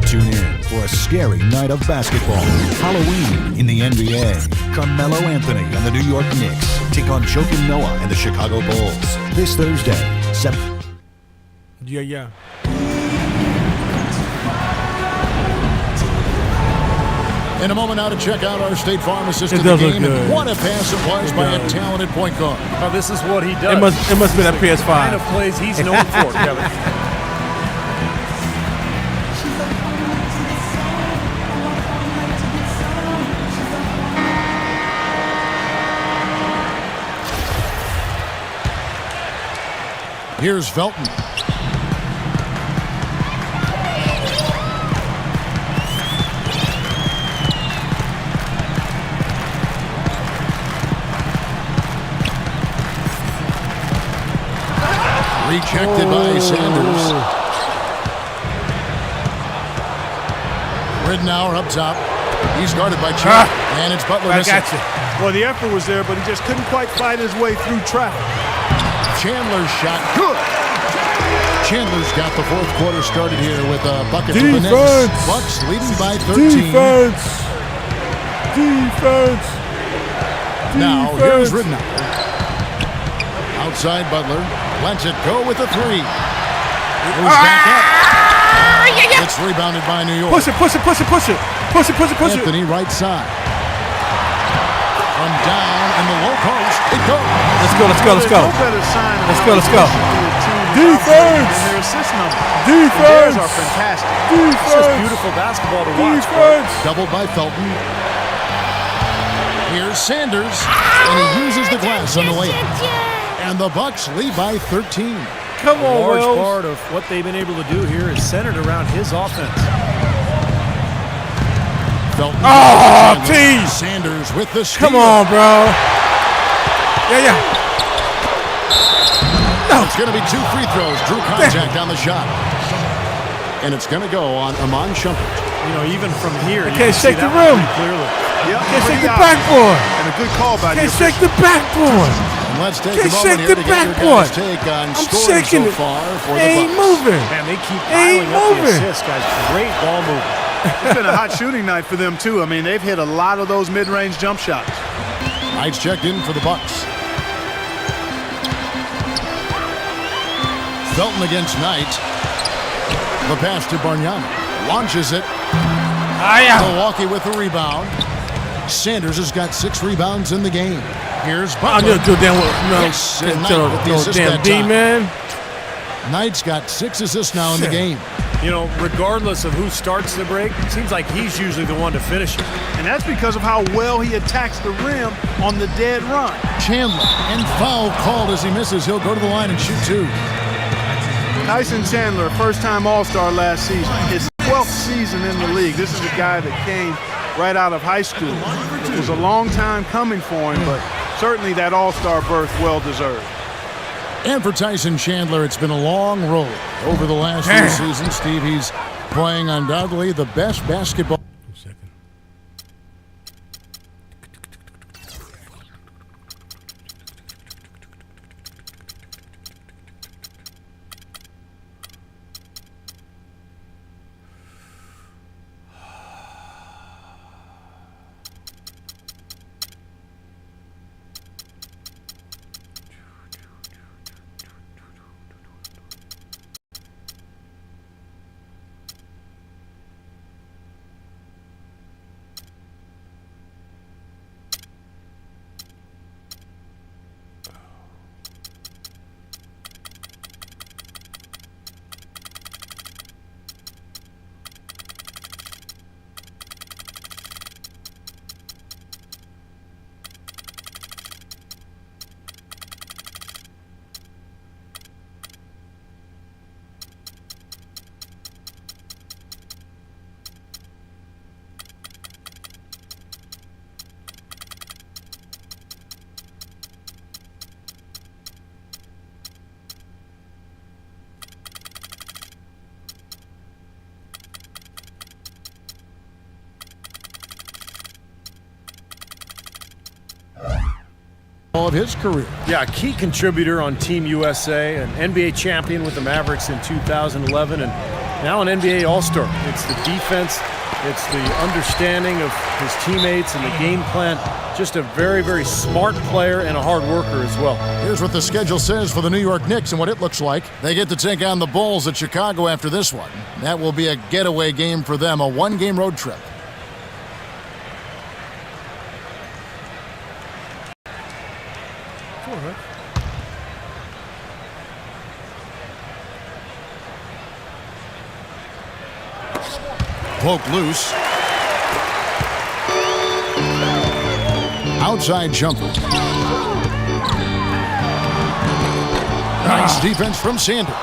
Speaker 11: Tune in for a scary night of basketball. Halloween in the NBA. Carmelo Anthony and the New York Knicks take on Joakim Noah and the Chicago Bulls this Thursday.
Speaker 2: Yeah.
Speaker 7: In a moment now to check out our State Farm assist in the game. And what a pass it was by a talented point guard.
Speaker 9: Now this is what he does.
Speaker 2: It must be that PS5.
Speaker 9: The kind of plays he's known for, Kevin.
Speaker 7: Here's Felton. Rejected by Sanders. Ridnour up top. He's guarded by Chandler. And it's Butler missing.
Speaker 2: I got you.
Speaker 8: Well, the effort was there, but he just couldn't quite fight his way through traffic.
Speaker 7: Chandler's shot. Good. Chandler's got the fourth quarter started here with a bucket for the Knicks. Bucks leading by 13.
Speaker 2: Defense.
Speaker 7: Now, here's Ridnour. Outside Butler. Lets it go with a three. Moves back up. It's rebounded by New York.
Speaker 2: Push it.
Speaker 7: Anthony right side. From down in the low post. It goes.
Speaker 2: Let's go.
Speaker 8: No better sign of
Speaker 2: Let's go.
Speaker 8: Defense. Their assist numbers. Theirs are fantastic.
Speaker 9: It's just beautiful basketball to watch.
Speaker 7: Doubled by Felton. Here's Sanders, and he uses the glass on the way. And the Bucks lead by 13.
Speaker 2: Come on,
Speaker 9: A large
Speaker 2: Wells.
Speaker 9: part of what they've been able to do here is centered around his offense.
Speaker 7: Felton.
Speaker 2: T.
Speaker 7: Sanders with the steal.
Speaker 2: Come on, bro. Yeah.
Speaker 7: No. It's going to be 2 free throws. Drew contact on the shot. And it's going to go on Iman Shumpert.
Speaker 9: You know, even from here, you
Speaker 2: can't
Speaker 9: can
Speaker 2: shake
Speaker 9: see
Speaker 2: the
Speaker 9: that
Speaker 2: rim.
Speaker 9: pretty clearly.
Speaker 8: Yep,
Speaker 2: Can't shake the backboard.
Speaker 8: And a good call by
Speaker 2: Can't shake the backboard.
Speaker 7: And let's take
Speaker 2: Can't
Speaker 7: a moment
Speaker 2: shake
Speaker 7: here
Speaker 2: the
Speaker 7: to get your
Speaker 2: backboard.
Speaker 7: guys' take on
Speaker 2: I'm
Speaker 7: scoring
Speaker 2: shaking
Speaker 7: so
Speaker 2: it.
Speaker 7: far for the
Speaker 2: Ain't
Speaker 7: Bucks.
Speaker 2: moving.
Speaker 9: Man, they keep
Speaker 2: Ain't
Speaker 9: piling up the
Speaker 2: moving.
Speaker 9: assists, guys. Great ball movement.
Speaker 8: It's been a hot shooting night for them, too. I mean, they've hit a lot of those mid-range jump shots.
Speaker 7: Knight's checked in for the Bucks. Felton against Knight. The pass to Bargnani. Launches it. Milwaukee with the rebound. Sanders has got 6 rebounds in the game. Here's Butler.
Speaker 2: Man.
Speaker 7: Knight's got 6 assists now in the game.
Speaker 9: You know, regardless of who starts the break, it seems like he's usually the one to finish it.
Speaker 8: And that's because of how well he attacks the rim on the dead run.
Speaker 7: Chandler, and foul called as he misses. He'll go to the line and shoot 2.
Speaker 8: Tyson Chandler, first-time All-Star last season. His 12th season in the league. This is a guy that came right out of high school. It was a long time coming for him, but certainly that All-Star berth well-deserved.
Speaker 7: And for Tyson Chandler, it's been a long road over the last few seasons. Steve, he's playing undoubtedly the best basketball. Of his career.
Speaker 9: Yeah, key contributor on Team USA, an NBA champion with the Mavericks in 2011, and now an NBA All-Star. It's the defense, it's the understanding of his teammates and the game plan. Just a very, very smart player and a hard worker as well.
Speaker 7: Here's what the schedule says for the New York Knicks and what it looks like. They get to take on the Bulls at Chicago after this one. That will be a getaway game for them, a 1-game road trip. Poke loose. Outside jumper. Nice defense from Sanders.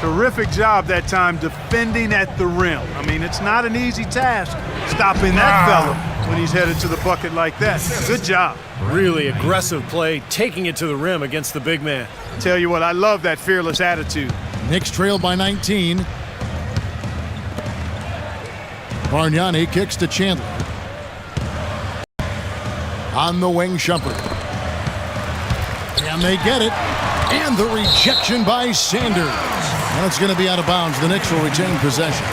Speaker 8: Terrific job that time defending at the rim. I mean, it's not an easy task stopping that fella when he's headed to the bucket like that. Good job.
Speaker 9: Really aggressive play, taking it to the rim against the big man.
Speaker 8: Tell you what, I love that fearless attitude.
Speaker 7: Knicks trail by 19. Bargnani kicks to Chandler. On the wing, Shumpert. And they get it. And the rejection by Sanders. And it's going to be out of bounds. The Knicks will retain possession.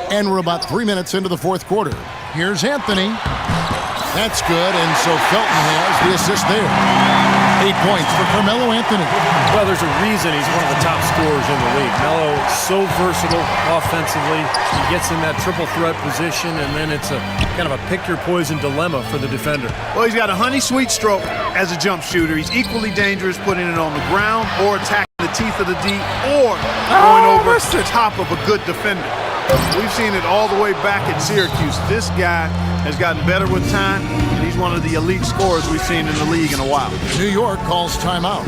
Speaker 7: And we're about 3 minutes into the fourth quarter. Here's Anthony. That's good, and so Felton has the assist there. 8 points for Carmelo Anthony.
Speaker 9: Well, there's a reason he's one of the top scorers in the league. Melo is so versatile offensively. He gets in that triple threat position, and then it's a kind of a pick your poison dilemma for the defender.
Speaker 8: Well, he's got a honey sweet stroke as a jump shooter. He's equally dangerous putting it on the ground or attacking the teeth of the D or going over the top of a good defender. We've seen it all the way back at Syracuse. This guy has gotten better with time, and he's one of the elite scorers we've seen in the league in a while.
Speaker 7: New York calls timeout.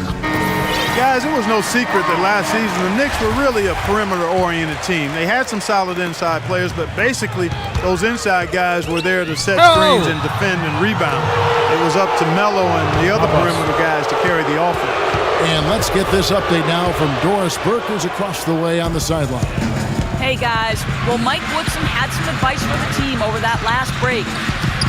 Speaker 8: Guys, it was no secret that last season the Knicks were really a perimeter-oriented team. They had some solid inside players, but basically those inside guys were there to set screens and defend and rebound. It was up to Melo and the other perimeter guys to carry the offense.
Speaker 7: And let's get this update now from Doris Burke, who's across the way on the sideline.
Speaker 10: Hey guys, well Mike Woodson had some advice for the team over that last break.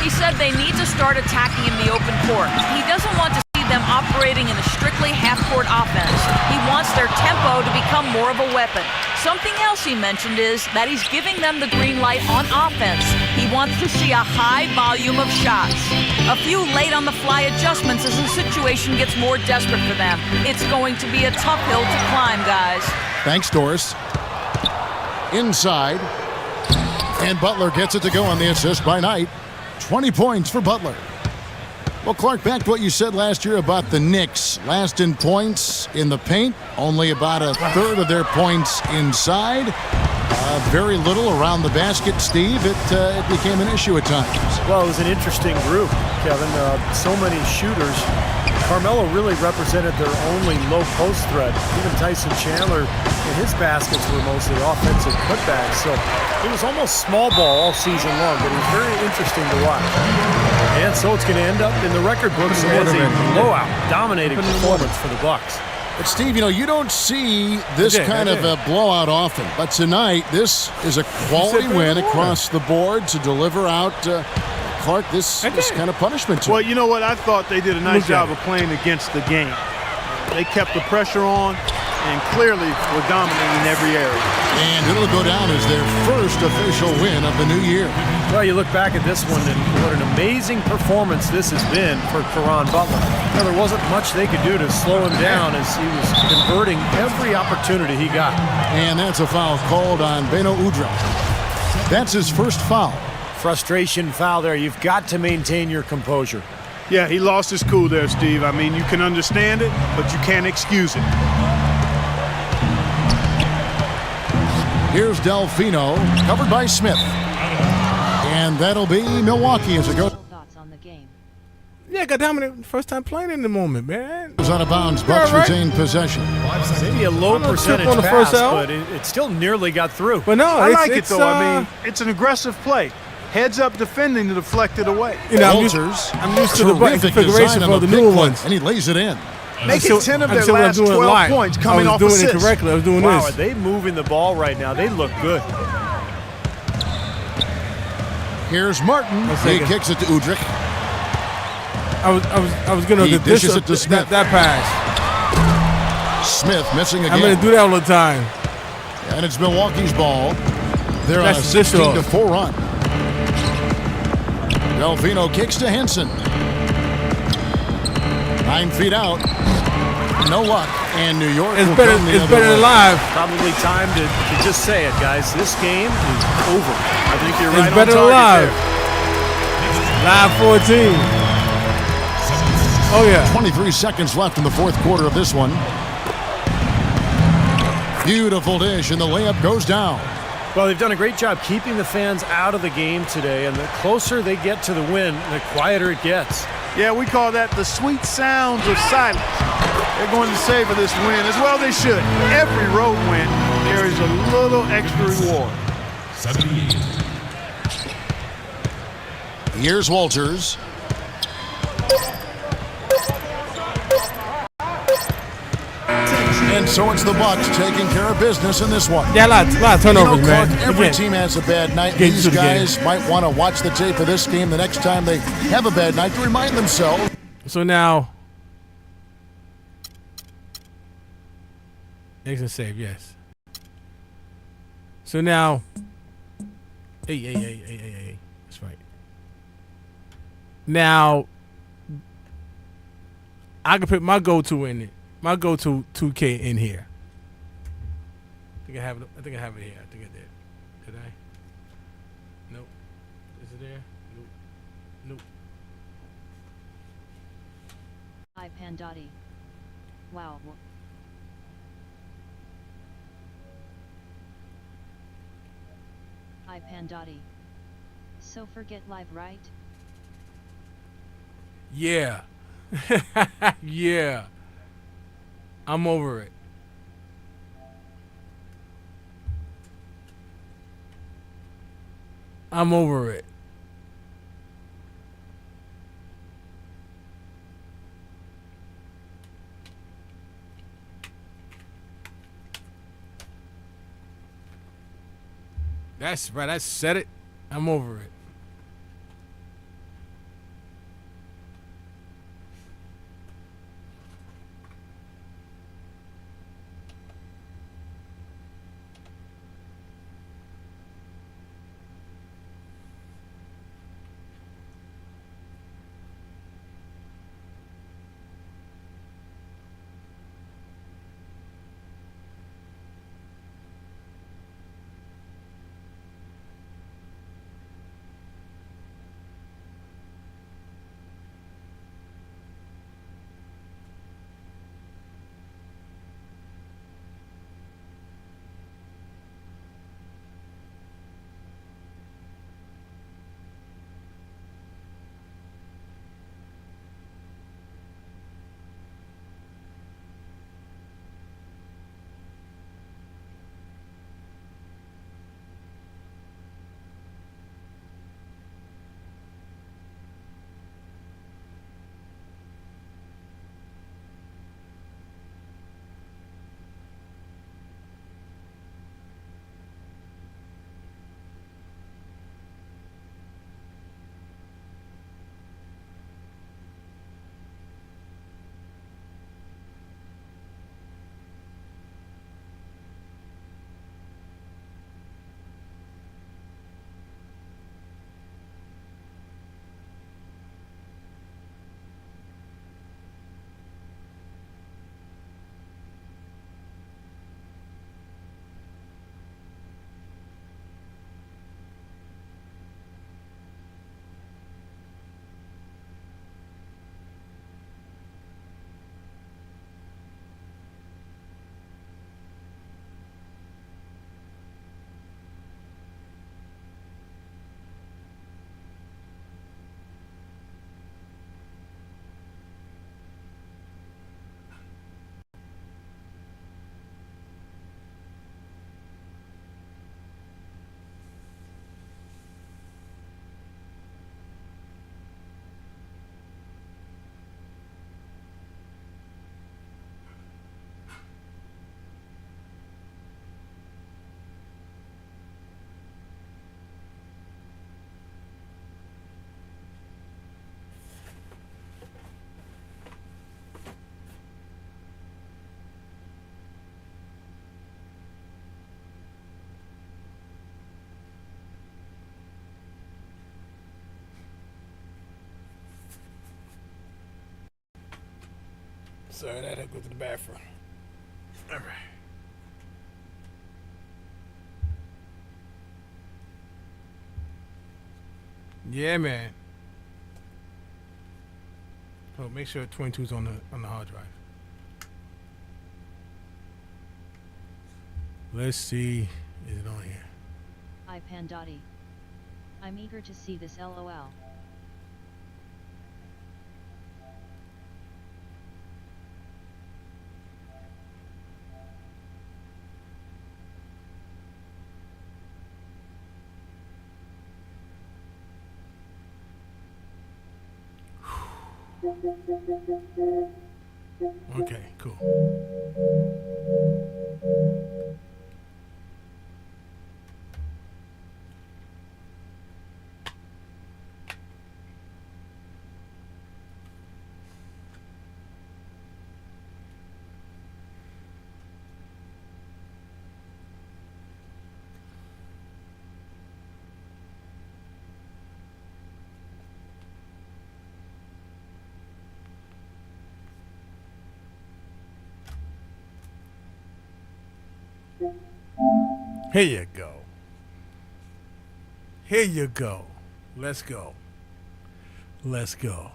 Speaker 10: He said they need to start attacking in the open court. He doesn't want to see them operating in a strictly half-court offense. He wants their tempo to become more of a weapon. Something else he mentioned is that he's giving them the green light on offense. He wants to see a high volume of shots. A few late-on-the-fly adjustments as the situation gets more desperate for them. It's going to be a tough hill to climb, guys.
Speaker 7: Thanks, Doris. Inside, and Butler gets it to go on the assist by Knight. 20 points for Butler. Well, Clark, back to what you said last year about the Knicks. Last in points in the paint, only about a third of their points inside. Very little around the basket, Steve. It became an issue at times.
Speaker 9: Well, it was an interesting group, Kevin. So many shooters. Carmelo really represented their only low post threat. Even Tyson Chandler and his baskets were mostly offensive putbacks. So it was almost small ball all season long, but it was very interesting to watch. And so it's going to end up in the record books as a blowout, dominating performance for the Bucks.
Speaker 7: But Steve, you don't see this kind of a blowout often. But tonight, this is a quality win across the board to deliver out Clark this kind of punishment.
Speaker 8: Well, you know what? I thought they did a nice job of playing against the game. They kept the pressure on and clearly were dominating in every area.
Speaker 7: And it'll go down as their first official win of the new year.
Speaker 9: Well, you look back at this one, and what an amazing performance this has been for Caron Butler. Now, there wasn't much they could do to slow him down as he was converting every opportunity he got.
Speaker 7: And that's a foul called on Beno Udrih. That's his first foul.
Speaker 9: Frustration foul there. You've got to maintain your composure.
Speaker 8: Yeah, he lost his cool there, Steve. I mean, you can understand it, but you can't excuse it.
Speaker 7: Here's Delfino, covered by Smith. And that'll be Milwaukee as it goes.
Speaker 2: Yeah, got dominant first time playing in the moment, man.
Speaker 7: It was out of bounds. Bucks retain possession.
Speaker 9: Maybe a low percentage
Speaker 2: on the
Speaker 9: pass,
Speaker 2: first out.
Speaker 9: but it still nearly got through.
Speaker 2: But no,
Speaker 8: I like it though. I mean, it's an aggressive play. Heads up defending to deflect it away.
Speaker 2: I'm used to the button configuration for the new ones.
Speaker 7: And he lays it in.
Speaker 8: Make it 10 of their last 12 points coming off assists.
Speaker 2: I was doing it correctly. I was doing this.
Speaker 9: Are they moving the ball right now? They look good.
Speaker 7: Here's Martin. He kicks it to Udrih.
Speaker 2: I was going to
Speaker 7: dishes it to Smith.
Speaker 2: That pass.
Speaker 7: Smith missing again.
Speaker 2: I'm going to do that all the time.
Speaker 7: And it's Milwaukee's ball. They're on a 16-4 run. Delfino kicks to Henson. 9 feet out. No luck. And New York
Speaker 2: it's better than live.
Speaker 9: Probably time to just say it, guys. This game is over.
Speaker 8: I think you're right.
Speaker 2: It's better than live. Live 14. Oh, yeah.
Speaker 7: 23 seconds left in the fourth quarter of this one. Beautiful dish, and the layup goes down.
Speaker 9: Well, they've done a great job keeping the fans out of the game today, and the closer they get to the win, the quieter it gets.
Speaker 8: Yeah, we call that the sweet sounds of silence. They're going to savor this win as well they should. Every road win carries a little extra reward.
Speaker 7: 78. Here's Walters. And so it's the Bucks taking care of business in this one.
Speaker 2: Yeah, a lot of turnovers,
Speaker 7: Clark,
Speaker 2: man.
Speaker 7: every
Speaker 2: Again,
Speaker 7: team has a bad night.
Speaker 2: get
Speaker 7: These
Speaker 2: to the
Speaker 7: guys
Speaker 2: game.
Speaker 7: might want to watch the tape of this game the next time they have a bad night to remind themselves.
Speaker 2: So now, exit save, yes. So now, hey. That's right. Now, I can put my go-to in it. My go-to 2K in here. I think I have it here. I think I did. Did I? Nope. Is it there? Nope.
Speaker 1: Pandotti. Wow. Pandotti. So forget live, right?
Speaker 2: Yeah. Yeah. I'm over it. I'm over it. That's right. I said it. I'm over it. Sorry, I had to go to the bathroom. All right. Yeah, man. Oh, make sure 22's on the hard drive. Let's see. Is it on here?
Speaker 1: Pandotti. I'm eager to see this LOL.
Speaker 2: Okay, cool. Here you go. Here you go. Let's go. Let's go.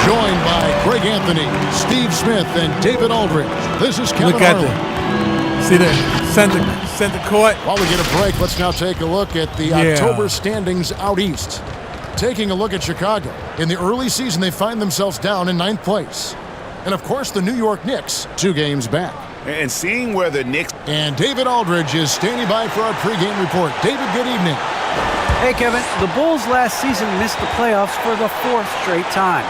Speaker 7: Joined by Greg Anthony, Steve Smith, and David Aldridge. This is Kevin
Speaker 2: Look at
Speaker 7: Harlan.
Speaker 2: See the center court.
Speaker 7: While we get a break, let's now take a look at the October standings out east. Taking a look at Chicago. In the early season, they find themselves down in 9th place. And, of course, the New York Knicks, 2 games back.
Speaker 15: And seeing where the Knicks...
Speaker 7: And David Aldridge is standing by for our pregame report. David, good evening.
Speaker 16: Hey, Kevin. The Bulls last season missed the playoffs for the 4th straight time.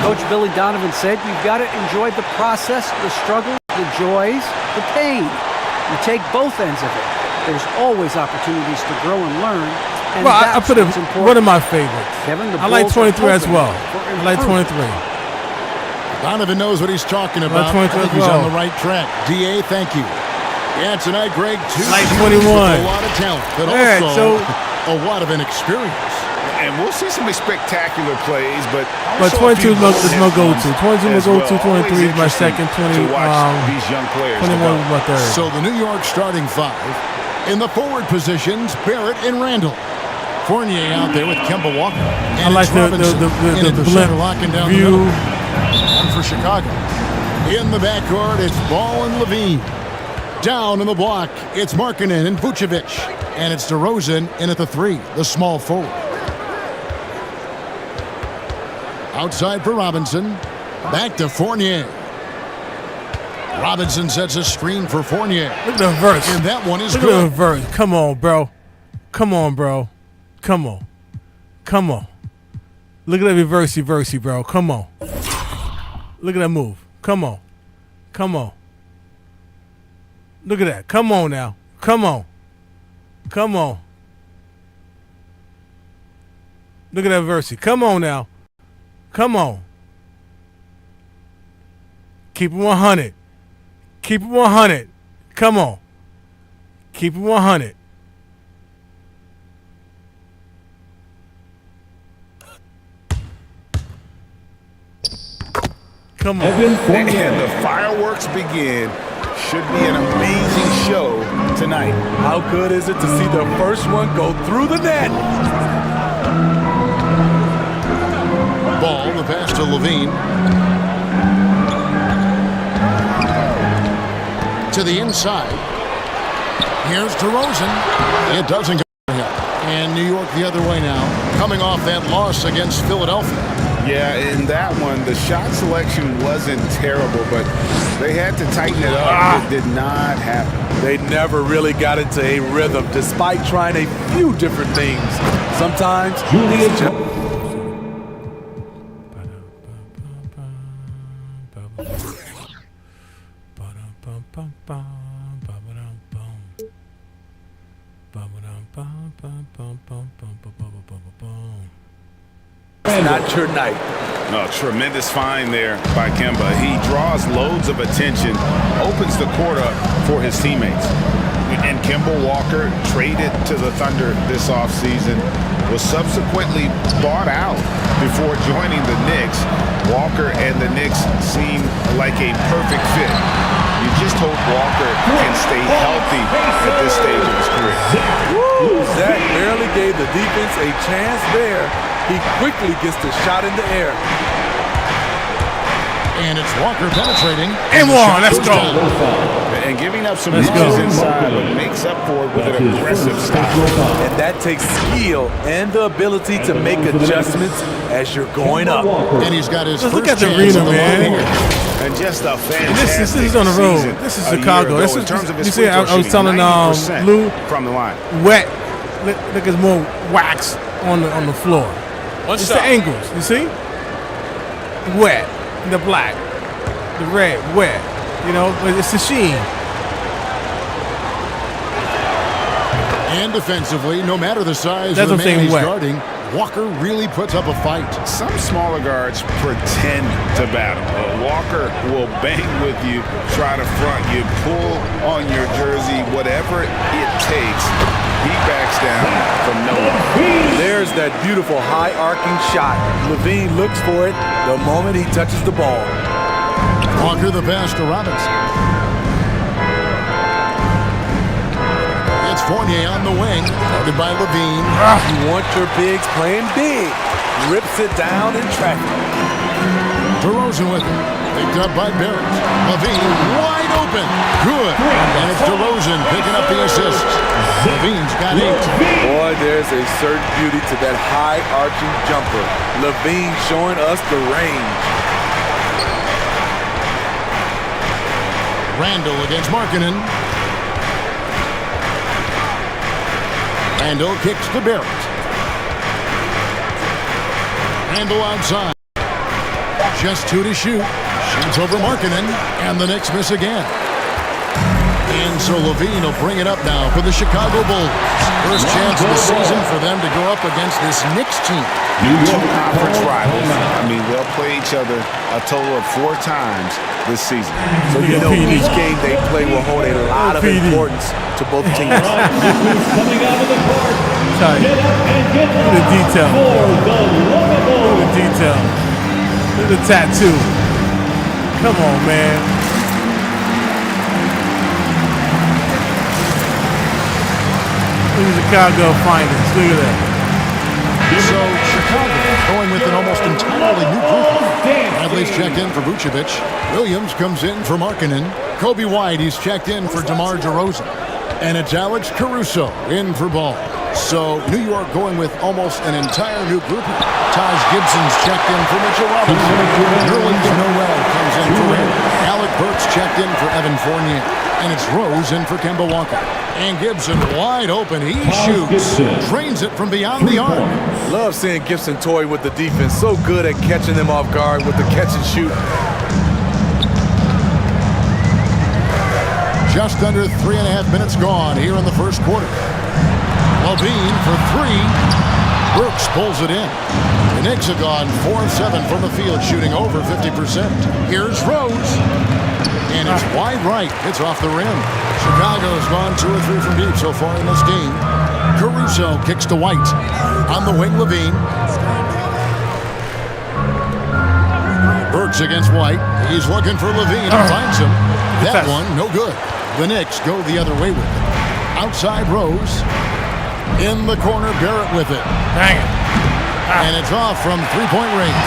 Speaker 16: Coach Billy Donovan said you've got to enjoy the process, the struggles, the joys, the pain. You take both ends of it. There's always opportunities to grow and learn. And
Speaker 2: well, I put one of my favorites.
Speaker 16: Kevin,
Speaker 2: I like 23 as well. I like 23.
Speaker 7: Donovan knows what he's talking about.
Speaker 2: I
Speaker 7: think he's on the right track. DA, thank you. Yeah, tonight, Greg, 2
Speaker 2: like
Speaker 7: teams
Speaker 2: 21.
Speaker 7: with a lot of talent, but also a lot of inexperience.
Speaker 15: And we'll see some spectacular plays, but
Speaker 2: 22 is my go-to. 22 is my go-to. 23 is my second. 20.
Speaker 15: These young players
Speaker 2: 21 is my third.
Speaker 7: So the New York starting 5 in the forward positions: Barrett and Randall. Fournier out there with Kemba Walker. And
Speaker 2: I like the
Speaker 7: center locking down
Speaker 2: view.
Speaker 7: the middle. And for Chicago, in the backcourt, it's Ball and Levine. Down in the block, it's Markkanen and Vucevic, and it's DeRozan in at the 3, the small forward. Outside for Robinson. Back to Fournier. Robinson sets a screen for Fournier.
Speaker 2: Look at the verse.
Speaker 7: And that one is
Speaker 2: good.
Speaker 7: Look
Speaker 2: at the verse. Come on, bro. Come on, bro. Come on. Come on. Look at that reversey, bro. Come on. Look at that move. Come on. Come on. Look at that. Come on now. Come on. Come on. Look at that versey. Come on now. Come on. Keep it 100. Keep it 100. Come on. Keep it 100. Come on.
Speaker 15: And the fireworks begin. Should be an amazing show tonight.
Speaker 17: How good is it to see the first one go through the net?
Speaker 7: Ball, the pass to Levine. To the inside. Here's DeRozan. It doesn't go for him. And New York the other way now, coming off that loss against Philadelphia.
Speaker 15: Yeah, in that one, the shot selection wasn't terrible, but they had to tighten it up. It did not happen.
Speaker 17: They never really got into a rhythm, despite trying a few different things. Sometimes it's just... Not your night.
Speaker 15: No, tremendous find there by Kemba. He draws loads of attention, opens the court up for his teammates. and Kemba Walker, traded to the Thunder this offseason, was subsequently bought out before joining the Knicks. Walker and the Knicks seem like a perfect fit. You just hope Walker can stay healthy at this stage of his career.
Speaker 17: Woo! Zach barely gave the defense a chance there. He quickly gets the shot in the air.
Speaker 7: And it's Walker penetrating.
Speaker 2: And one, let's go.
Speaker 15: And giving up some misses inside, but makes up for it with an aggressive style.
Speaker 17: And that takes skill and the ability to make adjustments as you're going up.
Speaker 7: And he's got his
Speaker 2: Just
Speaker 7: first
Speaker 2: look at the
Speaker 7: chance
Speaker 2: arena,
Speaker 7: of the
Speaker 2: man.
Speaker 7: ball.
Speaker 15: And just a fantastic
Speaker 2: This is on the road.
Speaker 15: season
Speaker 2: This is
Speaker 15: a year
Speaker 2: Chicago.
Speaker 15: ago.
Speaker 2: This
Speaker 15: In
Speaker 2: is,
Speaker 15: terms of his
Speaker 2: you see,
Speaker 15: free throw
Speaker 2: I was
Speaker 15: shooting,
Speaker 2: telling
Speaker 15: 90%
Speaker 2: Lou,
Speaker 15: from the line.
Speaker 2: wet. Look, there's more wax on the floor. It's the angles. You see, wet, the black, the red, wet. You know, but it's the sheen.
Speaker 7: And defensively, no matter the size
Speaker 2: That's
Speaker 7: of the
Speaker 2: what I'm
Speaker 7: man
Speaker 2: saying,
Speaker 7: he's
Speaker 2: wet.
Speaker 7: guarding, Walker really puts up a fight.
Speaker 15: Some smaller guards pretend to battle. Walker will bang with you, try to front you, pull on your jersey, whatever it takes. He backs down from no one.
Speaker 17: There's that beautiful high arcing shot. Levine looks for it the moment he touches the ball.
Speaker 7: Walker the pass to Robinson. It's Fournier on the wing, guarded by Levine.
Speaker 17: You want your bigs playing big. Rips it down in traffic.
Speaker 7: DeRozan with it. Picked up by Barrett. Levine wide open. Good. And it's DeRozan picking up the assist. Levine's got 8.
Speaker 17: Boy, there's a certain beauty to that high arching jumper. Levine showing us the range.
Speaker 7: Randall against Markkanen. Randall kicks to Barrett. Randall outside. Just 2 to shoot. Shoots over Markkanen. And the Knicks miss again. And so Levine will bring it up now for the Chicago Bulls. First chance of the season for them to go up against this Knicks team.
Speaker 15: Two conference rivals. I mean, they'll play each other a total of 4 times this season.
Speaker 17: So you know each game they play will hold a lot of importance to both teams.
Speaker 2: Coming out of the court. Sorry. Look at the detail. Look at the detail. Look at the tattoo. Come on, man. Look at Chicago finest. Look at that.
Speaker 7: So Chicago going with an almost entirely new group. Bradley's checked in for Vucevic. Williams comes in for Markkanen. Kobe White, he's checked in for DeMar DeRozan. And it's Alex Caruso in for Ball. So New York going with almost an entire new group. Taj Gibson's checked in for Mitchell Robinson. Nerlens Noel comes in for him. Alec Burks checked in for Evan Fournier. And it's Rose in for Kemba Walker. And Gibson wide open. He shoots. Drains it from beyond the arc.
Speaker 17: Love seeing Gibson toy with the defense. So good at catching them off guard with the catch and shoot.
Speaker 7: Just under 3.5 minutes gone here in the first quarter. Levine for 3. Brooks pulls it in. The Knicks have gone 4 of 7 from the field, shooting over 50%. Here's Rose. And it's wide right. It's off the rim. Chicago's gone 2 or 3 from deep so far in this game. Caruso kicks to White. On the wing, Levine. Burks against White. He's looking for Levine and finds him. That one, no good. The Knicks go the other way with it. Outside Rose. In the corner, Barrett with it.
Speaker 2: Dang it.
Speaker 7: And it's off from 3-point range.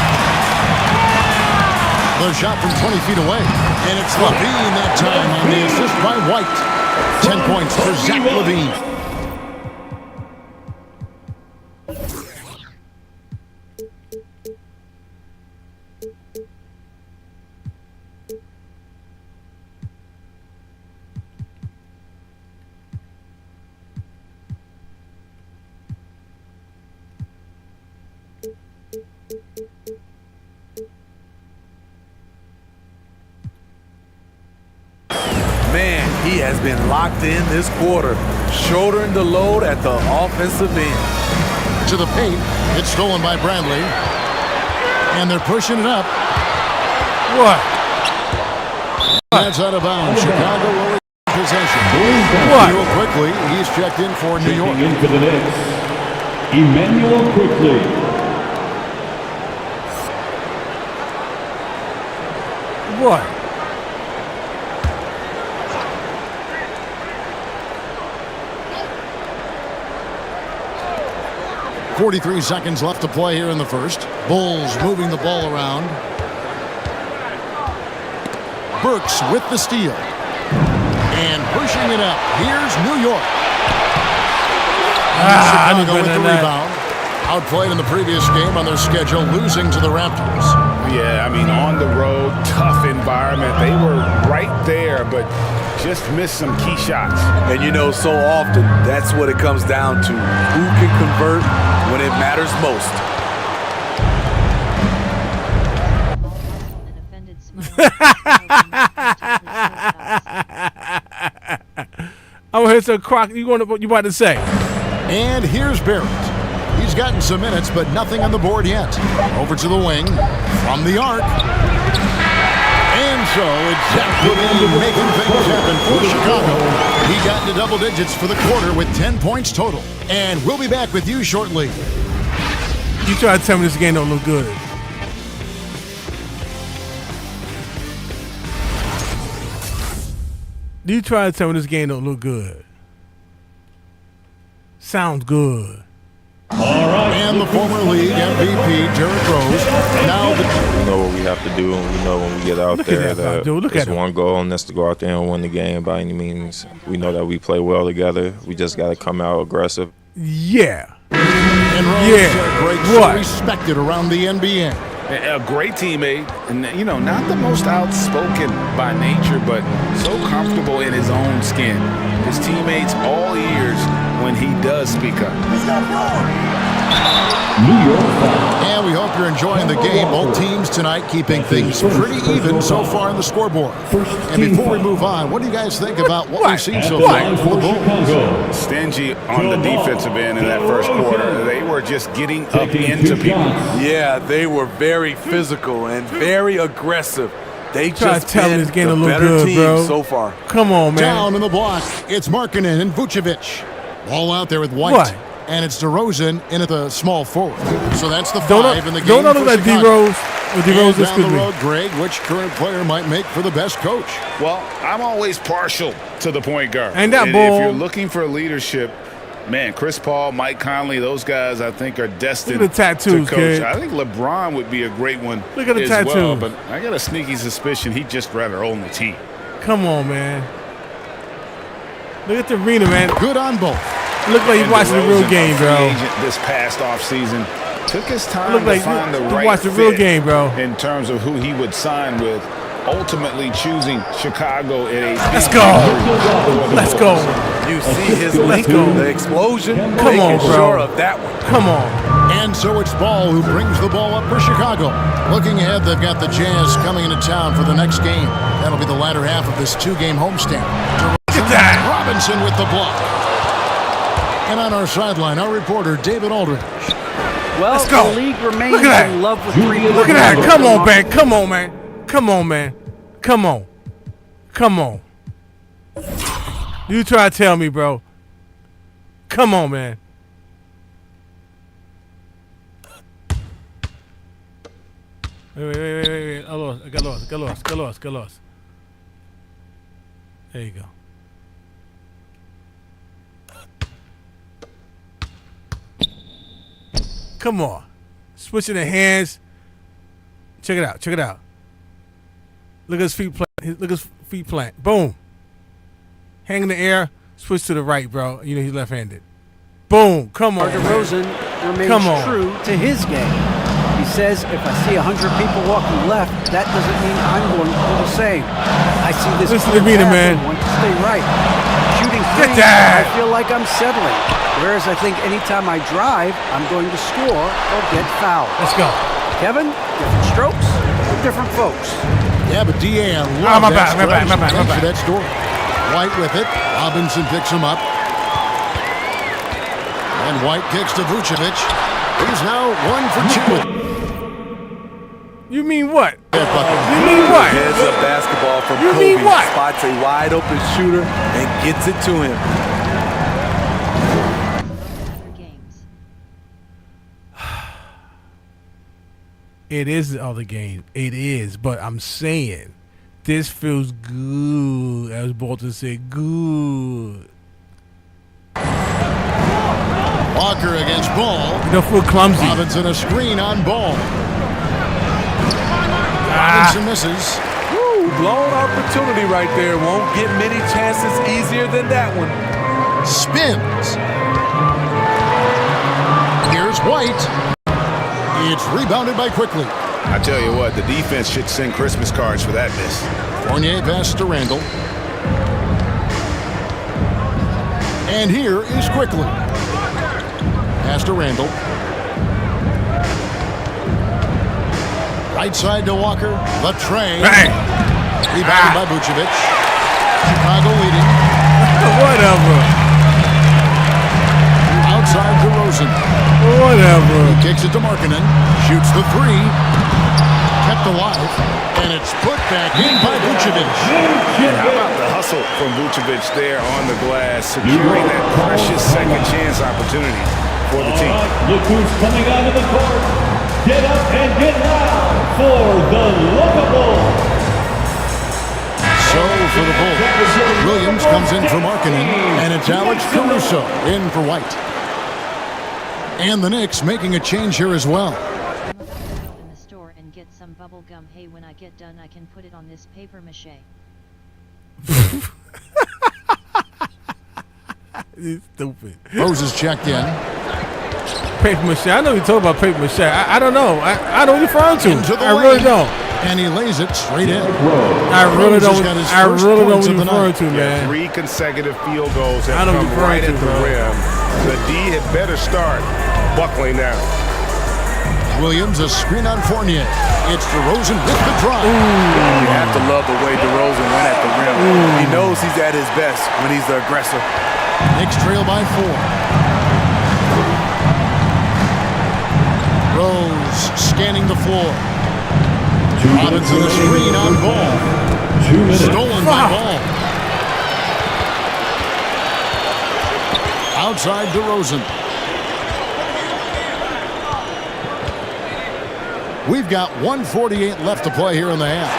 Speaker 7: The shot from 20 feet away. And it's Levine that time on the assist by White. 10 points for Zach Levine.
Speaker 17: Man, he has been locked in this quarter, shouldering the load at the offensive end.
Speaker 7: To the paint, it's stolen by Bradley. And they're pushing it up.
Speaker 2: What?
Speaker 7: That's out of bounds. Chicago will possession.
Speaker 2: What?
Speaker 7: Real quickly, he's checked in for New York.
Speaker 18: In for the Knicks, Emmanuel Quickly.
Speaker 2: What?
Speaker 7: .43 seconds left to play here in the first. Bulls moving the ball around. Burks with the steal. And pushing it up. Here's New York. Chicago with the rebound. Outplayed in the previous game on their schedule, losing to the Raptors.
Speaker 15: Yeah, I mean, on the road, tough environment. They were right there, but just missed some key shots.
Speaker 17: And you know, so often, that's what it comes down to. Who can convert when it matters most?
Speaker 2: I'm gonna hit some crock. You about to say?
Speaker 7: And here's Barrett. He's gotten some minutes, but nothing on the board yet. Over to the wing from the arc. And so it's Zach Levine making things happen for Chicago. He got into double digits for the quarter with 10 points total. And we'll be back with you shortly.
Speaker 2: You try to tell me this game don't look good. You try to tell me this game don't look good. Sounds good.
Speaker 7: And the former league MVP, Derrick Rose. Now
Speaker 19: we know what we have to do, and we know when we get out there that it's one goal, and that's to go out there and win the game by any means. We know that we play well together. We just got to come out aggressive.
Speaker 2: Yeah.
Speaker 7: And Rose breaks respected around the NBA.
Speaker 15: A great teammate, and you know, not the most outspoken by nature, but so comfortable in his own skin. His teammates all ears when he does speak up.
Speaker 7: And we hope you're enjoying the game. Both teams tonight keeping things pretty even so far on the scoreboard. And before we move on, what do you guys think about what we've seen so far for the Bulls?
Speaker 15: Stingy on the defensive end in that first quarter. They were just getting up into people.
Speaker 17: Yeah, they were very physical and very aggressive. They just
Speaker 2: tell me this game
Speaker 17: the
Speaker 2: to look
Speaker 17: better
Speaker 2: good,
Speaker 17: team
Speaker 2: bro.
Speaker 17: so far.
Speaker 2: Come on, man.
Speaker 7: Down in the block, it's Markkanen and Vucevic. Ball out there with White.
Speaker 2: What?
Speaker 7: And it's DeRozan in at the small forward. So that's the five in the game.
Speaker 2: Don't know
Speaker 7: for
Speaker 2: that
Speaker 7: Chicago.
Speaker 2: DeRozan
Speaker 7: down the road, Greg, which current player might make for the best coach?
Speaker 15: Well, I'm always partial to the point guard.
Speaker 2: And that
Speaker 15: If
Speaker 2: ball.
Speaker 15: you're looking for leadership, man, Chris Paul, Mike Conley, those guys I think are destined
Speaker 2: Look at the tattoos,
Speaker 15: to coach.
Speaker 2: kid.
Speaker 15: I think LeBron would be a great one.
Speaker 2: Look at the
Speaker 15: as
Speaker 2: tattoos.
Speaker 15: well, but I got a sneaky suspicion he'd just rather own the team.
Speaker 2: Come on, man. Look at the arena, man.
Speaker 7: Good on both.
Speaker 2: Look like he's watching the real game, bro.
Speaker 15: This past offseason took his time
Speaker 2: Look like
Speaker 15: to find the
Speaker 2: you
Speaker 15: right
Speaker 2: watch the real
Speaker 15: fit
Speaker 2: game, bro.
Speaker 15: in terms of who he would sign with. Ultimately choosing Chicago in a
Speaker 2: Let's go. Let's go.
Speaker 17: You see his link, the explosion.
Speaker 2: Come on, bro.
Speaker 17: Sure of that one.
Speaker 2: Come on.
Speaker 7: And so it's Ball who brings the ball up for Chicago. Looking ahead, they've got the Jazz coming into town for the next game. That'll be the latter half of this two-game homestand.
Speaker 2: Look at that.
Speaker 7: Robinson with the block. And on our sideline, our reporter, David Aldridge.
Speaker 16: Well,
Speaker 2: Let's go.
Speaker 16: the league remains
Speaker 2: Look at that.
Speaker 16: in love with three-point.
Speaker 2: Look at that. Come on, man. Come on, man. Come on, man. Come on. Come on. You try to tell me, bro. Come on, man. Wait. I got lost. There you go. Come on. Switching the hands. Check it out. Look at his feet plant. Boom. Hang in the air. Switch to the right, bro. You know he's left-handed. Boom. Come on.
Speaker 16: DeRozan remains true to his game. He says, if I see 100 people walking left, that doesn't mean I'm going to do the same. I see this.
Speaker 2: Listen to me, man.
Speaker 16: I want to stay right. Shooting three, I feel like I'm settling. Whereas I think anytime I drive, I'm going to score or get fouled.
Speaker 2: Let's go.
Speaker 16: Kevin, different strokes for different folks.
Speaker 7: Yeah, but DA, I love
Speaker 2: my
Speaker 7: that
Speaker 2: bad.
Speaker 7: that story. White with it. Robinson picks him up. And White kicks to Vucevic. He's now 1 for 2.
Speaker 2: You mean what?
Speaker 7: Yeah,
Speaker 2: you mean what?
Speaker 17: Heads up basketball from
Speaker 2: You
Speaker 17: Kobe.
Speaker 2: mean what?
Speaker 17: Spots a wide open shooter and gets it to him.
Speaker 2: It is the other game. It is, but I'm saying this feels good, as Bolton said, good.
Speaker 7: Walker against Ball.
Speaker 2: You don't feel clumsy.
Speaker 7: Robinson a screen on Ball. Robinson misses.
Speaker 17: Woo, blown opportunity right there. Won't get many chances easier than that one.
Speaker 7: Spins. Here's White. It's rebounded by Quickly.
Speaker 15: I tell you what, the defense should send Christmas cards for that miss.
Speaker 7: Fournier passes to Randall. And here is Quickly. Pass to Randall. Right side to Walker. The tray. Rebounded by Vucevic. Chicago leading.
Speaker 2: Whatever.
Speaker 7: Outside to Rosen.
Speaker 2: Whatever.
Speaker 7: He kicks it to Markkanen. Shoots the three. Kept alive. And it's put back in by Vucevic.
Speaker 15: How about the hustle from Vucevic there on the glass, securing that precious second chance opportunity for the team.
Speaker 18: Look who's coming out of the court. Get up and get loud for the Lookable.
Speaker 7: So for the Bulls, Williams comes in for Markkanen, and it's Alex Caruso in for White. And the Knicks making a change here as well.
Speaker 1: In the store and get some bubble gum. Hey, when I get done, I can put it on this paper mache.
Speaker 2: It's stupid.
Speaker 7: Rose is checked in.
Speaker 2: Paper mache. I know you talk about paper mache. I don't know. I don't know what you're referring to. I really don't.
Speaker 7: And he lays it straight in.
Speaker 2: I really don't. I really don't know what you're referring to, man.
Speaker 15: 3 consecutive field goals have come right at the rim. The D had better start buckling down.
Speaker 7: Williams a screen on Fournier. It's DeRozan with the drive.
Speaker 17: You have to love the way DeRozan went at the rim. He knows he's at his best when he's the aggressor.
Speaker 7: Knicks trail by 4. Rose scanning the floor. Robinson a screen on Ball.
Speaker 18: 2 minutes.
Speaker 7: Stolen by Ball. Outside DeRozan. We've got 1:48 left to play here in the half.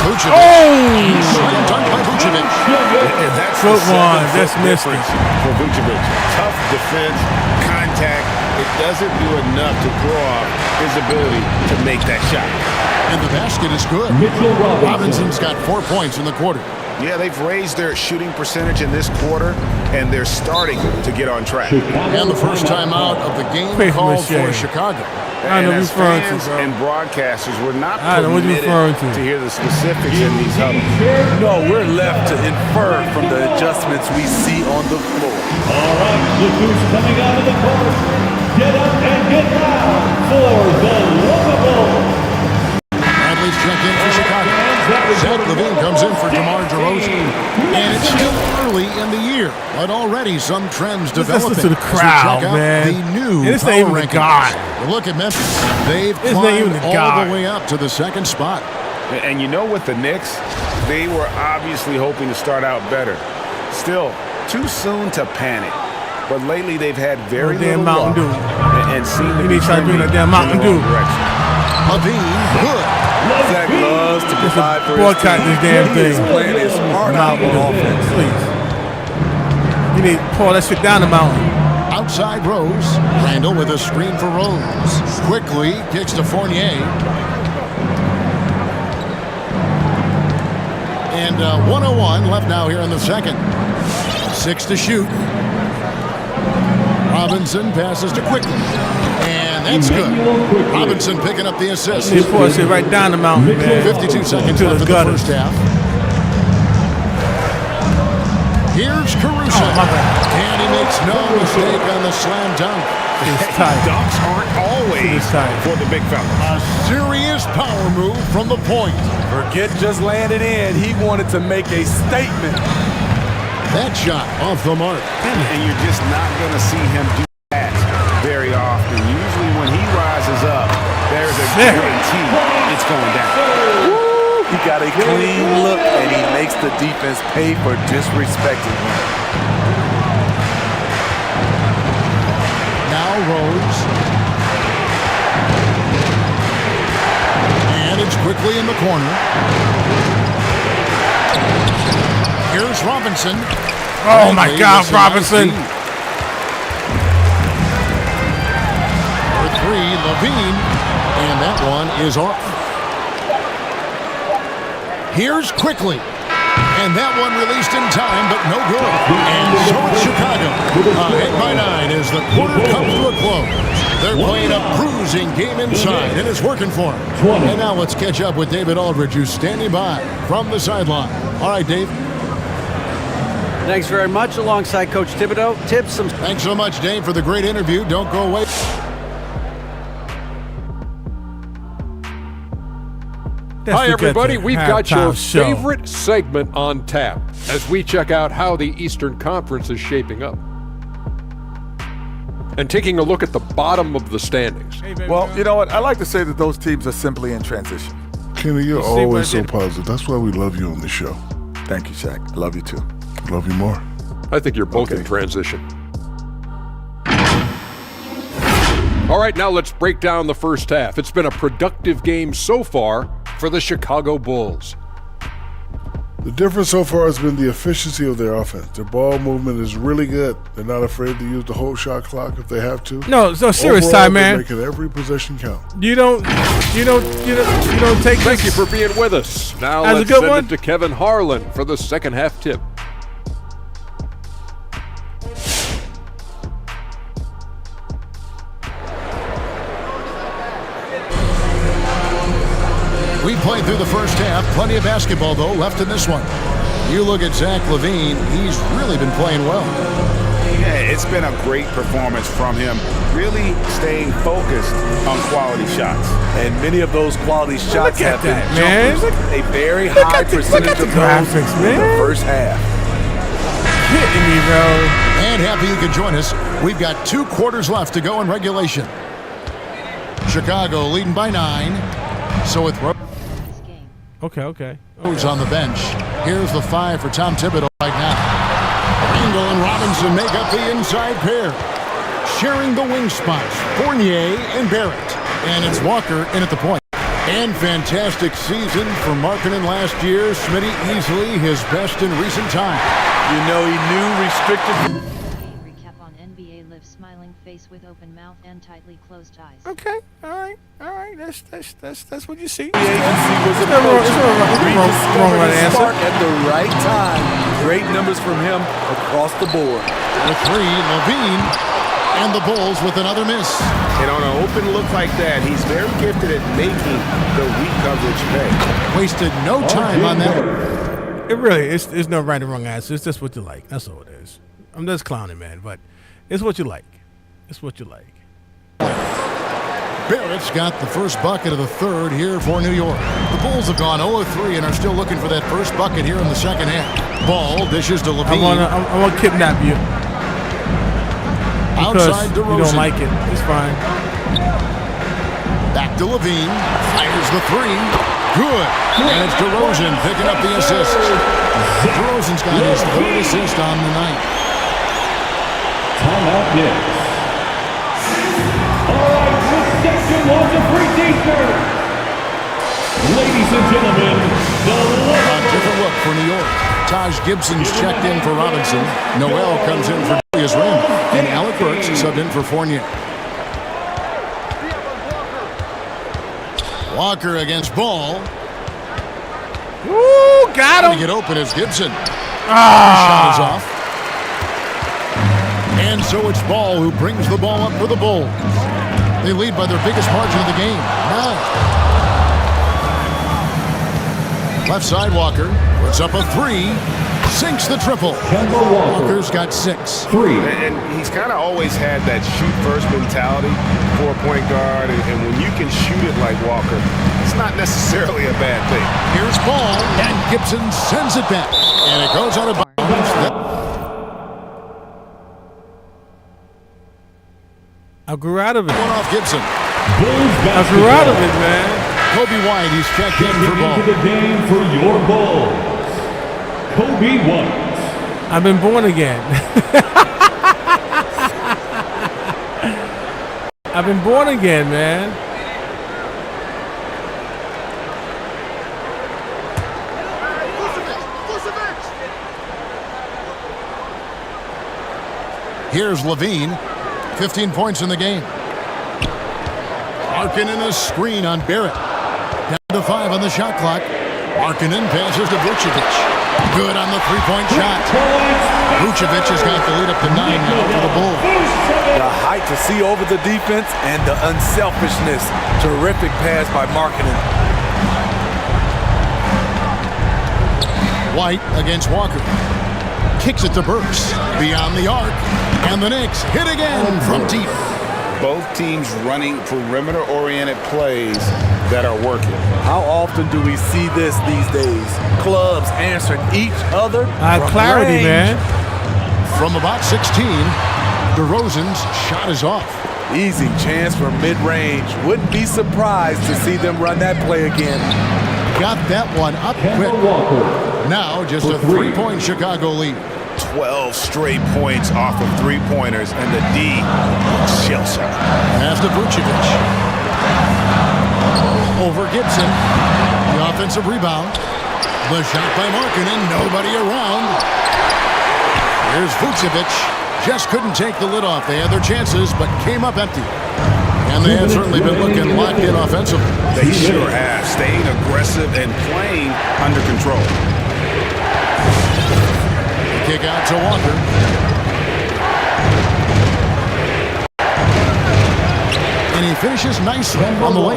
Speaker 7: Vucevic. Slam dunk by Vucevic.
Speaker 15: And that's the 7-foot difference for Vucevic. Tough defense, contact. It doesn't do enough to throw off his ability to make that shot.
Speaker 7: And the basket is good. Robinson's got 4 points in the quarter.
Speaker 15: Yeah, they've raised their shooting percentage in this quarter, and they're starting to get on track.
Speaker 7: And the first time out of the game called for Chicago.
Speaker 2: I know
Speaker 15: as
Speaker 2: referring
Speaker 15: fans
Speaker 2: to, bro.
Speaker 15: and broadcasters, we're not
Speaker 2: I know what you're
Speaker 15: permitted
Speaker 2: referring to.
Speaker 15: hear the specifics in these huddles.
Speaker 17: No, we're left to infer from the adjustments we see on the floor.
Speaker 18: All right, look who's coming out of the court. Get up and get loud for the Lookable.
Speaker 7: Bradley's check in for Chicago. Zach LaVine comes in for DeMar DeRozan. And it's still early in the year, but already some trends developing.
Speaker 2: Listen to the crowd,
Speaker 7: as we check out
Speaker 2: man.
Speaker 7: the new
Speaker 2: And it's not
Speaker 7: power
Speaker 2: even the
Speaker 7: rankings.
Speaker 2: guy.
Speaker 7: Look at Memphis. They've
Speaker 2: It's not even
Speaker 7: climbed
Speaker 2: the
Speaker 7: all
Speaker 2: guy.
Speaker 7: the way up to the second spot.
Speaker 15: And you know, with the Knicks, they were obviously hoping to start out better. Still, too soon to panic. But lately, they've had very little luck and seem to be trending in the wrong direction.
Speaker 7: LaVine, good.
Speaker 17: Zach loves to provide for his
Speaker 2: boycott
Speaker 17: team.
Speaker 2: this damn
Speaker 17: He is
Speaker 2: thing.
Speaker 17: playing his heart out on offense.
Speaker 2: Please. You need to pour that shit down the mountain.
Speaker 7: Outside Rose. Randall with a screen for Rose. Quickly kicks to Fournier. And 1:01 left now here in the second. 6 to shoot. Robinson passes to Quickly. And that's good. Robinson picking up the assist.
Speaker 2: You pour shit right down the mountain, man.
Speaker 7: 52 seconds
Speaker 2: Into
Speaker 7: left
Speaker 2: the
Speaker 7: in the
Speaker 2: gutter.
Speaker 7: first half. Here's Caruso. And he makes no mistake on the slam dunk.
Speaker 15: Dunks aren't always for the big fella.
Speaker 7: A serious power move from the point.
Speaker 17: Forget just landed in. He wanted to make a statement.
Speaker 7: That shot off the mark.
Speaker 15: And you're just not going to see him do that very often. Usually when he rises up, there's a guarantee it's going down.
Speaker 17: Woo! He got a clean look, and he makes the defense pay for disrespecting him.
Speaker 7: Now Rhodes. And it's quickly in the corner. Here's Robinson.
Speaker 2: Oh, my God, Robinson.
Speaker 7: For 3, Levine. And that one is off. Here's quickly. And that one released in time, but no good. And so it's Chicago. Ahead by 9 as the quarter comes to a close. They're playing a bruising game inside, and it's working for them. And now let's catch up with David Aldridge, who's standing by from the sideline. All right, Dave.
Speaker 16: Thanks very much. Alongside Coach Thibodeau.
Speaker 7: Thanks so much, Dave, for the great interview. Don't go away.
Speaker 20: Hi, everybody. We've got your favorite segment on tap as we check out how the Eastern Conference is shaping up. And taking a look at the bottom of the standings.
Speaker 17: Well, you know what? I like to say that those teams are simply in transition.
Speaker 15: Kenny, you're always so positive. That's why we love you on the show.
Speaker 17: Thank you, Shaq. I love you, too.
Speaker 15: Love you more.
Speaker 20: I think you're both in transition. All right, now let's break down the first half. It's been a productive game so far for the Chicago Bulls.
Speaker 15: The difference so far has been the efficiency of their offense. Their ball movement is really good. They're not afraid to use the whole shot clock if they have to.
Speaker 2: No, serious
Speaker 15: Overall,
Speaker 2: time, man.
Speaker 15: Making every possession count.
Speaker 2: You don't take.
Speaker 20: Thank you for being with us. Now let's send it to Kevin Harlan for the second half tip.
Speaker 7: We played through the first half. Plenty of basketball, though, left in this one. You look at Zach LaVine. He's really been playing well.
Speaker 15: Yeah, it's been a great performance from him. Really staying focused on quality shots.
Speaker 17: And many of those quality shots have been
Speaker 2: man.
Speaker 17: A very high percentage of those
Speaker 2: graphics,
Speaker 17: in the first half.
Speaker 2: Hitting me, bro.
Speaker 7: And happy you could join us. We've got 2 quarters left to go in regulation. Chicago leading by 9. So with
Speaker 2: Okay.
Speaker 7: Rhodes on the bench. Here's the 5 for Tom Thibodeau right now. Randall and Robinson make up the inside pair. Sharing the wing spots, Fournier and Barrett. And it's Walker in at the point. And fantastic season for Markkanen last year. Smitty easily his best in recent time.
Speaker 17: You know he knew restricted.
Speaker 1: Recap on NBA Live smiling face with open mouth and tightly closed eyes.
Speaker 2: Okay, all right. That's what you see.
Speaker 17: The agency was rediscovered his spark at the right time. Great numbers from him across the board.
Speaker 7: The 3, Levine, and the Bulls with another miss.
Speaker 15: And on an open look like that, he's very gifted at making the weak coverage pay.
Speaker 7: Wasted no time on that.
Speaker 2: It really is. There's no right or wrong answer. It's just what you like. That's all it is. I'm just clowning, man, but it's what you like. It's what you like.
Speaker 7: Barrett's got the first bucket of the third here for New York. The Bulls have gone 0-3 and are still looking for that first bucket here in the second half. Ball dishes to LaVine.
Speaker 2: I want to kidnap you.
Speaker 7: Outside DeRozan.
Speaker 2: You don't like it. It's fine.
Speaker 7: Back to LaVine. Fires the 3. Good. And it's DeRozan picking up the assist. DeRozan's got his 3rd assist on the night.
Speaker 18: Timeout Knicks. All right, this section was a free defense. Ladies and gentlemen,
Speaker 7: a different look for New York. Taj Gibson's checked in for Robinson. Noel comes in for Julius Randle. And Alec Burks is subbed in for Fournier. Walker against Ball.
Speaker 2: Woo, got him.
Speaker 7: Trying to get open is Gibson. Shot is off. And so it's Ball who brings the ball up for the Bulls. They lead by their biggest margin of the game, 9. Left side Walker puts up a 3, sinks the triple. Walker's got 6.
Speaker 15: And he's kind of always had that shoot-first mentality for a point guard, and when you can shoot it like Walker, it's not necessarily a bad thing.
Speaker 7: Here's Ball, and Gibson sends it back, and it goes out of bounds.
Speaker 2: I grew out of it.
Speaker 7: One off Gibson.
Speaker 2: That's irrelevant, man.
Speaker 7: Kobe White, he's checked in for ball.
Speaker 18: Into the game for your Bulls, Kobe White.
Speaker 2: I've been born again. I've been born again, man.
Speaker 7: Here's Levine, 15 points in the game. Markkanen a screen on Barrett. Down to 5 on the shot clock. Markkanen passes to Vucevic. Good on the three-point shot. Vucevic has got the lead up to 9 now for the Bulls.
Speaker 17: The height to see over the defense and the unselfishness. Terrific pass by Markkanen.
Speaker 7: White against Walker. Kicks it to Burks. Beyond the arc. And the Knicks hit again from deep.
Speaker 15: Both teams running perimeter-oriented plays that are working.
Speaker 17: How often do we see this these days? Clubs answering each other.
Speaker 2: Clarity, man.
Speaker 7: From about 16, DeRozan's shot is off.
Speaker 17: Easy chance for mid-range. Wouldn't be surprised to see them run that play again.
Speaker 7: Got that one up quick. Now just a 3-point Chicago lead.
Speaker 15: 12 straight points off of three-pointers, and the D shell-shocked.
Speaker 7: Pass to Vucevic. Over Gibson. The offensive rebound. The shot by Markkanen. Nobody around. Here's Vucevic. Just couldn't take the lid off. They had their chances, but came up empty. And they have certainly been looking locked in offensively.
Speaker 15: They sure have. Staying aggressive and playing under control.
Speaker 7: Kick out to Walker. And he finishes nicely on the way.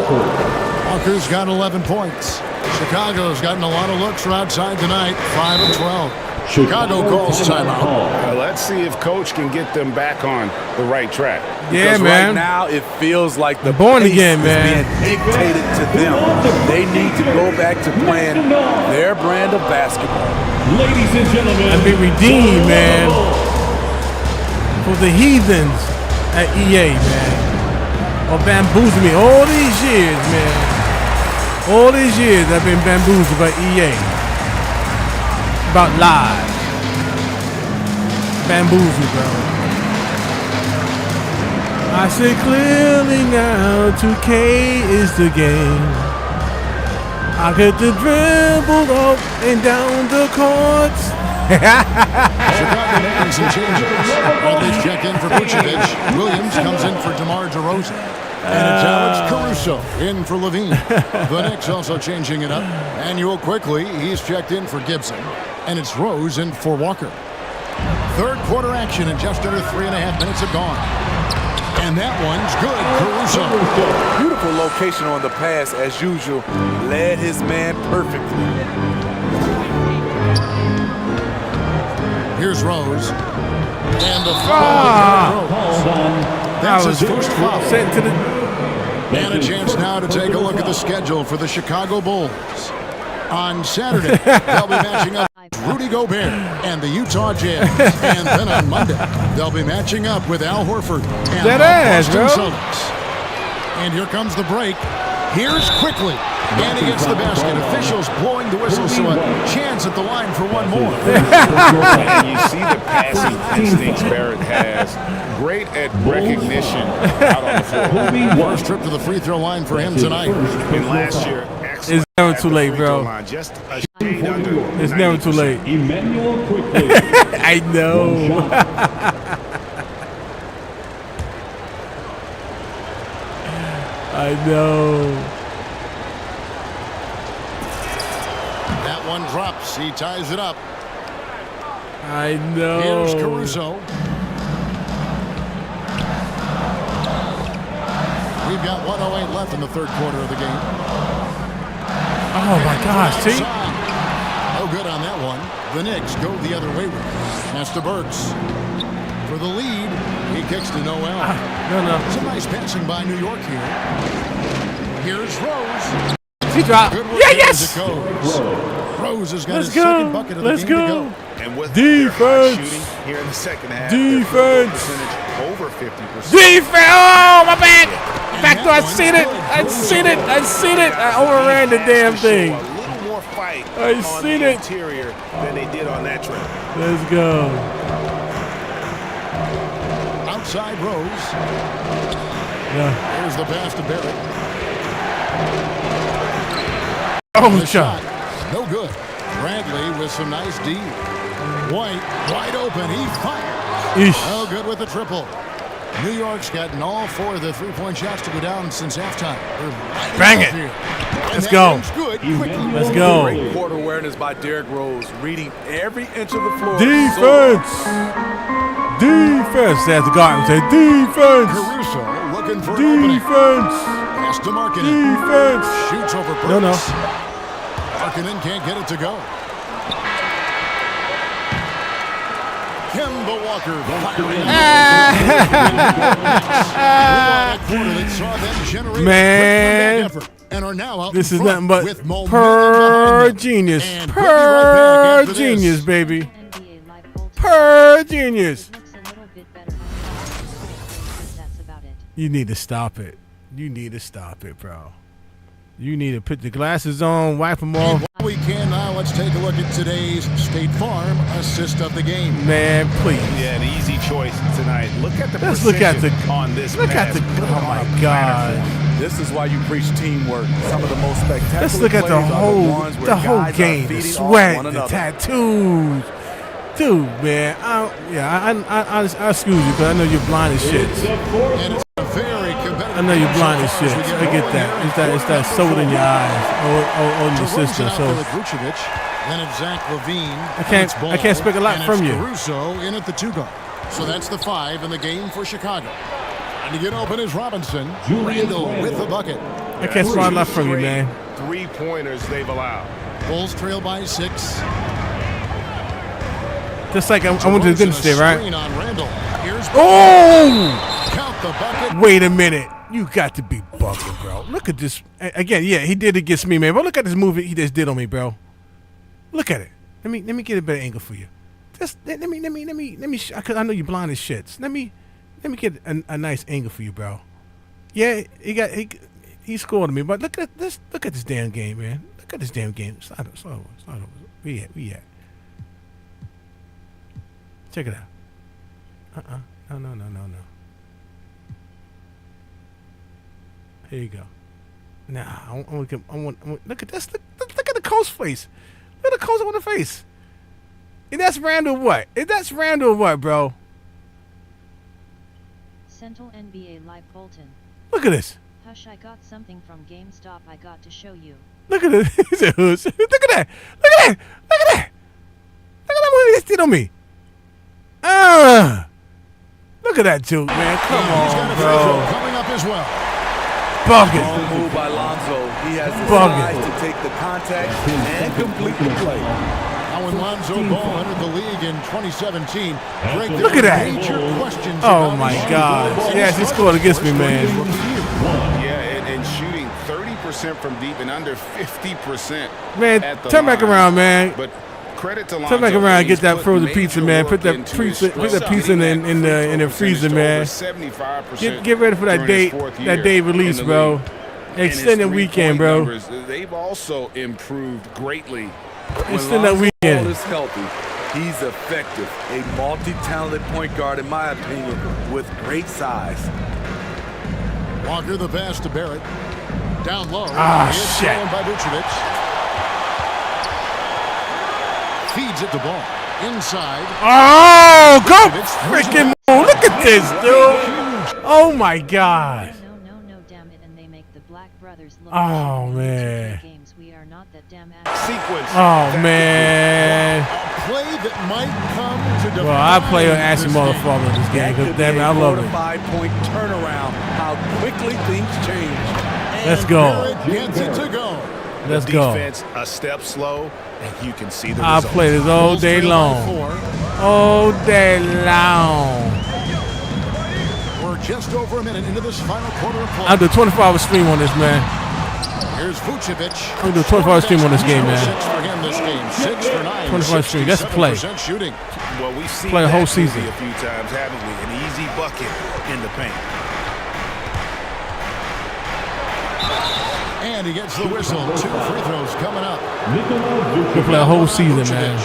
Speaker 7: Walker's got 11 points. Chicago's gotten a lot of looks from outside tonight, 5 of 12. Chicago calls timeout.
Speaker 15: Let's see if Coach can get them back on the right track.
Speaker 2: Yeah,
Speaker 17: because
Speaker 2: man.
Speaker 17: Right now, it feels like the
Speaker 2: born
Speaker 17: pace
Speaker 2: again,
Speaker 17: is
Speaker 2: man.
Speaker 17: being dictated to them. They need to go back to playing their brand of basketball.
Speaker 18: Ladies and gentlemen,
Speaker 2: I've been redeemed, man, for the heathens at EA, man. Or bamboozled me all these years, man. All these years I've been bamboozled by EA. About lies. Bamboozled, bro. I say clearly now, 2K is the game. I get the dribble up and down the courts.
Speaker 7: Chicago making some changes. Bradley's checked in for Vucevic. Williams comes in for DeMar DeRozan. And it's Alex Caruso in for Levine. The Knicks also changing it up. Manuel quickly, he's checked in for Gibson. And it's Rose in for Walker. Third quarter action and just under 3.5 minutes have gone. And that one's good, Caruso.
Speaker 17: Beautiful location on the pass, as usual. Led his man perfectly.
Speaker 7: Here's Rose. And the foul. That's his first foul.
Speaker 2: Sent to the...
Speaker 7: And a chance now to take a look at the schedule for the Chicago Bulls. On Saturday, they'll be matching up Rudy Gobert and the Utah Jazz. And then on Monday, they'll be matching up with Al Horford and the Boston Celtics. And here comes the break. Here's quickly. And he gets the basket. Officials blowing the whistle, so a chance at the line for one more.
Speaker 15: And you see the passing instincts Barrett has. Great at recognition out on the floor.
Speaker 7: First trip to the free throw line for him tonight.
Speaker 15: And last year,
Speaker 2: it's never too late, bro.
Speaker 15: Just a shade under.
Speaker 2: It's never too late.
Speaker 18: Emmanuel quickly.
Speaker 2: I know. I know.
Speaker 7: That one drops. He ties it up.
Speaker 2: I know.
Speaker 7: Here's Caruso. We've got 1:08 left in the third quarter of the game.
Speaker 2: Oh my gosh, see?
Speaker 7: No good on that one. The Knicks go the other way with it. Pass to Burks. For the lead, he kicks to Noel.
Speaker 2: No.
Speaker 7: Some nice passing by New York here. Here's Rose.
Speaker 2: He dropped.
Speaker 7: Yeah, yes! Rose has got his second bucket of the game to go.
Speaker 15: And with
Speaker 2: defense
Speaker 15: shooting here in the second half,
Speaker 2: defense
Speaker 15: percentage over 50%.
Speaker 2: Defense! Oh, my bad! back door. I seen it. I seen it. I seen it. I overran the damn thing.
Speaker 15: A little more fight
Speaker 2: I
Speaker 15: on
Speaker 2: seen
Speaker 15: the
Speaker 2: it.
Speaker 15: interior than they did on that trip.
Speaker 2: Let's go.
Speaker 7: Outside Rose.
Speaker 2: Yeah.
Speaker 7: Here's the pass to Barrett.
Speaker 2: Oh, shot.
Speaker 7: No good. Bradley with some nice D. White, wide open. He fired. No good with the triple. New York's gotten all 4 of the three-point shots to go down since halftime.
Speaker 2: Bang it. Let's go. Let's go.
Speaker 17: Great court awareness by Derrick Rose, reading every inch of the floor.
Speaker 2: Defense. Defense. That's the guard. Say defense.
Speaker 7: Caruso looking for
Speaker 2: defense.
Speaker 7: Pass to Markkanen.
Speaker 2: Defense.
Speaker 7: Shoots over Burks.
Speaker 2: No.
Speaker 7: Markkanen can't get it to go. Kemba Walker firing.
Speaker 2: Man,
Speaker 7: and are now out
Speaker 2: this
Speaker 7: in
Speaker 2: is
Speaker 7: front
Speaker 2: nothing but
Speaker 7: with momentum
Speaker 2: per
Speaker 7: behind them.
Speaker 2: genius.
Speaker 7: And we'll be right back
Speaker 2: Per
Speaker 7: after
Speaker 2: genius,
Speaker 7: this.
Speaker 2: baby. Per genius. You need to stop it. You need to stop it, bro. You need to put the glasses on, wipe them off.
Speaker 7: While we can now, let's take a look at today's State Farm assist of the game.
Speaker 2: Man, please.
Speaker 15: Yeah, an easy choice tonight. Look at the
Speaker 2: Let's look at the
Speaker 15: on this
Speaker 2: look
Speaker 15: pass.
Speaker 2: at the oh my god.
Speaker 17: This is why you preach teamwork. Some of the most spectacular
Speaker 2: Let's look at the
Speaker 17: plays are
Speaker 2: whole
Speaker 17: ones where guys are
Speaker 2: game. The
Speaker 17: feeding off
Speaker 2: sweat,
Speaker 17: one
Speaker 2: the
Speaker 17: another.
Speaker 2: tattoos. Dude, man. I excuse you, but I know you're blind as shit.
Speaker 7: And it's a very competitive.
Speaker 2: I know you're blind as shit. I get that. It's that soda in your eyes or in your system. So
Speaker 7: Then it's Zach Levine.
Speaker 2: I can't expect a lot
Speaker 7: and
Speaker 2: from
Speaker 7: it's
Speaker 2: you.
Speaker 7: Caruso in at the 2 guard. So that's the 5 in the game for Chicago. And to get open is Robinson. Randall with the bucket.
Speaker 2: I can't expect a lot from you, man.
Speaker 15: 3-pointers they've allowed.
Speaker 7: Bulls trail by 6.
Speaker 2: Just like I went to the Golden State, right?
Speaker 7: Screen on Randall. Here's
Speaker 2: Oh!
Speaker 7: Count the bucket.
Speaker 2: Wait a minute. You got to be bugging, bro. Look at this. Again, yeah, he did it against me, man. But look at this movie he just did on me, bro. Look at it. Let me get a better angle for you. Just let me. Cause I know you're blind as shits. Let me get a nice angle for you, bro. Yeah, he scored me, but look at this. Look at this damn game, man. Look at this damn game. Slide over. Where you at? Check it out. No. Here you go. Nah, I want. Look at this. Look at the coach face. Look at the coach on the face. And that's Randall what? Bro?
Speaker 1: Central NBA Live Bolton.
Speaker 2: Look at this.
Speaker 1: Hush, I got something from GameStop I got to show you.
Speaker 2: Look at this. Look at that. Look at that movie they did on me. Look at that joke, man. Come on, bro.
Speaker 7: Coming up as well.
Speaker 2: Bugging.
Speaker 17: Long move by Lonzo. He has the
Speaker 2: Bugging.
Speaker 17: size to take the contact and complete the play.
Speaker 7: Now when Lonzo Ball entered the league in 2017,
Speaker 2: Look at that.
Speaker 7: major questions
Speaker 2: Oh
Speaker 7: about
Speaker 2: my
Speaker 7: his
Speaker 2: God.
Speaker 7: shooting.
Speaker 2: Yes, he scored against me, man.
Speaker 15: Yeah, and shooting 30% from deep and under 50%.
Speaker 2: Man,
Speaker 15: at the
Speaker 2: turn back
Speaker 15: line.
Speaker 2: around, man.
Speaker 15: But credit to Lonzo.
Speaker 2: Turn back around and get
Speaker 15: He's
Speaker 2: that
Speaker 15: put
Speaker 2: frozen
Speaker 15: major
Speaker 2: pizza, man. Put
Speaker 15: work
Speaker 2: that
Speaker 15: into
Speaker 2: pizza
Speaker 15: his
Speaker 2: in
Speaker 15: shooting
Speaker 2: in the freezer, man.
Speaker 15: 75%
Speaker 2: Get ready for that
Speaker 15: during his
Speaker 2: day
Speaker 15: fourth year
Speaker 2: release,
Speaker 15: in the
Speaker 2: bro.
Speaker 15: league. And his
Speaker 2: Extended weekend, bro.
Speaker 15: numbers, they've also improved greatly.
Speaker 2: Extended
Speaker 17: Ball
Speaker 2: weekend.
Speaker 17: is healthy. He's effective. A multi-talented point guard, in my opinion, with great size.
Speaker 7: Walker the pass to Barrett. Down low.
Speaker 2: Ah,
Speaker 7: It's
Speaker 2: shit.
Speaker 7: stolen by Vucevic. Feeds it to Ball. Inside.
Speaker 2: Oh, go freaking move. Look at this, dude. Oh, my God. Oh, man.
Speaker 15: Sequence.
Speaker 2: Oh, man.
Speaker 7: A play that might come to
Speaker 2: Well, I play an assy motherfucker in this game because, damn it, I love it.
Speaker 17: 5-point turnaround. How quickly things change.
Speaker 2: Let's go.
Speaker 7: Barrett gets it to go.
Speaker 2: Let's go.
Speaker 15: Defense a step slow, and you can see the
Speaker 2: I'll
Speaker 15: results.
Speaker 2: play this all day long. All day long.
Speaker 7: We're just over a minute into this final quarter of play.
Speaker 2: I'll do a 24-hour stream on this, man.
Speaker 7: Here's Vucevic.
Speaker 2: I'll do a 24-hour stream on this game, man.
Speaker 7: 6 for him this game. 6 for 9.
Speaker 2: 24-hour stream. That's a play.
Speaker 7: 67% shooting.
Speaker 15: Well, we've seen
Speaker 2: Play a whole
Speaker 15: that movie
Speaker 2: season.
Speaker 15: a few times, haven't we? An easy bucket in the paint.
Speaker 7: And he gets the whistle. 2 free throws coming up.
Speaker 2: We'll play a whole season, man.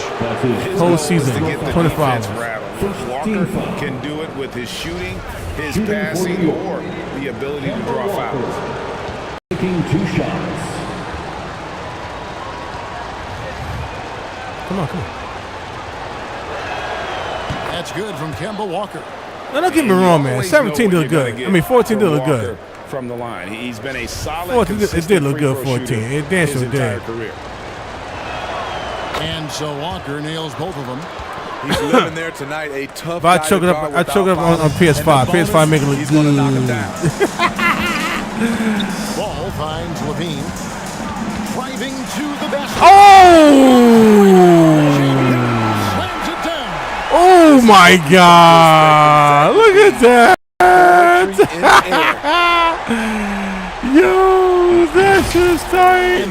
Speaker 2: Whole season.
Speaker 15: To get the
Speaker 2: 24
Speaker 15: defense
Speaker 2: hours.
Speaker 15: rattled. Walker can do it with his shooting, his passing, or the ability to draw fouls.
Speaker 18: Taking 2 shots.
Speaker 2: Come on.
Speaker 7: That's good from Kemba Walker.
Speaker 2: No, don't get me wrong, man. 17 did look good. 14 did look good.
Speaker 15: From the line, he's been a solid.
Speaker 2: 14 it did look good. 14. It danced so dead.
Speaker 7: And so Walker nails both of them.
Speaker 17: He's living there tonight. A tough.
Speaker 2: But I choke it up on PS5. PS5 make it look good.
Speaker 17: Knock him down.
Speaker 7: Ball finds Levine. Driving to the basket.
Speaker 2: Oh! Oh my God! Look at that! Yo, that's just tight.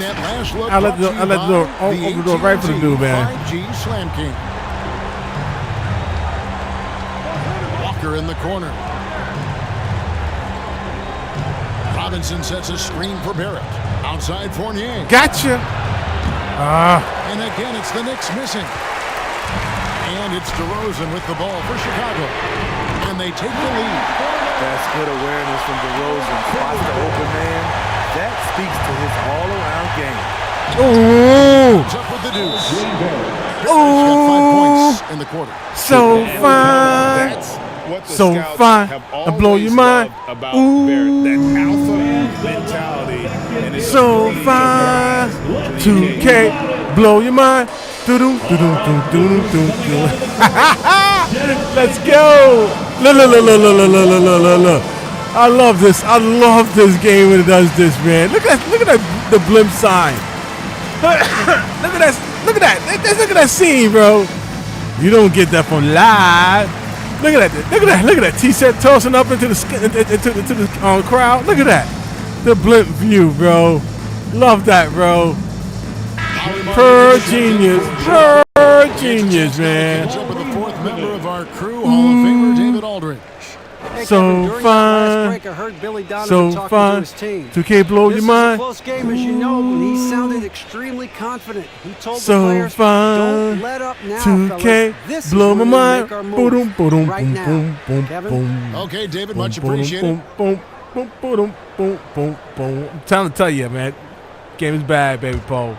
Speaker 2: I let the door open the door right for the dude, man.
Speaker 7: 5G Slam King. Walker in the corner. Robinson sets a screen for Barrett. Outside Fournier.
Speaker 2: Gotcha.
Speaker 7: And again, it's the Knicks missing. And it's DeRozan with the ball for Chicago. And they take the lead.
Speaker 17: That's good awareness from DeRozan. Spots the open man. That speaks to his all-around game.
Speaker 7: Comes up with the deuce. He's got 5 points in the quarter.
Speaker 2: So fine. So fine. I blow your mind. Ooh.
Speaker 15: That alpha mentality. And
Speaker 2: so fine. 2K. Blow your mind. Let's go. Look. I love this. I love this game when it does this, man. Look at that the blimp sign. Look at that scene, bro. You don't get that from live. Look at that T-set tossing up into the crowd. Look at that. The blimp view, bro. Love that, bro. Per genius, man.
Speaker 7: Up with the 4th member of our crew, Hall of Famer David Aldridge.
Speaker 2: So fine. So fine. 2K blow your mind.
Speaker 16: Close game, as you know, and he sounded extremely confident. He told the
Speaker 2: So
Speaker 16: players,
Speaker 2: fine.
Speaker 16: "Don't let up now,
Speaker 2: 2K
Speaker 16: fellas. This
Speaker 2: blow
Speaker 16: is
Speaker 2: my
Speaker 16: when we
Speaker 2: mind.
Speaker 16: make our move
Speaker 2: Boom,
Speaker 16: right now." Kevin?
Speaker 7: Okay, David, much appreciated.
Speaker 2: Boom. I'm trying to tell you, man. Game is bad, baby Paul.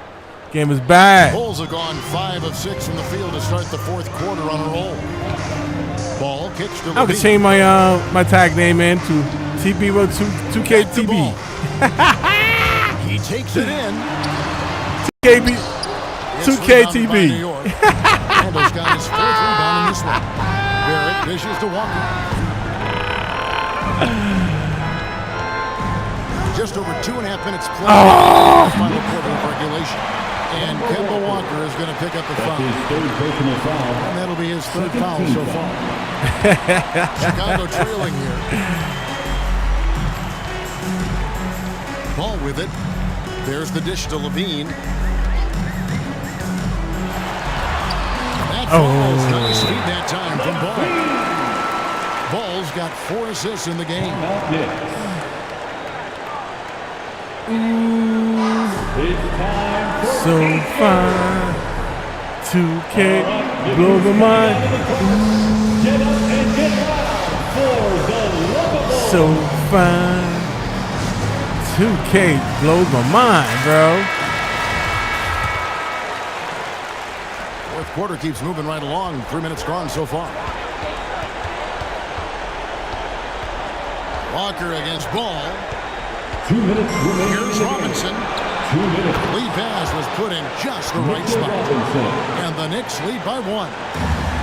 Speaker 2: Game is bad.
Speaker 7: Bulls have gone 5 of 6 from the field to start the 4th quarter on a roll. Ball kicks to
Speaker 2: I could change my tag name in to TB2KTB.
Speaker 7: He takes it in.
Speaker 2: 2KTB.
Speaker 7: Randall's got his 4th rebound in this one. Barrett dishes to Walker. Just over 2.5 minutes played in the final quarter of regulation. And Kemba Walker is going to pick up the foul. And that'll be his 3rd foul so far. Chicago trailing here. Ball with it. There's the dish to Levine. That falls. Nice feed that time from Ball. Ball's got 4 assists in the game.
Speaker 2: So fine. 2K blow my mind. So fine. 2K blows my mind, bro.
Speaker 7: 4th quarter keeps moving right along. 3 minutes gone so far. Walker against Ball.
Speaker 18: 2 minutes remaining.
Speaker 7: Here's Robinson.
Speaker 18: 2 minutes.
Speaker 7: Lead pass was put in just the right spot. And the Knicks lead by 1.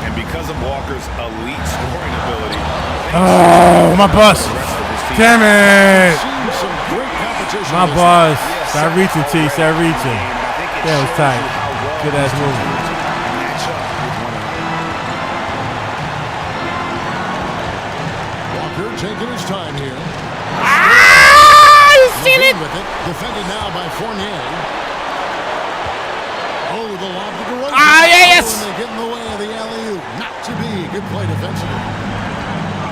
Speaker 15: And because of Walker's elite scoring ability.
Speaker 2: Oh, my bus. Damn it. My bus. Start reaching, T. Start reaching. That was tight. Good ass move.
Speaker 7: Walker taking his time here.
Speaker 2: You seen it?
Speaker 7: With it. Defended now by Fournier. Oh, the lob to DeRozan.
Speaker 2: Yes.
Speaker 7: Oh, and they get in the way of the alley-oop. Not to be. Good play defensively.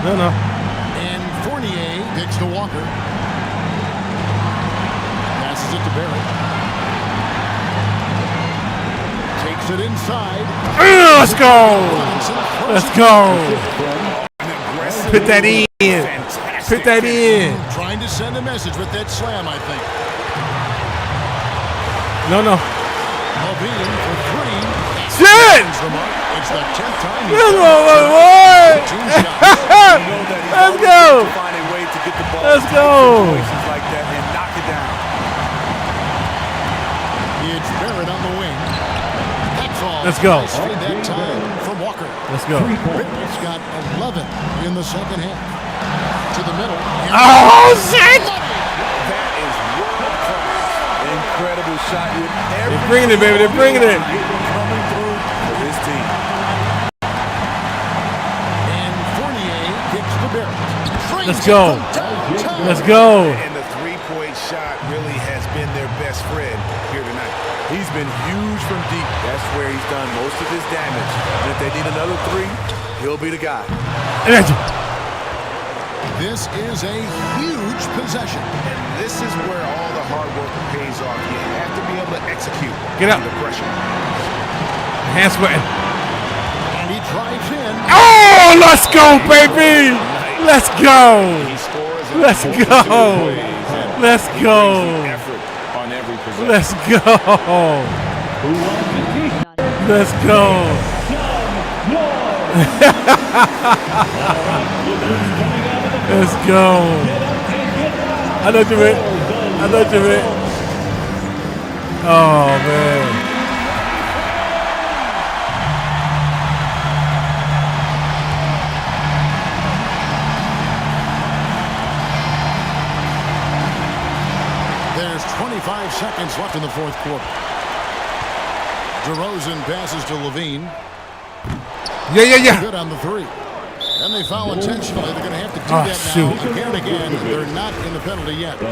Speaker 2: No.
Speaker 7: And Fournier picks to Walker. Passes Passes it to Barrett. Takes it inside.
Speaker 2: Let's go. Let's go. Put that in. Put that in.
Speaker 7: Trying to send a message with that slam, I think.
Speaker 2: No.
Speaker 7: Levine for three.
Speaker 2: Shit!
Speaker 7: It's the 10th time he's
Speaker 2: Let's go. Let's go.
Speaker 7: It's Barrett on the wing.
Speaker 2: Let's go.
Speaker 7: That time from Walker.
Speaker 2: Let's go.
Speaker 7: It's got 11 in the second half. To the middle.
Speaker 2: Oh, shit!
Speaker 17: That is world-class. Incredible shot with
Speaker 2: They're bringing it, baby. They're bringing it.
Speaker 17: Coming through for this team.
Speaker 7: And Fournier gets the Barrett.
Speaker 2: Let's go. Let's go.
Speaker 15: And the three-point shot really has been their best friend here tonight.
Speaker 17: He's been huge from deep. That's where he's done most of his damage. And if they need another three, he'll be the guy.
Speaker 7: This is a huge possession.
Speaker 15: And this is where all the hard work pays off. You have to be able to execute.
Speaker 2: Get up.
Speaker 15: Under pressure.
Speaker 2: Hand sweating.
Speaker 7: And he drives in.
Speaker 2: Oh, let's go, baby. Let's go. Let's go. Let's go. Let's go. Let's go. Let's go. I know you meant. I know you meant. Oh, man.
Speaker 7: There's 25 seconds left in the fourth quarter. DeRozan passes to Levine.
Speaker 2: Yeah.
Speaker 7: Good on the three. And they foul intentionally. They're going to have to do that
Speaker 2: shoot.
Speaker 7: now again and again. They're not in the penalty yet.
Speaker 15: Yeah,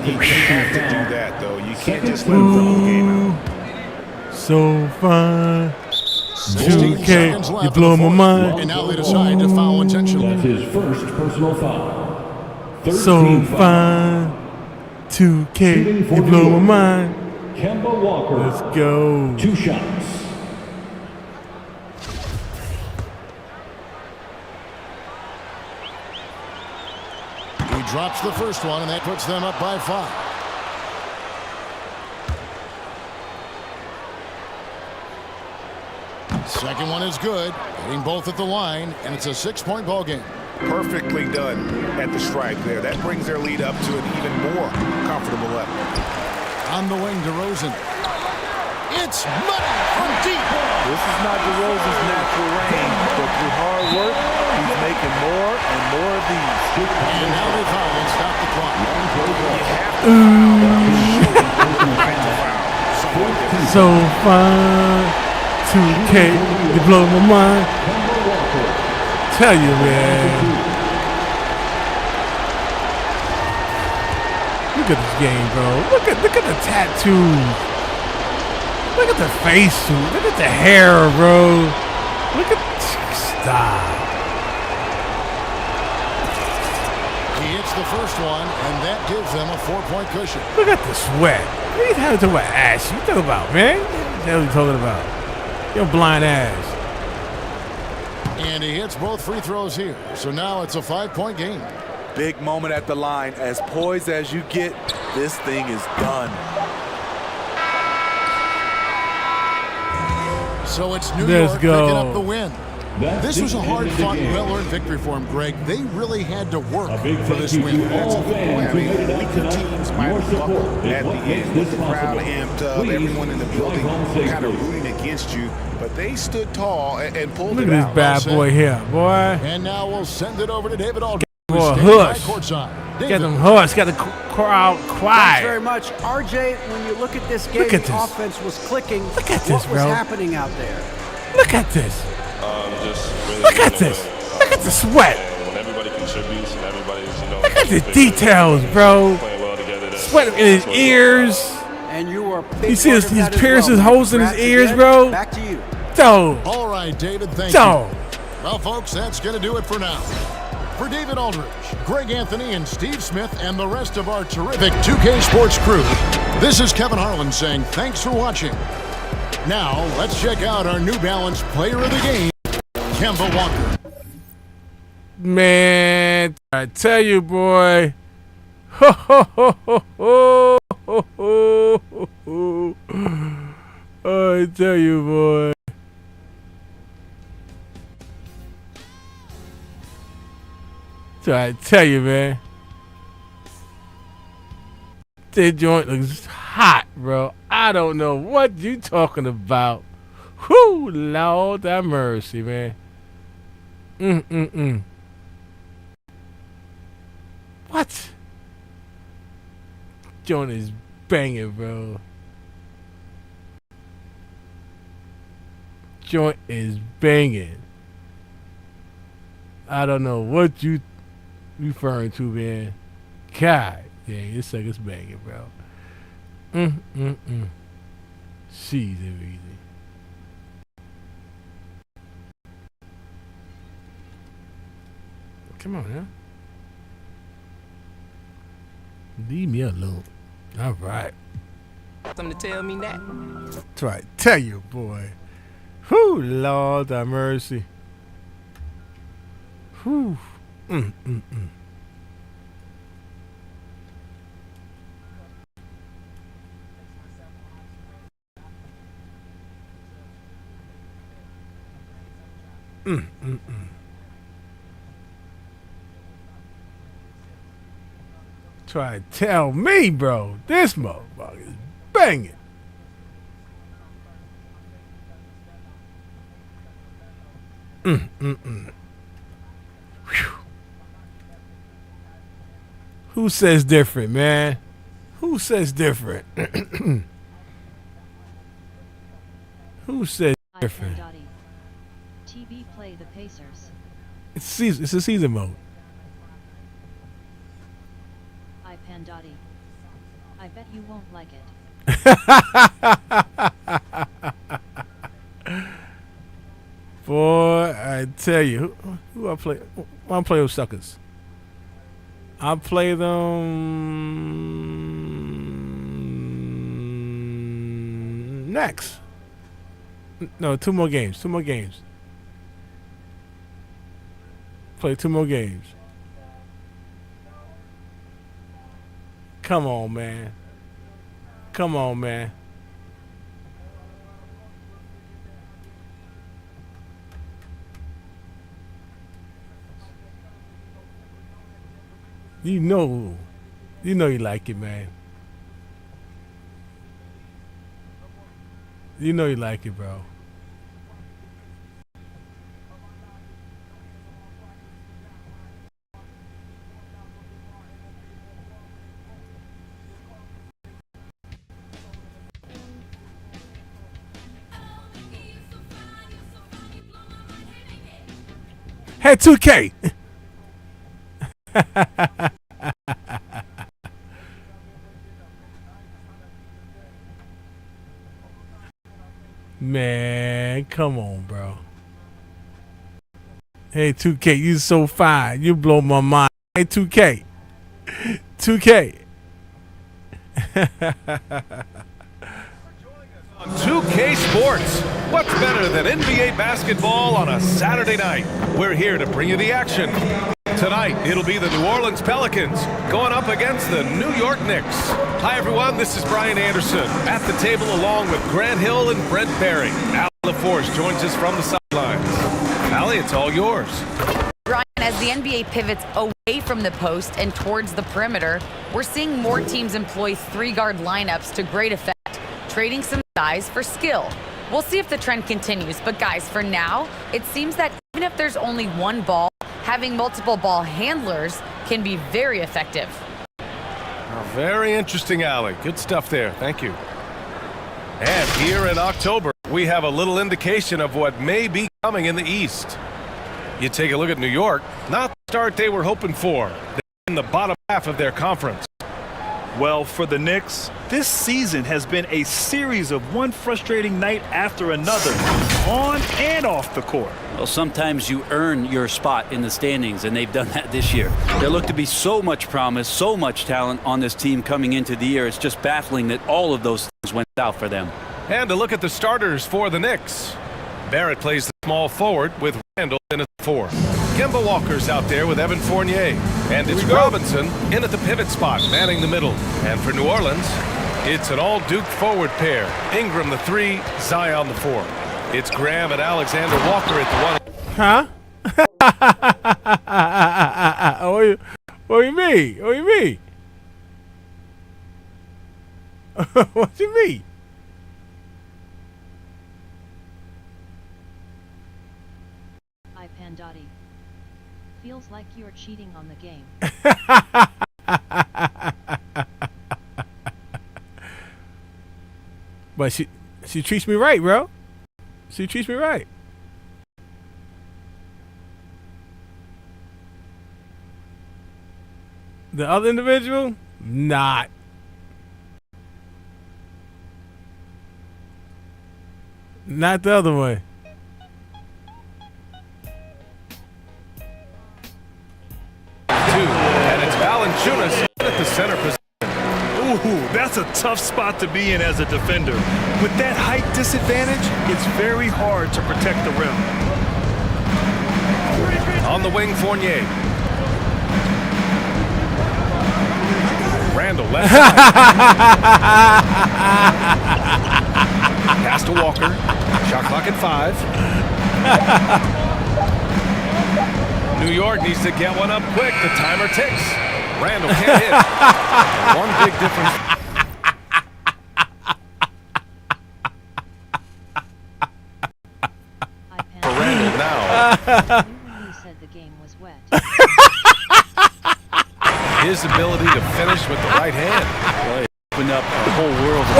Speaker 15: you have to do that, though. You can't just let them throw the game out.
Speaker 2: So fun.
Speaker 7: 16 seconds
Speaker 2: 2K,
Speaker 7: left
Speaker 2: you blowing my mind.
Speaker 7: And now they decide to foul intentionally.
Speaker 18: That's his first personal foul.
Speaker 2: So fun. 2K, you blow my mind.
Speaker 18: Kemba Walker.
Speaker 2: Let's go.
Speaker 18: 2 shots.
Speaker 7: He drops the first one, and that puts them up by 5. Second one is good. Hitting both at the line, and it's a 6-point ball game.
Speaker 15: Perfectly done at the stripe there. That brings their lead up to an even more comfortable level.
Speaker 7: On the wing, DeRozan. It's money from deep.
Speaker 17: This is not DeRozan's natural range, but through hard work, he's making more and more of these.
Speaker 7: And now they foul and stop the clock.
Speaker 2: So fun. 2K, you blow my mind. Tell you, man. Look at this game, bro. Look at the tattoos. Look at the face suit. Look at the hair, bro. Look at stop.
Speaker 7: He hits the first one, and that gives them a 4-point cushion.
Speaker 2: Look at the sweat. What are you talking about ass? You talking about, man? What the hell are you talking about? Your blind ass.
Speaker 7: And he hits both free throws here. So now it's a 5-point game.
Speaker 17: Big moment at the line. As poised as you get, this thing is done.
Speaker 7: So it's New
Speaker 2: Let's
Speaker 7: York
Speaker 2: go.
Speaker 7: picking up the win. This was a hard-fought, well-earned victory for him, Greg. They really had to work for this win.
Speaker 15: I mean, weaker teams might buckle at the end with the crowd amped up, everyone in the building kind of rooting against you, but they stood tall and pulled
Speaker 2: Look
Speaker 15: it
Speaker 2: at
Speaker 15: out.
Speaker 2: this bad boy here, boy.
Speaker 7: And now we'll send it over to David Aldridge.
Speaker 2: Boy, hush. Get them hush. Got the crowd
Speaker 16: Thanks
Speaker 2: quiet.
Speaker 16: very much. RJ, when you look at this game,
Speaker 2: Look at
Speaker 16: the
Speaker 2: this.
Speaker 16: offense was clicking.
Speaker 2: Look at
Speaker 16: What
Speaker 2: this,
Speaker 16: was
Speaker 2: bro.
Speaker 16: happening out there?
Speaker 2: Look at this.
Speaker 19: Just really
Speaker 2: Look at this. Look at the sweat.
Speaker 19: When everybody contributes and everybody's,
Speaker 2: Look at the details, bro. Sweat in his ears.
Speaker 16: And you were.
Speaker 2: You see his piercings, holes in his ears, bro.
Speaker 16: Back to you.
Speaker 2: Dog.
Speaker 7: All right, David, thank
Speaker 2: Dog.
Speaker 7: you. Well, folks, that's going to do it for now. For David Aldridge, Greg Anthony, and Steve Smith, and the rest of our terrific 2K Sports crew, This is Kevin Harlan saying thanks for watching. Now, let's check out our New Balance player of the game, Kemba Walker.
Speaker 2: Man, I tell you, boy. Ho, ho, ho, ho, ho, ho, ho, ho. Oh, I tell you, boy. So I tell you, man. This joint looks hot, bro. I don't know what you talking about. Whoo, Lord have mercy, man. What? Joint is banging, bro. Joint is banging. I don't know what you referring to, man. God, yeah, this sucker's banging, bro. She's easy. Come on, huh? Leave me alone. All right.
Speaker 21: Something to tell me that.
Speaker 2: That's right. Tell you, boy. Whew, Lord have mercy. Whew. Try to tell me, bro. This motherfucker is banging. Who says different, man? Who says different? Who says different?
Speaker 1: TB play the Pacers.
Speaker 2: It's a season mode.
Speaker 1: Pandotti. I bet you won't like it.
Speaker 2: Boy, I tell you, who I play? I play with suckers. I play them next. No, 2 more games. 2 more games. Play 2 more games. Come on, man. Come on, man. You know you like it, man. You know you like it, bro. Hey, 2K. Man, come on, bro. Hey, 2K, you so fine. You blow my mind. Hey, 2K. 2K.
Speaker 22: 2K Sports. What's better than NBA basketball on a Saturday night? We're here to bring you the action. Tonight, it'll be the New Orleans Pelicans going up against the New York Knicks. Hi, everyone. This is Brian Anderson at the table along with Grant Hill and Brent Barry. Al LaForce joins us from the sidelines. Allie, it's all yours.
Speaker 23: Brian, as the NBA pivots away from the post and towards the perimeter, we're seeing more teams employ 3-guard lineups to great effect, trading some size for skill. We'll see if the trend continues, but guys, for now, it seems that even if there's only one ball, having multiple ball handlers can be very effective.
Speaker 22: Very interesting, Allie. Good stuff there. Thank you. And here in October, we have a little indication of what may be coming in the East. You take a look at New York, not the start they were hoping for. They're in the bottom half of their conference.
Speaker 24: Well, for the Knicks,
Speaker 3: This season has been a series of one frustrating night after another, on and off the court.
Speaker 4: Well, sometimes you earn your spot in the standings, and they've done that this year. There looked to be so much promise, so much talent on this team coming into the year. It's just baffling that all of those things went south for them.
Speaker 22: And to look at the starters for the Knicks. Barrett plays the small forward with Randall in at 4. Kemba Walker's out there with Evan Fournier. And it's Robinson in at the pivot spot, manning the middle. And for New Orleans, it's an all-Duke forward pair. Ingram the 3, Zion the 4. It's Graham and Alexander Walker at the 1.
Speaker 2: Huh? What do you mean? What do you mean? What do you mean?
Speaker 1: Pandotti. Feels like you're cheating on the game.
Speaker 2: But she treats me right, bro. She treats me right. The other individual, not. Not the other one.
Speaker 22: And it's Valanciunas at the center position.
Speaker 3: Ooh, that's a tough spot to be in as a defender. With that height disadvantage, it's very hard to protect the rim.
Speaker 22: On the wing, Fournier. Randall left side. Pass to Walker. Shot clock at 5. New York needs to get one up quick. The timer ticks. Randall can't hit. One big difference. For Randall now.
Speaker 1: You said the game was wet.
Speaker 22: His ability to finish with the right hand.
Speaker 4: Well, it opened up a whole world of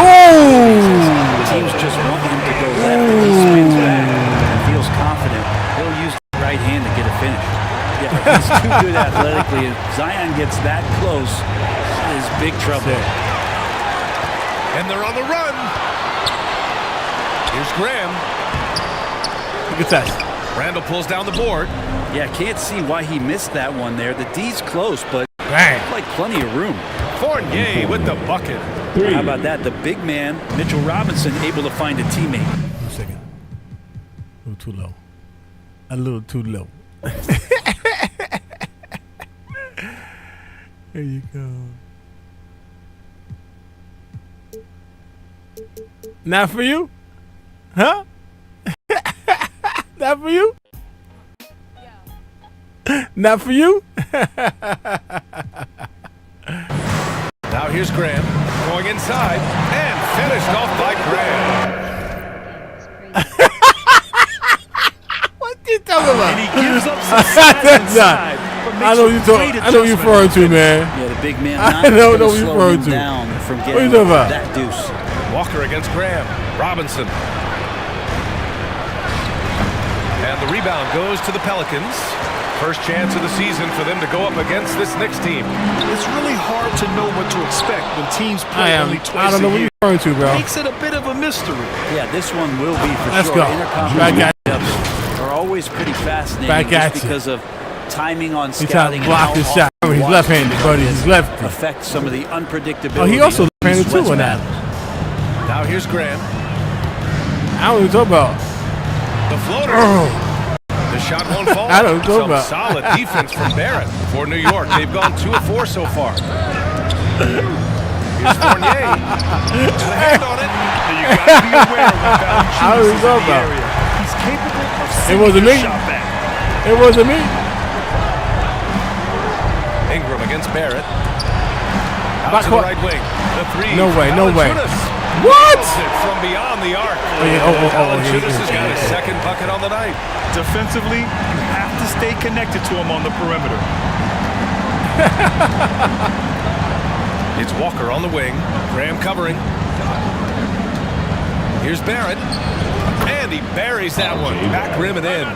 Speaker 4: teams just want him to go left. He spins back and feels confident. He'll use the right hand to get a finish. Yeah, he's too good athletically. If Zion gets that close, is big trouble.
Speaker 22: And they're on the run. Here's Graham.
Speaker 2: Look at that.
Speaker 22: Randall pulls down the board.
Speaker 4: Yeah, can't see why he missed that one there. The D's close, but like plenty of room.
Speaker 22: Fournier with the bucket.
Speaker 4: How about that? The big man, Mitchell Robinson, able to find a teammate.
Speaker 2: 1 second. A little too low. A little too low. There you go. Not for you? Huh? Not for you? Not for you?
Speaker 22: Now here's Graham going inside and finished off by Graham.
Speaker 2: What you talking about?
Speaker 3: And he gives up some size inside.
Speaker 2: I know you talking. I know you're referring to, man.
Speaker 4: Yeah, the big man.
Speaker 2: I know what you're referring to.
Speaker 4: Down from
Speaker 2: What are you
Speaker 4: getting
Speaker 2: talking about?
Speaker 4: that deuce.
Speaker 22: Walker against Graham. Robinson. And the rebound goes to the Pelicans. First chance of the season for them to go up against this Knicks team.
Speaker 3: It's really hard to know what to expect when teams play only twice
Speaker 2: I don't know what
Speaker 3: a year.
Speaker 2: you're referring to, bro.
Speaker 3: Makes it a bit of a mystery.
Speaker 4: Yeah, this one will be for
Speaker 2: Let's
Speaker 4: sure.
Speaker 2: go.
Speaker 4: Interconference matchups are always pretty fascinating
Speaker 2: Back at
Speaker 4: just
Speaker 2: you.
Speaker 4: because of timing on
Speaker 2: He's
Speaker 4: scouting
Speaker 2: trying to block
Speaker 4: and
Speaker 2: his
Speaker 4: how
Speaker 2: shot.
Speaker 4: often
Speaker 2: He's
Speaker 4: watch
Speaker 2: left-handed, buddy. He's lefty.
Speaker 4: affect some of the unpredictability.
Speaker 2: Oh, he also
Speaker 4: of
Speaker 2: left-handed
Speaker 4: East
Speaker 2: too
Speaker 4: West
Speaker 2: on that.
Speaker 4: matchups.
Speaker 22: Now here's Graham.
Speaker 2: I don't even talk about.
Speaker 22: The floater. The shot won't fall.
Speaker 2: I don't know
Speaker 22: Some
Speaker 2: about.
Speaker 22: solid defense from Barrett for New York. They've gone 2 of 4 so far. Here's Fournier. Got a hand on it.
Speaker 3: You got to be aware when
Speaker 2: I don't
Speaker 3: Valanciunas
Speaker 2: even
Speaker 3: is in
Speaker 2: talk
Speaker 3: the
Speaker 2: about.
Speaker 3: area. He's capable of
Speaker 2: It
Speaker 3: sending
Speaker 2: wasn't
Speaker 3: a
Speaker 2: me.
Speaker 3: shot back.
Speaker 2: It wasn't me.
Speaker 22: Ingram against Barrett. Out
Speaker 2: Back
Speaker 22: to the
Speaker 2: court.
Speaker 22: right wing. The 3.
Speaker 2: No way, no way.
Speaker 22: Valanciunas
Speaker 2: What?
Speaker 22: nails it from beyond the arc. Valanciunas has got his second bucket on the night.
Speaker 3: Defensively, you have to stay connected to him on the perimeter.
Speaker 22: It's Walker on the wing. Graham covering. Here's Barrett. And he buries that one. Back rim and in.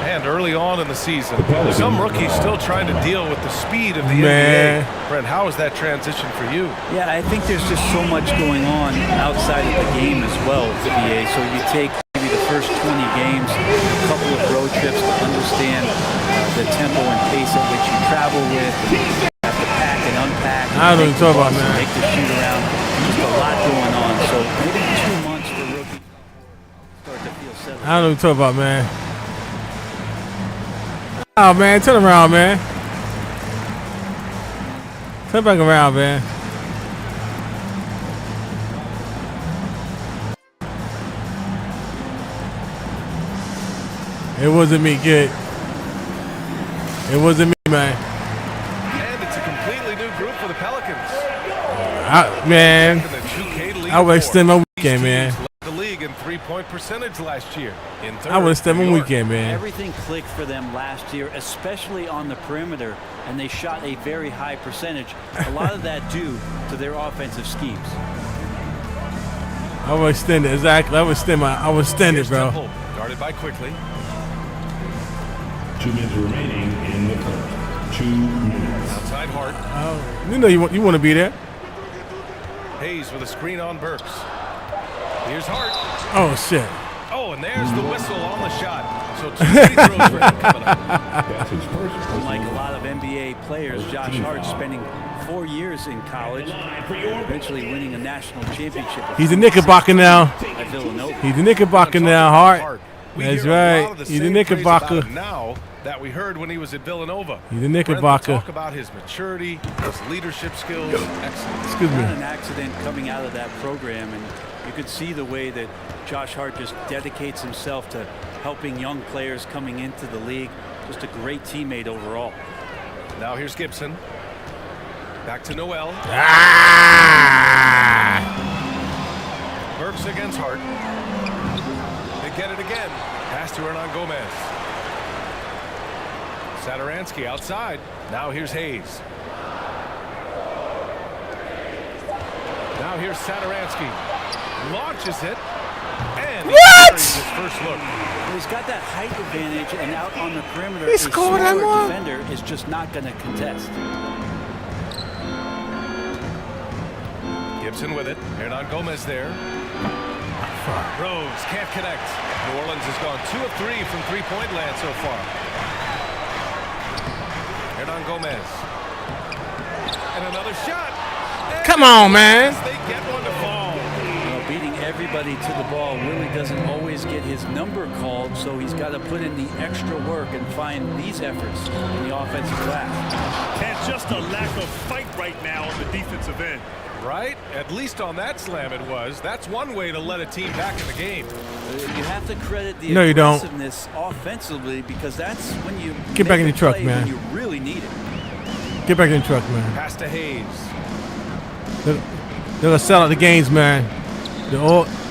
Speaker 22: And early on in the season, some rookies still trying to deal with the speed of the NBA. Brent, how is that transition for you?
Speaker 4: Yeah, I think there's just so much going on outside of the game as well, BA. So you take maybe the first 20 games, a couple of road trips to understand the tempo and pace at which you travel with. You have to pack and unpack.
Speaker 2: I don't know what you're talking about, man.
Speaker 4: Make the shoot around. Just a lot going on. So maybe 2 months for rookies start to feel settled.
Speaker 2: I don't know what you're talking about, man. Oh, man, turn around, man. Turn back around, man. It wasn't me, kid. It wasn't me, man.
Speaker 22: And it's a completely new group for the Pelicans.
Speaker 2: Man, I would extend my weekend, man.
Speaker 22: The league in three-point percentage last year. In third,
Speaker 2: I would extend my weekend, man.
Speaker 4: Everything clicked for them last year, especially on the perimeter, and they shot a very high percentage. A lot of that due to their offensive schemes.
Speaker 2: I would extend it, exactly. I would extend it, bro.
Speaker 22: Guarded by Quickly.
Speaker 18: 2 minutes remaining in the third. 2 minutes.
Speaker 22: Outside Hart.
Speaker 2: You know you want to be there.
Speaker 22: Hayes with a screen on Burks. Here's Hart.
Speaker 2: Oh, shit.
Speaker 22: Oh, and there's the whistle on the shot. So 2 free throws for him coming up.
Speaker 18: That's his first.
Speaker 4: Unlike a lot of NBA players, Josh Hart spending 4 years in college, eventually winning a national championship.
Speaker 2: He's a Knickerbocker now.
Speaker 4: At Villanova.
Speaker 2: He's a Knickerbocker now, Hart. That's right. He's a Knickerbocker.
Speaker 22: Now that we heard when he was at Villanova.
Speaker 2: He's a Knickerbocker.
Speaker 22: Talk about his maturity, his leadership skills. Excellent.
Speaker 2: Excuse me.
Speaker 4: Not an accident coming out of that program, and you could see the way that Josh Hart just dedicates himself to helping young players coming into the league. Just a great teammate overall.
Speaker 22: Now here's Gibson. Back to Noel. Burks against Hart. They get it again. Pass to Hernan Gomez. Satoransky outside. Now here's Hayes. Now here's Satoransky. Launches it. And he carries his first look.
Speaker 4: He's got that height advantage, and out on the perimeter,
Speaker 2: He
Speaker 4: a
Speaker 2: scored
Speaker 4: smaller
Speaker 2: that one.
Speaker 4: defender is just not going to contest.
Speaker 22: Gibson with it. Hernan Gomez there. Rose can't connect. New Orleans has gone 2 of 3 from three-point land so far. Hernan Gomez. And another shot. And
Speaker 2: Come on, man.
Speaker 22: they get one to fall.
Speaker 4: Beating everybody to the ball, Willie doesn't always get his number called, so he's got to put in the extra work and find these efforts in the offensive glass.
Speaker 3: And just a lack of fight right now on the defensive end.
Speaker 22: Right? At least on that slam it was. That's one way to let a team back in the game.
Speaker 4: You have to credit the
Speaker 2: No, you don't.
Speaker 4: aggressiveness offensively, because that's when you
Speaker 2: Get back in
Speaker 4: make
Speaker 2: the truck,
Speaker 4: play
Speaker 2: man.
Speaker 4: when you really need it.
Speaker 2: Get back in the truck, man.
Speaker 22: Pass to Hayes.
Speaker 2: They're gonna sell out the games, man.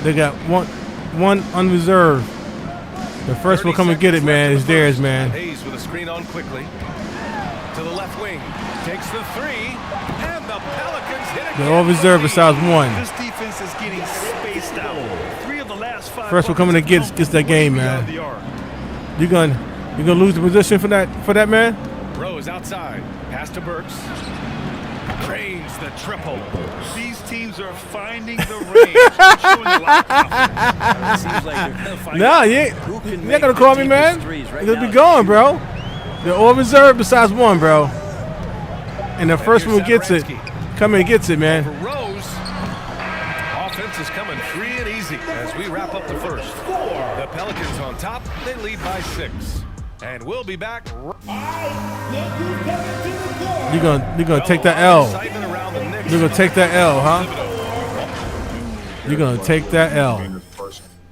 Speaker 2: They got one unreserved. The first will come and get it, man. It's theirs, man.
Speaker 22: Hayes with a screen on Quickly. To the left wing. Takes the three. And the Pelicans hit again.
Speaker 2: They're all reserved besides one.
Speaker 3: This defense is getting spaced out. 3 of the last 5.
Speaker 2: First will come in and gets that game, man. You're gonna lose the position for that man.
Speaker 22: Rose outside. Pass to Burks. Drains the triple.
Speaker 3: These teams are finding the range. Showing a lot of confidence.
Speaker 4: It seems like they're going to find
Speaker 2: Nah, you're not gonna call me, man. You're gonna be going, bro. They're all reserved besides one, bro. And the first one who gets it, come and gets it, man.
Speaker 22: For Rose, offense is coming free and easy as we wrap up the first. The Pelicans on top. They lead by 6. And we'll be back.
Speaker 2: You're gonna take that L. You're gonna take that L, huh? You're gonna take that L,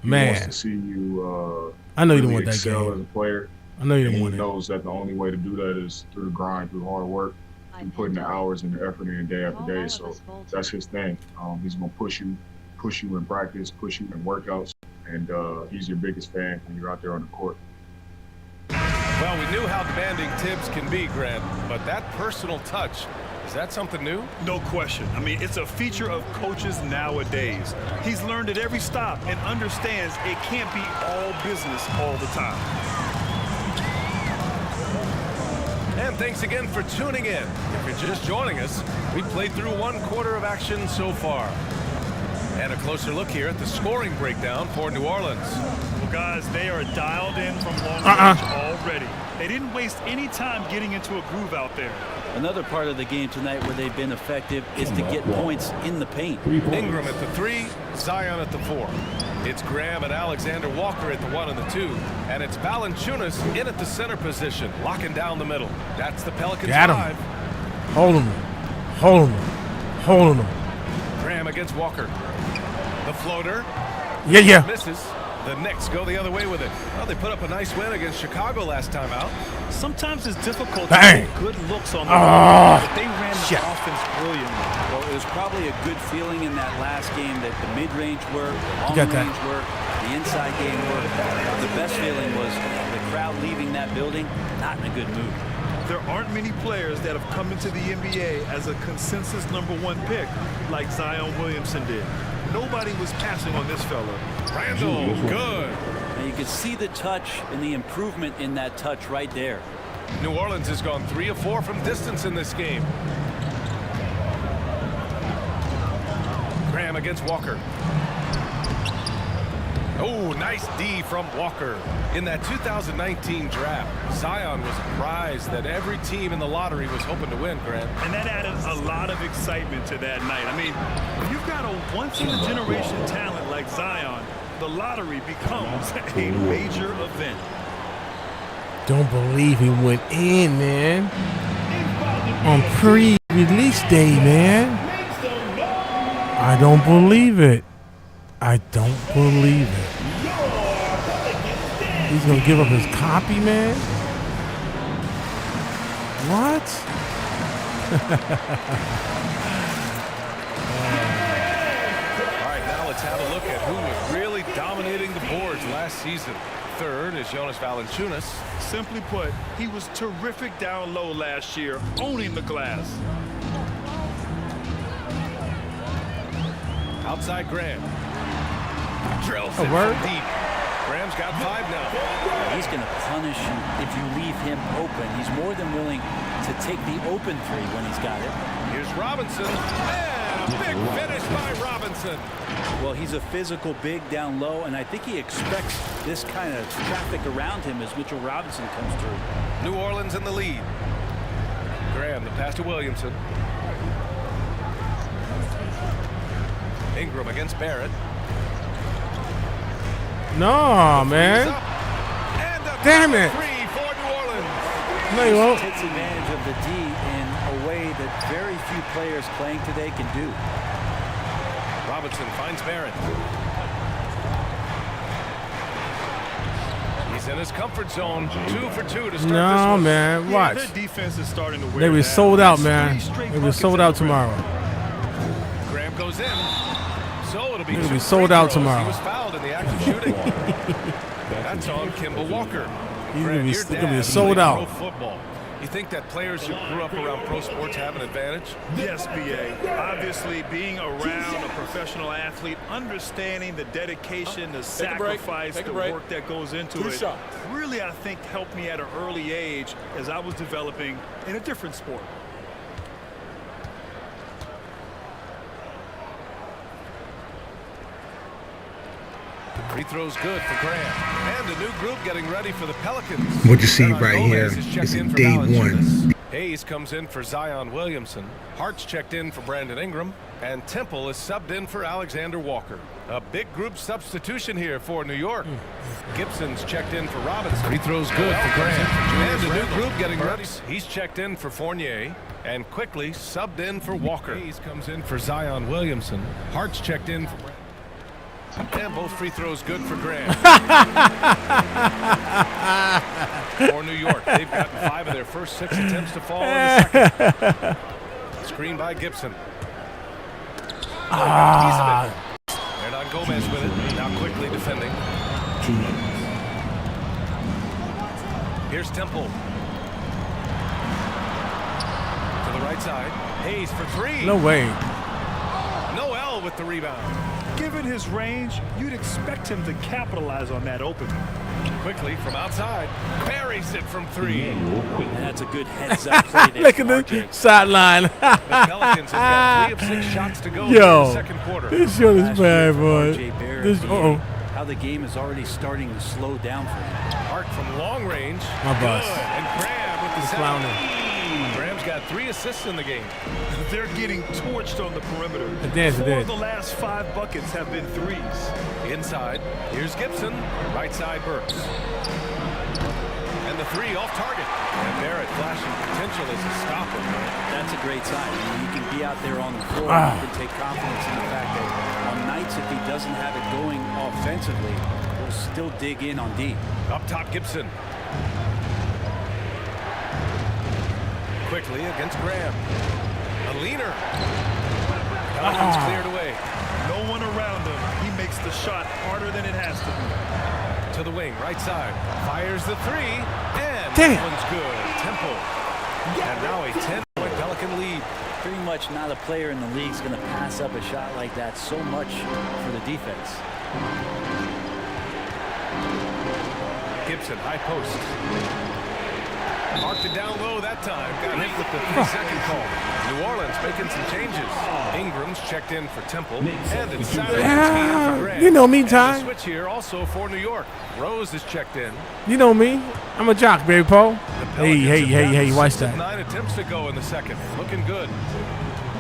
Speaker 2: man.
Speaker 5: To see you,
Speaker 2: I know you don't
Speaker 5: really
Speaker 2: want that
Speaker 5: excel
Speaker 2: game.
Speaker 5: as a player.
Speaker 2: I know you don't
Speaker 5: And
Speaker 2: want
Speaker 5: he
Speaker 2: it.
Speaker 5: knows that the only way to do that is through the grind, through hard work, and putting the hours and the effort in day after day. So that's his thing. He's gonna push you in practice, push you in workouts, and he's your biggest fan when you're out there on the court.
Speaker 22: Well, we knew how demanding Tibbs can be, Grant, but that personal touch Is that something new?
Speaker 3: No question. I mean, it's a feature of coaches nowadays. He's learned at every stop and understands it can't be all business all the time.
Speaker 22: And thanks again for tuning in. If you're just joining us, we played through 1 quarter of action so far. And a closer look here at the scoring breakdown for New Orleans.
Speaker 3: Well, guys, they are dialed in from long range already. They didn't waste any time getting into a groove out there.
Speaker 4: Another part of the game tonight where they've been effective is to get points in the paint.
Speaker 22: Ingram at the 3, Zion at the 4. It's Graham and Alexander Walker at the 1 and the 2. And it's Valanciunas in at the center position, locking down the middle. That's the Pelicans'
Speaker 2: Got him.
Speaker 22: 5.
Speaker 2: Holding him. Holding him. Holding him.
Speaker 22: Graham against Walker. The floater.
Speaker 2: Yeah.
Speaker 22: Misses. The Knicks go the other way with it. Well, they put up a nice win against Chicago last time out.
Speaker 3: Sometimes it's difficult to get good looks on the but they ran the offense brilliantly.
Speaker 4: Well, it was probably a good feeling in that last game that the mid-range worked, the long-range worked, the inside game worked. The best feeling was the crowd leaving that building not in a good mood.
Speaker 3: There aren't many players that have come into the NBA as a consensus #1 pick like Zion Williamson did. Nobody was passing on this fella.
Speaker 22: Randall, good.
Speaker 4: And you can see the touch and the improvement in that touch right there.
Speaker 22: New Orleans has gone 3 of 4 from distance in this game. Graham against Walker. Oh, nice D from Walker. In that 2019 draft, Zion was a prize that every team in the lottery was hoping to win, Graham.
Speaker 3: And that added a lot of excitement to that night. I mean, if you've got a once-in-a-generation talent like Zion, the lottery becomes a major event.
Speaker 2: Don't believe he went in, man. On pre-release day, man. I don't believe it. I don't believe it. He's going to give up his copy, man? What?
Speaker 22: All right, now let's have a look at who was really dominating the boards last season. Third is Jonas Valanciunas.
Speaker 3: Simply put, he was terrific down low last year, owning the glass.
Speaker 22: Outside Graham. Drills
Speaker 2: A
Speaker 22: it
Speaker 2: word?
Speaker 22: from deep. Graham's got 5 now.
Speaker 4: He's going to punish you if you leave him open. He's more than willing to take the open 3 when he's got it.
Speaker 22: Here's Robinson. And a big finish by Robinson.
Speaker 4: Well, he's a physical big down low, and I think he expects this kind of traffic around him as Mitchell Robinson comes through.
Speaker 22: New Orleans in the lead. Graham, the pass to Williamson. Ingram against Barrett.
Speaker 2: No, man. Damn it. No, you won't.
Speaker 4: Takes advantage of the D in a way that very few players playing today can do.
Speaker 22: Robinson finds Barrett. He's in his comfort zone. 2 for 2 to start this one.
Speaker 2: Man. Watch.
Speaker 3: Their defense is starting to wear
Speaker 2: They be
Speaker 3: down.
Speaker 2: sold out, man. They be sold out tomorrow.
Speaker 22: Graham goes in. So it'll be
Speaker 2: They'll
Speaker 22: 2
Speaker 2: be sold
Speaker 22: free
Speaker 2: out
Speaker 22: throws.
Speaker 2: tomorrow.
Speaker 22: He was fouled in the act of shooting. That's on Kimball Walker.
Speaker 2: He's
Speaker 22: Graham,
Speaker 2: gonna
Speaker 22: your
Speaker 2: be
Speaker 22: dad
Speaker 2: sold
Speaker 22: played
Speaker 2: out.
Speaker 22: pro football. You think that players who grew up around pro sports have an advantage?
Speaker 3: Yes, B.A. Obviously, being around a professional athlete, understanding the dedication, the sacrifice, the work that goes into it, really, I think, helped me at an early age as I was developing in a different sport.
Speaker 22: Free throw's good for Graham. And a new group getting ready for the Pelicans.
Speaker 6: What you see right here is day 1.
Speaker 22: Hayes comes in for Zion Williamson. Hart's checked in for Brandon Ingram. And Temple is subbed in for Alexander Walker. A big group substitution here for New York. Gibson's checked in for Robinson. Free throw's good for Graham. And a new group getting ready. He's checked in for Fournier. And quickly subbed in for Walker. Hayes comes in for Zion Williamson. Hart's checked in for Brandon. And both free throws good for Graham. For New York, they've gotten 5 of their first 6 attempts to fall in the second. Screen by Gibson. They're not Gomez with it. Now quickly defending. Here's Temple. To the right right side. Hayes for three.
Speaker 2: No way.
Speaker 22: Noel with the rebound.
Speaker 3: Given his range, you'd expect him to capitalize on that opening.
Speaker 22: Quickly from outside. Buries it from three.
Speaker 4: That's a good heads-up play there.
Speaker 2: Look at the sideline.
Speaker 22: The Pelicans have got 3 of 6 shots to go in
Speaker 2: Yo,
Speaker 22: the second quarter.
Speaker 2: this shit is bad, boy. This,
Speaker 4: how the game is already starting to slow down for him.
Speaker 22: Arc from long range.
Speaker 2: My bust.
Speaker 22: Good. And Graham with the
Speaker 2: clowning.
Speaker 22: Graham's got 3 assists in the game.
Speaker 3: They're getting torched on the perimeter.
Speaker 2: It
Speaker 3: 4
Speaker 2: did.
Speaker 3: of the last 5 buckets have been threes.
Speaker 22: Inside, here's Gibson. Right side, Burks. And the 3 off target. And Barrett flashing potential as a stopper.
Speaker 4: That's a great sign. I mean, you can be out there on the floor. You can take confidence in the fact that on nights if he doesn't have it going offensively, he'll still dig in on D.
Speaker 22: Up top, Gibson. Quickly against Graham. A leaner. Pelicans cleared away.
Speaker 3: No one around him. He makes the shot harder than it has to be.
Speaker 22: To the wing, right side. Fires the 3. And
Speaker 2: Damn.
Speaker 22: that one's good. Temple. And now a 10-point Pelican lead.
Speaker 4: Pretty much not a player in the league is going to pass up a shot like that so much for the defense.
Speaker 22: Gibson, high post. Marked it down low that time. Got hit with the 3-second call. New Orleans making some changes. Ingram's checked in for Temple. And it's Saturday for Graham.
Speaker 2: You know me, Ty.
Speaker 22: And the switch here also for New York. Rose is checked in.
Speaker 2: You know me. I'm a jock, baby Paul. Hey, watch that.
Speaker 22: 9 attempts to go in the second. Looking good.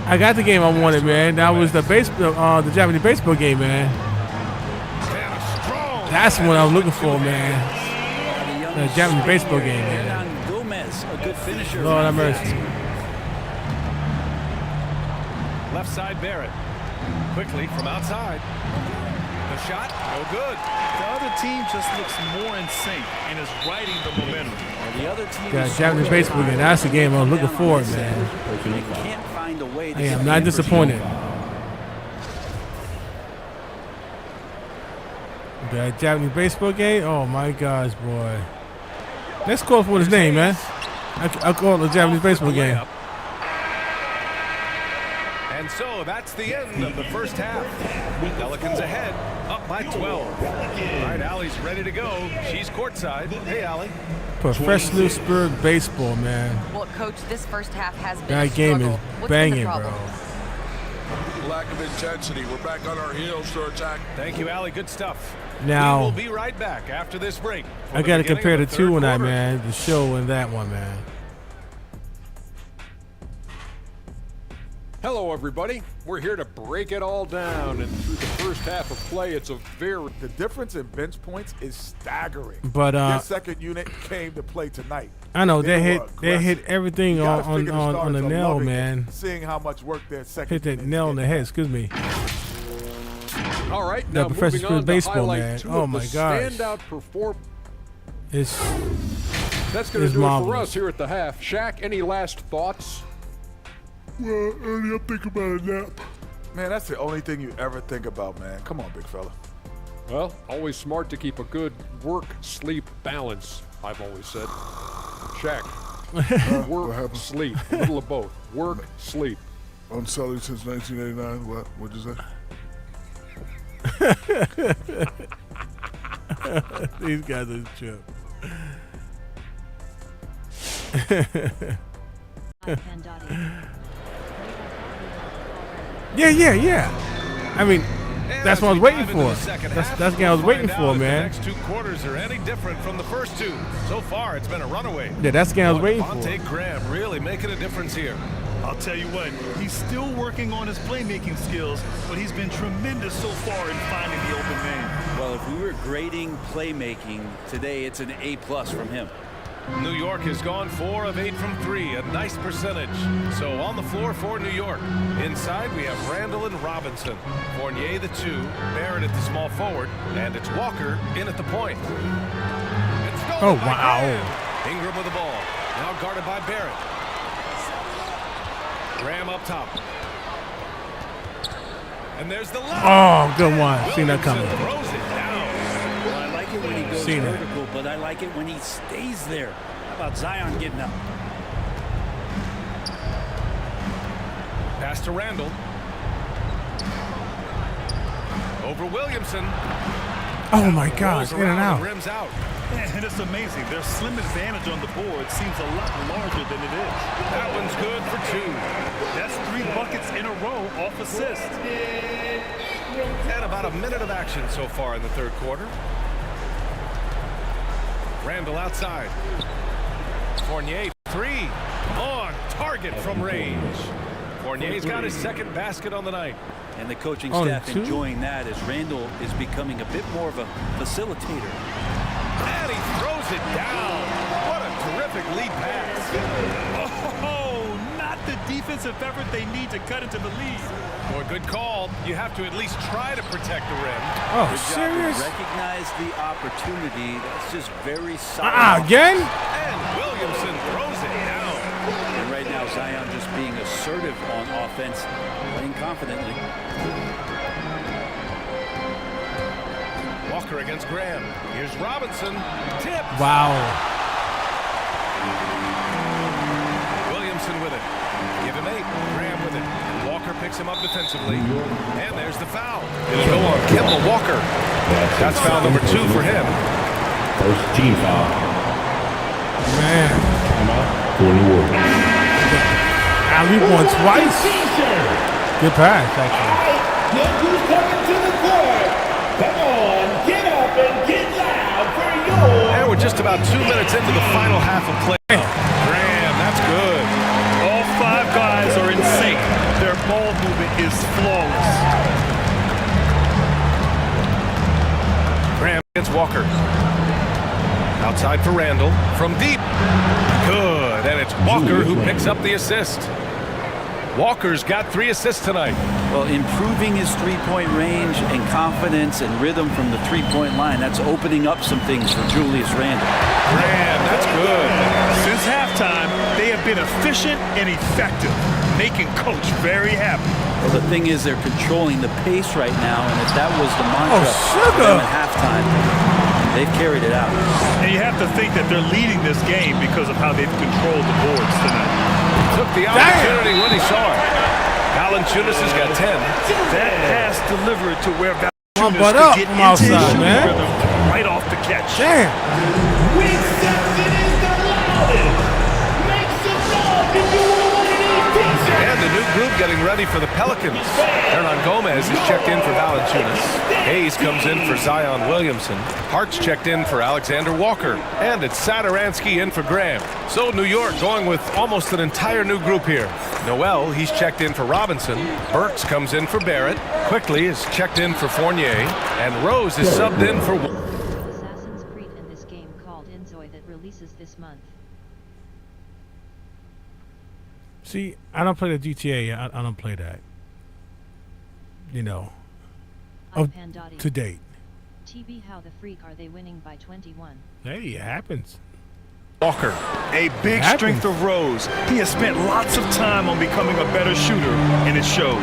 Speaker 2: I got the game I wanted, man. That was the the Japanese baseball game, man. That's what I was looking for, man. The Japanese baseball game, man.
Speaker 4: A good finisher.
Speaker 2: Lord have mercy.
Speaker 22: Left side, Barrett. Quickly from outside. The shot, no good.
Speaker 3: The other team just looks more in sync and is riding the momentum.
Speaker 4: The other team
Speaker 2: Got Japanese baseball game. That's the game I was looking for, man.
Speaker 4: They can't find a way to
Speaker 2: Hey, I'm not disappointed. Got Japanese baseball game. Oh my gosh, boy. Let's call for his name, man. I'll call it the Japanese baseball game.
Speaker 22: And so that's the end of the first half. Pelicans ahead, up by 12. All right, Allie's ready to go. She's courtside. Hey, Allie.
Speaker 2: Professional spirit baseball, man.
Speaker 23: Well, Coach, this first half has been
Speaker 2: that game is banging, bro.
Speaker 12: Lack of intensity. We're back on our heels to attack.
Speaker 22: Thank you, Allie. Good stuff.
Speaker 2: Now,
Speaker 22: we will be right back after this break.
Speaker 2: I got to compare the two in that, man. The show and that one, man.
Speaker 20: Hello, everybody. We're here to break it all down, and through the first half of play, it's a very...
Speaker 13: The difference in bench points is staggering.
Speaker 2: But
Speaker 13: their second unit came to play tonight.
Speaker 2: I know they hit everything on the nail, man.
Speaker 13: Seeing how much work their second
Speaker 2: hit that nail on the head. Excuse me.
Speaker 20: All right, now moving on to highlight 2 of the standout performance. That's going to do it for us here at the half. Shaq, any last thoughts?
Speaker 13: Well, Ernie, I'm thinking about a nap. Man, that's the only thing you ever think about, man. Come on, big fella.
Speaker 20: Well, always smart to keep a good work-sleep balance, I've always said. Shaq, work, sleep, a little of both. Work, sleep.
Speaker 12: I'm selling since 1989. What? What'd you say?
Speaker 2: These guys are true. Yeah. I mean, that's what I was waiting for. That's the game I was waiting for, man.
Speaker 22: The next 2 quarters are any different from the first 2. So far, it's been a runaway.
Speaker 2: Yeah, that's the game I was waiting for.
Speaker 22: Devontae Graham really making a difference here.
Speaker 3: I'll tell you what, he's still working on his playmaking skills, but he's been tremendous so far in finding the open man.
Speaker 4: Well, if we were grading playmaking today, it's an A+ from him.
Speaker 22: New York has gone 4 of 8 from 3, a nice percentage. So on the floor for New York. Inside we have Randall and Robinson. Fournier the 2, Barrett at the small forward, and it's Walker in at the point.
Speaker 2: Oh, wow.
Speaker 22: Ingram with the ball. Now guarded by Barrett. Graham up top. And there's the line.
Speaker 2: Oh, good one. Seen that coming.
Speaker 22: Throws it down.
Speaker 4: Well, I like it when he goes vertical, but I like it when he stays there. How about Zion getting up?
Speaker 22: Pass to Randall. Over Williamson.
Speaker 2: Oh my God, in and out.
Speaker 22: Rims out.
Speaker 3: And it's amazing. Their slim advantage on the board seems a lot larger than it is.
Speaker 22: That one's good for 2.
Speaker 3: That's 3 buckets in a row off assist.
Speaker 22: And about a minute of action so far in the third quarter. Randall outside. Fournier 3 on target from range. Fournier's got his second basket on the night.
Speaker 4: And the coaching staff enjoying that as Randall is becoming a bit more of a facilitator.
Speaker 22: And he throws it down. What a terrific lead pass.
Speaker 3: Oh, not the defensive effort they need to cut into the lead.
Speaker 22: Boy, good call. You have to at least try to protect the rim.
Speaker 2: Oh,
Speaker 4: good
Speaker 2: serious?
Speaker 4: Job to recognize the opportunity. That's just very solid.
Speaker 2: Again?
Speaker 22: And Williamson throws it down.
Speaker 4: And right now, Zion just being assertive on offense, playing confidently.
Speaker 22: Walker against Graham. Here's Robinson. Tip.
Speaker 2: Wow.
Speaker 22: Williamson with it. Give him 8. Graham with it. Walker picks him up defensively. And there's the foul. It'll go on Kemba Walker. That's foul number 2 for him.
Speaker 18: First team foul.
Speaker 2: Man.
Speaker 18: Alley
Speaker 2: one twice. Good pass, actually.
Speaker 18: Look who's coming to the court. Come on, get up and get loud for your...
Speaker 22: And we're just about 2 minutes into the final half of play. Graham, that's good.
Speaker 3: All 5 guys are in sync. Their ball movement is flawless.
Speaker 22: Graham against Walker. Outside for Randall. From deep. Good. And it's Walker who picks up the assist. Walker's got 3 assists tonight.
Speaker 4: Well, improving his three-point range and confidence and rhythm from the three-point line, that's opening up some things for Julius Randle.
Speaker 22: Graham, that's good.
Speaker 3: Since halftime, they have been efficient and effective, making Coach very happy.
Speaker 4: Well, the thing is they're controlling the pace right now, and if that was the mantra for them at halftime, they've carried it out.
Speaker 3: And you have to think that they're leading this game because of how they've controlled the boards tonight.
Speaker 22: Took the opportunity when he saw it. Valanciunas has got 10.
Speaker 3: That pass delivered to where Valanciunas
Speaker 2: could
Speaker 3: get into
Speaker 2: outside,
Speaker 3: his shooting
Speaker 2: man.
Speaker 3: rhythm right off the catch.
Speaker 2: Damn.
Speaker 18: Reception is the loudest. Make some noise if you want one of these t-shirts.
Speaker 22: And the new group getting ready for the Pelicans. Hernan Gomez is checked in for Valanciunas. Hayes comes in for Zion Williamson. Hart's checked in for Alexander Walker. And it's Sadaransky in for Graham. So New York going with almost an entire new group here. Noel, he's checked in for Robinson. Burks comes in for Barrett. Quickly is checked in for Fournier. And Rose is subbed in for...
Speaker 1: Assassin's Creed in this game called Enzoy that releases this month.
Speaker 2: See, I don't play the GTA. I don't play that. You know, to date.
Speaker 1: TB, how the freak are they winning by 21?
Speaker 2: Hey, it happens.
Speaker 3: Walker, a big strength of Rose. He has spent lots of time on becoming a better shooter, and it shows.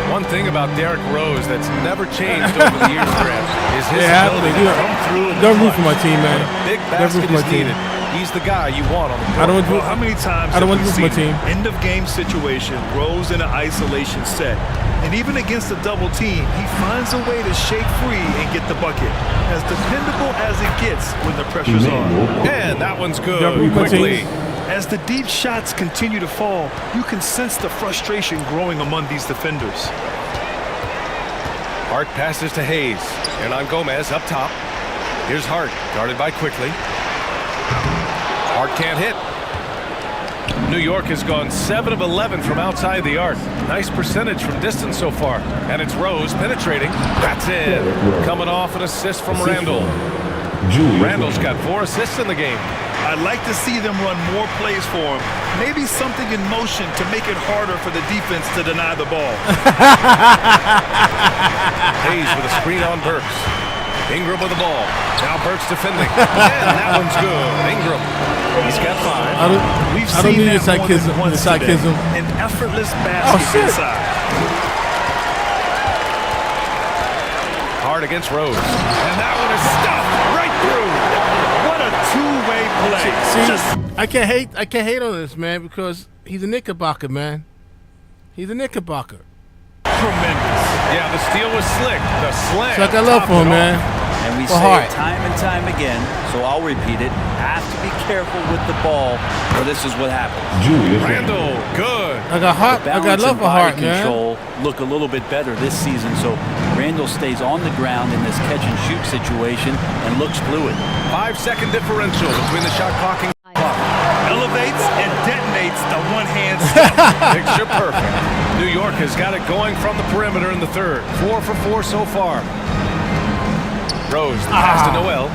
Speaker 22: One thing about Derrick Rose that's never changed over the years, Graham, is his ability to come through.
Speaker 2: Don't root for my team, man.
Speaker 22: Big basket is needed. He's the guy you want on the court.
Speaker 2: I don't want to.
Speaker 3: How many times
Speaker 2: I don't want
Speaker 3: have
Speaker 2: to
Speaker 3: we
Speaker 2: root for my
Speaker 3: seen
Speaker 2: team.
Speaker 3: End of game situation, Rose in an isolation set, and even against a double team, he finds a way to shake free and get the bucket. As dependable as it gets when the pressure's on.
Speaker 22: And that one's good.
Speaker 3: Quickly. As the deep shots continue to fall, you can sense the frustration growing among these defenders.
Speaker 22: Hart passes to Hayes. Hernan Gomez up top. Here's Hart, guarded by Quickly. Hart can't hit. New York has gone 7 of 11 from outside the arc. Nice percentage from distance so far. And it's Rose penetrating. That's in. Coming off an assist from Randall. Randall's got 4 assists in the game.
Speaker 3: I'd like to see them run more plays for him. Maybe something in motion to make it harder for the defense to deny the ball.
Speaker 22: Hayes with a screen on Burks. Ingram with the ball. Now Burks defending. And that one's good. Ingram. He's got 5.
Speaker 3: We've seen that more than once today. An effortless basket inside.
Speaker 22: Hard against Rose. And that one is stuffed right through.
Speaker 3: What a two-way play.
Speaker 2: See, I can't hate on this, man, because he's a knickerbocker, man. He's a knickerbocker.
Speaker 22: Tremendous. Yeah, the steal was slick. The slam.
Speaker 2: Shut that love for him, man.
Speaker 4: And we
Speaker 2: For
Speaker 4: say
Speaker 2: Hart.
Speaker 4: it time and time again, so I'll repeat it. Have to be careful with the ball, or this is what happens.
Speaker 22: Randall, good.
Speaker 2: I got Hart. I got love for Hart, man.
Speaker 4: Control look a little bit better this season, so Randall stays on the ground in this catch and shoot situation and looks fluid.
Speaker 22: 5-second differential between the shot clock and clock. Elevates and detonates the one-hand step. Picture perfect. New York has got it going from the perimeter in the third. 4 for 4 so far. Rose, the pass to Noel.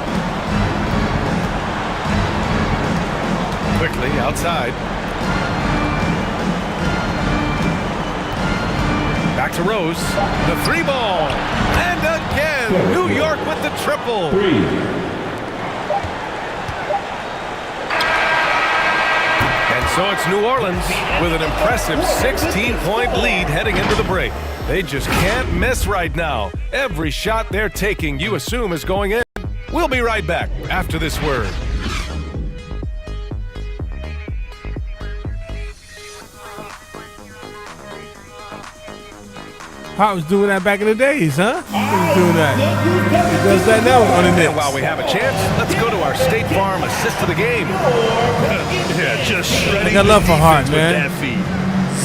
Speaker 22: Quickly outside. Back to Rose. The 3-ball. And again, New York with the triple. And so it's New Orleans with an impressive 16-point lead heading into the break. They just can't miss right now. Every shot they're taking, you assume, is going in. We'll be right back after this word.
Speaker 2: Hart was doing that back in the days, huh? He was doing that. He does that now on the Knicks.
Speaker 22: And while we have a chance, let's go to our State Farm assist of the game. Yeah, just shredding.
Speaker 2: I got love for Hart, man.
Speaker 3: That feed.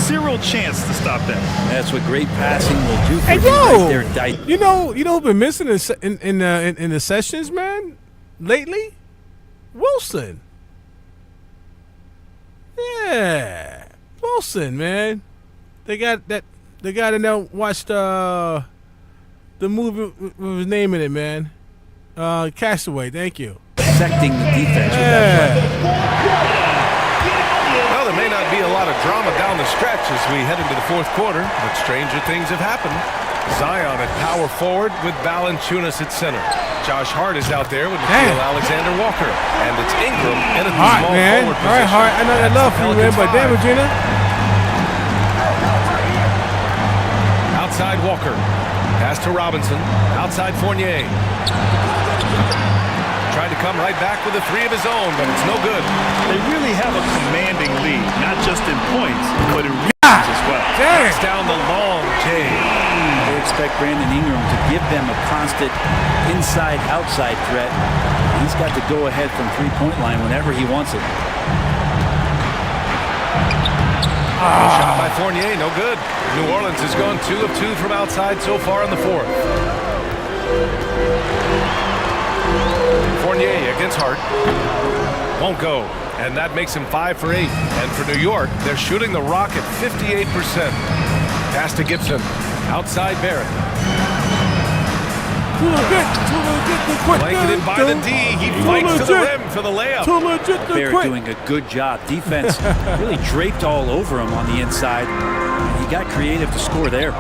Speaker 3: Zero chance to stop that.
Speaker 4: That's what great passing will do for
Speaker 2: Hey,
Speaker 4: you
Speaker 2: yo!
Speaker 4: right there,
Speaker 2: You know who's been missing in the sessions, man? Lately, Wilson. Yeah, Wilson, man. They got that. The guy that now watched the movie with his name in it, man. Castaway. Thank you.
Speaker 4: Dissecting the defense with that play.
Speaker 22: Well, there may not be a lot of drama down the stretch as we head into the fourth quarter, but stranger things have happened. Zion at power forward with Valanciunas at center. Josh Hart is out there with Nickeil Alexander-Walker. And it's Ingram in a
Speaker 2: Hart,
Speaker 22: small
Speaker 2: man.
Speaker 22: forward
Speaker 2: All right,
Speaker 22: position.
Speaker 2: Hart. I know that love for you, man, but damn, Regina.
Speaker 22: Outside Walker. Pass to Robinson. Outside Fournier. Tried to come right back with a 3 of his own, but it's no good.
Speaker 3: They really have a commanding lead, not just in points, but in rebounds as well.
Speaker 22: Knocks down the long J.
Speaker 4: They expect Brandon Ingram to give them a constant inside-outside threat. He's got to go ahead from three-point line whenever he wants it.
Speaker 22: Shot by Fournier, no good. New Orleans has gone 2 of 2 from outside so far in the fourth. Fournier against Hart. Won't go. And that makes him 5 for 8. And for New York, they're shooting the rock at 58%. Pass to Gibson. Outside Barrett. Blanketed by the D. He fights to the rim for the layup.
Speaker 4: Barrett doing a good job. Defense really draped all over him on the inside. He got creative to score there.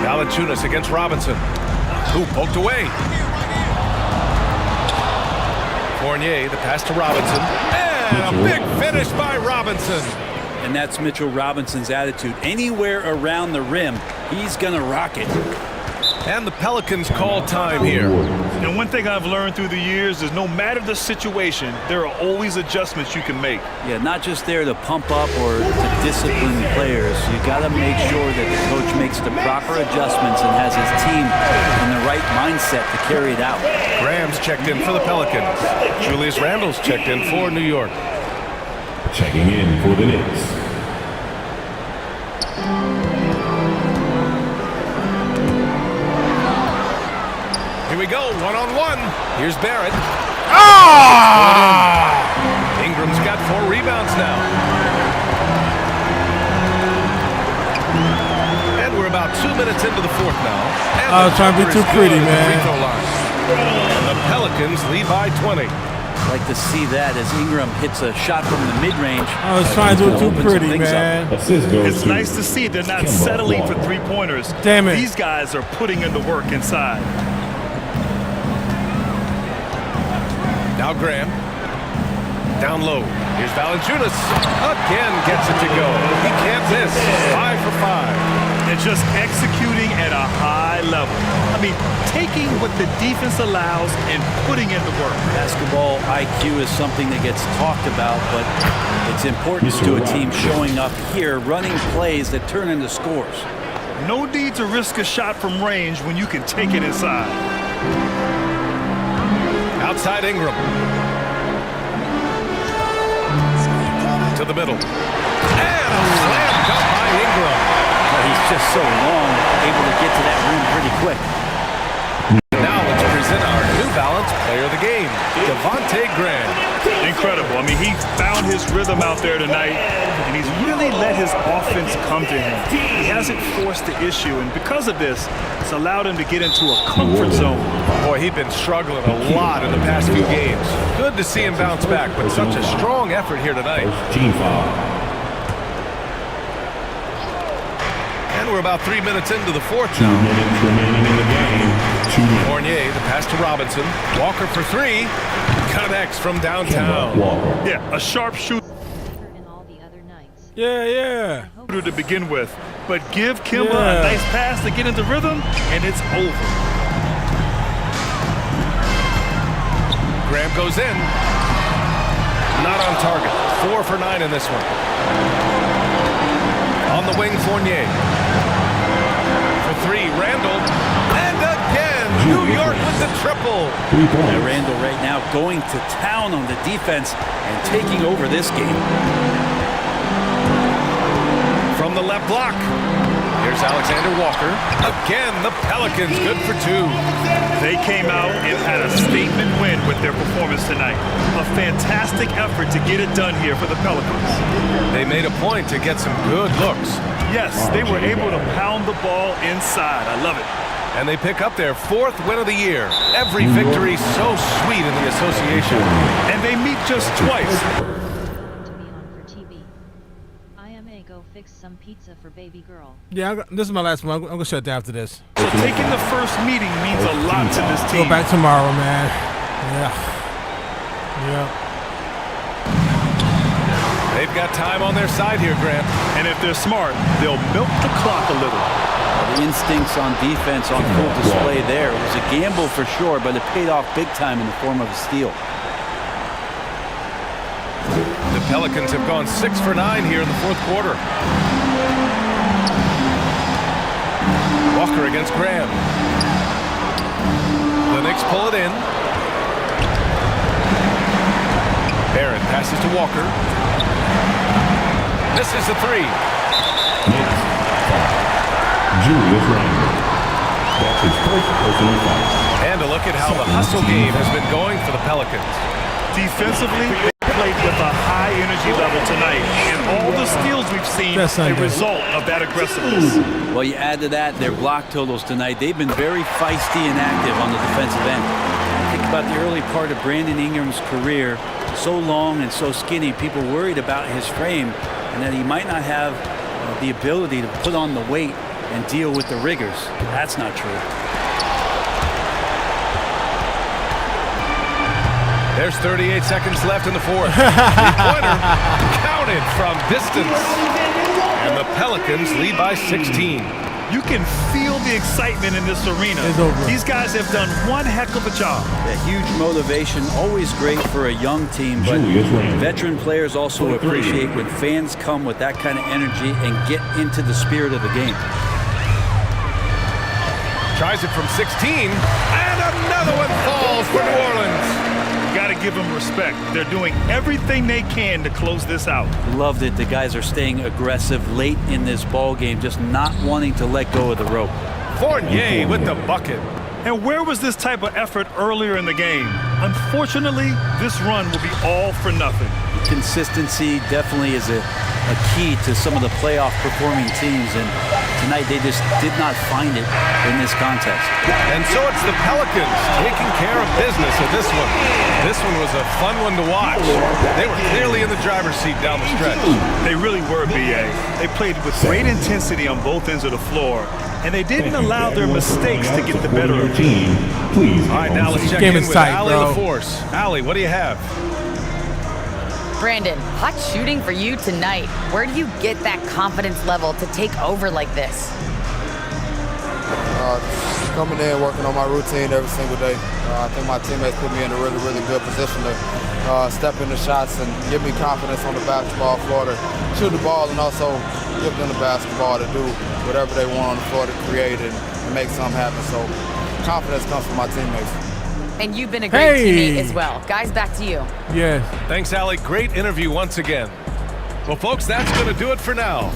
Speaker 22: Valanciunas against Robinson. Who poked away. Fournier, the pass to Robinson. And a big finish by Robinson.
Speaker 4: And that's Mitchell Robinson's attitude. Anywhere around the rim, he's going to rock it.
Speaker 22: And the Pelicans call time here.
Speaker 3: And one thing I've learned through the years is no matter the situation, there are always adjustments you can make.
Speaker 4: Yeah, not just there to pump up or to discipline players. You got to make sure that the coach makes the proper adjustments and has his team in the right mindset to carry it out.
Speaker 22: Graham's checked in for the Pelicans. Julius Randle's checked in for New York.
Speaker 18: Checking in for the Knicks.
Speaker 22: Here we go, one-on-one. Here's Barrett. Ingram's got 4 rebounds now. And we're about 2 minutes into the fourth now. And
Speaker 2: I was trying to be too pretty, man.
Speaker 22: And the Pelicans lead by 20.
Speaker 4: Like to see that as Ingram hits a shot from the mid-range.
Speaker 2: I was trying to do too pretty, man.
Speaker 3: It's nice to see they're not settling for 3-pointers.
Speaker 2: Damn it.
Speaker 3: These guys are putting in the work inside.
Speaker 22: Now Graham. Down low. Here's Valanciunas. Again gets it to go. He can't miss. 5 for 5.
Speaker 3: and just executing at a high level. I mean, taking what the defense allows and putting in the work.
Speaker 4: Basketball IQ is something that gets talked about, but it's important to a team showing up here, running plays that turn into scores.
Speaker 3: No need to risk a shot from range when you can take it inside.
Speaker 22: Outside Ingram. To the middle. And a slam dunk by Ingram.
Speaker 4: He's just so long, able to get to that rim pretty quick.
Speaker 22: Now let's present our New Balance player of the game, Devontae Graham.
Speaker 3: Incredible. I mean, he found his rhythm out there tonight, and he's really let his offense come to him. He hasn't forced the issue, and because of this, it's allowed him to get into a comfort zone.
Speaker 22: Boy, he's been struggling a lot in the past few games. Good to see him bounce back, but such a strong effort here tonight. And we're about 3 minutes into the fourth now.
Speaker 18: 2 minutes remaining in the game.
Speaker 22: Fournier, the pass to Robinson. Walker for three. Connects from downtown.
Speaker 3: Yeah, a sharp shooter to begin with. But give Kemba a nice pass to get into rhythm, and it's over.
Speaker 22: Graham goes in. Not on target. 4 for 9 in this one. On the wing, Fournier. For three, Randall. And again, New York with the triple.
Speaker 4: And Randall right now going to town on the defense and taking over this game.
Speaker 22: From the left block. Here's Alexander Walker. Again, the Pelicans good for 2.
Speaker 3: They came out and had a statement win with their performance tonight. A fantastic effort to get it done here for the Pelicans.
Speaker 22: They made a point to get some good looks.
Speaker 3: Yes, they were able to pound the ball inside. I love it.
Speaker 22: And they pick up their 4th win of the year. Every victory so sweet in the association.
Speaker 3: And they meet just twice.
Speaker 1: Go fix some pizza for baby girl.
Speaker 2: Yeah, this is my last one. I'm going to shut down after this.
Speaker 3: So taking the first meeting means a lot to this team.
Speaker 2: Go back tomorrow, man. Yeah.
Speaker 22: They've got time on their side here, Grant.
Speaker 3: And if they're smart, they'll milk the clock a little.
Speaker 4: The instincts on defense on full display there. It was a gamble for sure, but it paid off big time in the form of a steal.
Speaker 22: The Pelicans have gone 6 for 9 here in the 4th quarter. Walker against Graham. The Knicks pull it in. Barrett passes to Walker. Misses the three.
Speaker 18: Julius Randle. That's his first personal foul.
Speaker 22: And a look at how the hustle game has been going for the Pelicans.
Speaker 3: Defensively, played with a high energy level tonight, and all the steals we've seen a result of that aggressiveness.
Speaker 4: Well, you add to that their block totals tonight. They've been very feisty and active on the defensive end. Think about the early part of Brandon Ingram's career. So long and so skinny, people worried about his frame and that he might not have the ability to put on the weight and deal with the rigors. That's not true.
Speaker 22: There's 38 seconds left in the 4th. Three-pointer counted from distance. And the Pelicans lead by 16.
Speaker 3: You can feel the excitement in this arena. These guys have done one heck of a job.
Speaker 4: A huge motivation, always great for a young team, but veteran players also appreciate when fans come with that kind of energy and get into the spirit of the game.
Speaker 22: Tries it from 16, and another one falls for New Orleans.
Speaker 3: Got to give them respect. They're doing everything they can to close this out.
Speaker 4: Love that the guys are staying aggressive late in this ball game, just not wanting to let go of the rope.
Speaker 22: Fournier with the bucket.
Speaker 3: And where was this type of effort earlier in the game? Unfortunately, this run will be all for nothing.
Speaker 4: Consistency definitely is a key to some of the playoff performing teams, and tonight they just did not find it in this contest.
Speaker 22: And so it's the Pelicans taking care of business with this one. This one was a fun one to watch. They were clearly in the driver's seat down the stretch.
Speaker 3: They really were, B.A. They played with great intensity on both ends of the floor, and they didn't allow their mistakes to get the better of them.
Speaker 22: All right, now let's check in with Allie LaForce. Allie, what do you have?
Speaker 23: Brandon, hot shooting for you tonight. Where do you get that confidence level to take over like this?
Speaker 10: Coming in, working on my routine every single day. I think my teammates put me in a really, really good position to step into shots and give me confidence on the basketball floor to shoot the ball, and also give them the basketball to do whatever they want on the floor to create and make something happen. So confidence comes from my teammates.
Speaker 23: And you've been a great teammate as well. Guys, back to you.
Speaker 2: Yeah.
Speaker 22: Thanks, Allie. Great interview once again. Well, folks, that's going to do it for now.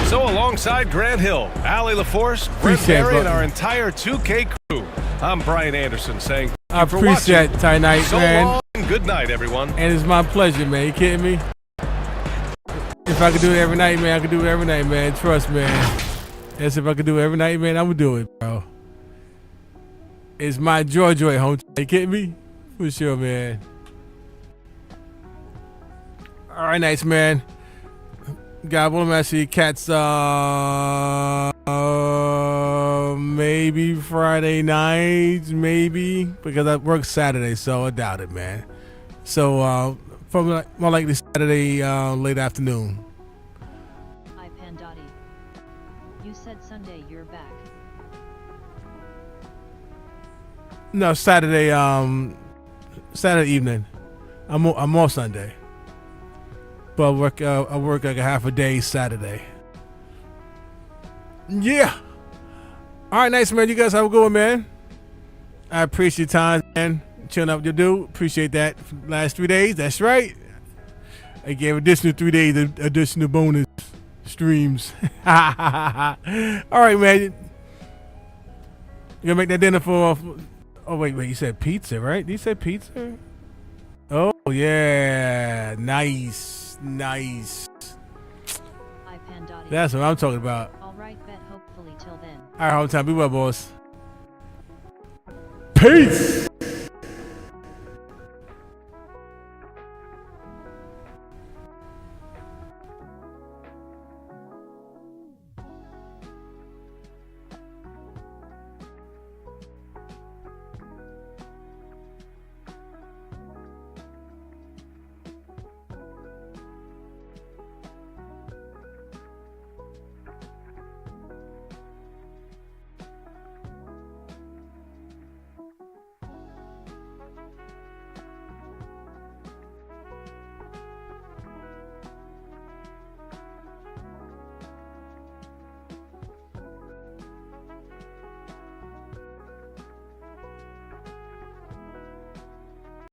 Speaker 22: So alongside Grant Hill, Allie LaForce, Brent Barry, and our entire 2K crew, I'm Brian Anderson saying
Speaker 2: I appreciate it, Ty Night,
Speaker 22: so
Speaker 2: man.
Speaker 22: long and good night, everyone.
Speaker 2: And it's my pleasure, man. You kidding me? If I could do it every night, man, I could do it every night, man. Trust, man. Yes, if I could do it every night, man, I would do it, bro. It's my joy, home. You kidding me? For sure, man. All right, nice, man. God, what am I see? Cats, maybe Friday nights, maybe, because I work Saturday, so I doubt it, man. So, probably more likely Saturday, late afternoon.
Speaker 1: Hi, Pandotti. You said Sunday you're back.
Speaker 2: No, Saturday, Saturday evening. I'm off Sunday. But I work like a half a day Saturday. Yeah. All right, nice, man. You guys have a good one, man. I appreciate your time, man. Chilling out with your dude. Appreciate that. Last 3 days. That's right. I gave additional 3 days of additional bonus streams. All right, man. You gonna make that dinner for oh, wait. You said pizza, right? You said pizza? Oh, yeah. Nice.
Speaker 1: Hi, Pandotti.
Speaker 2: That's what I'm talking about.
Speaker 1: All right, bet hopefully till then.
Speaker 2: All right, whole time. Be well, boss. Peace.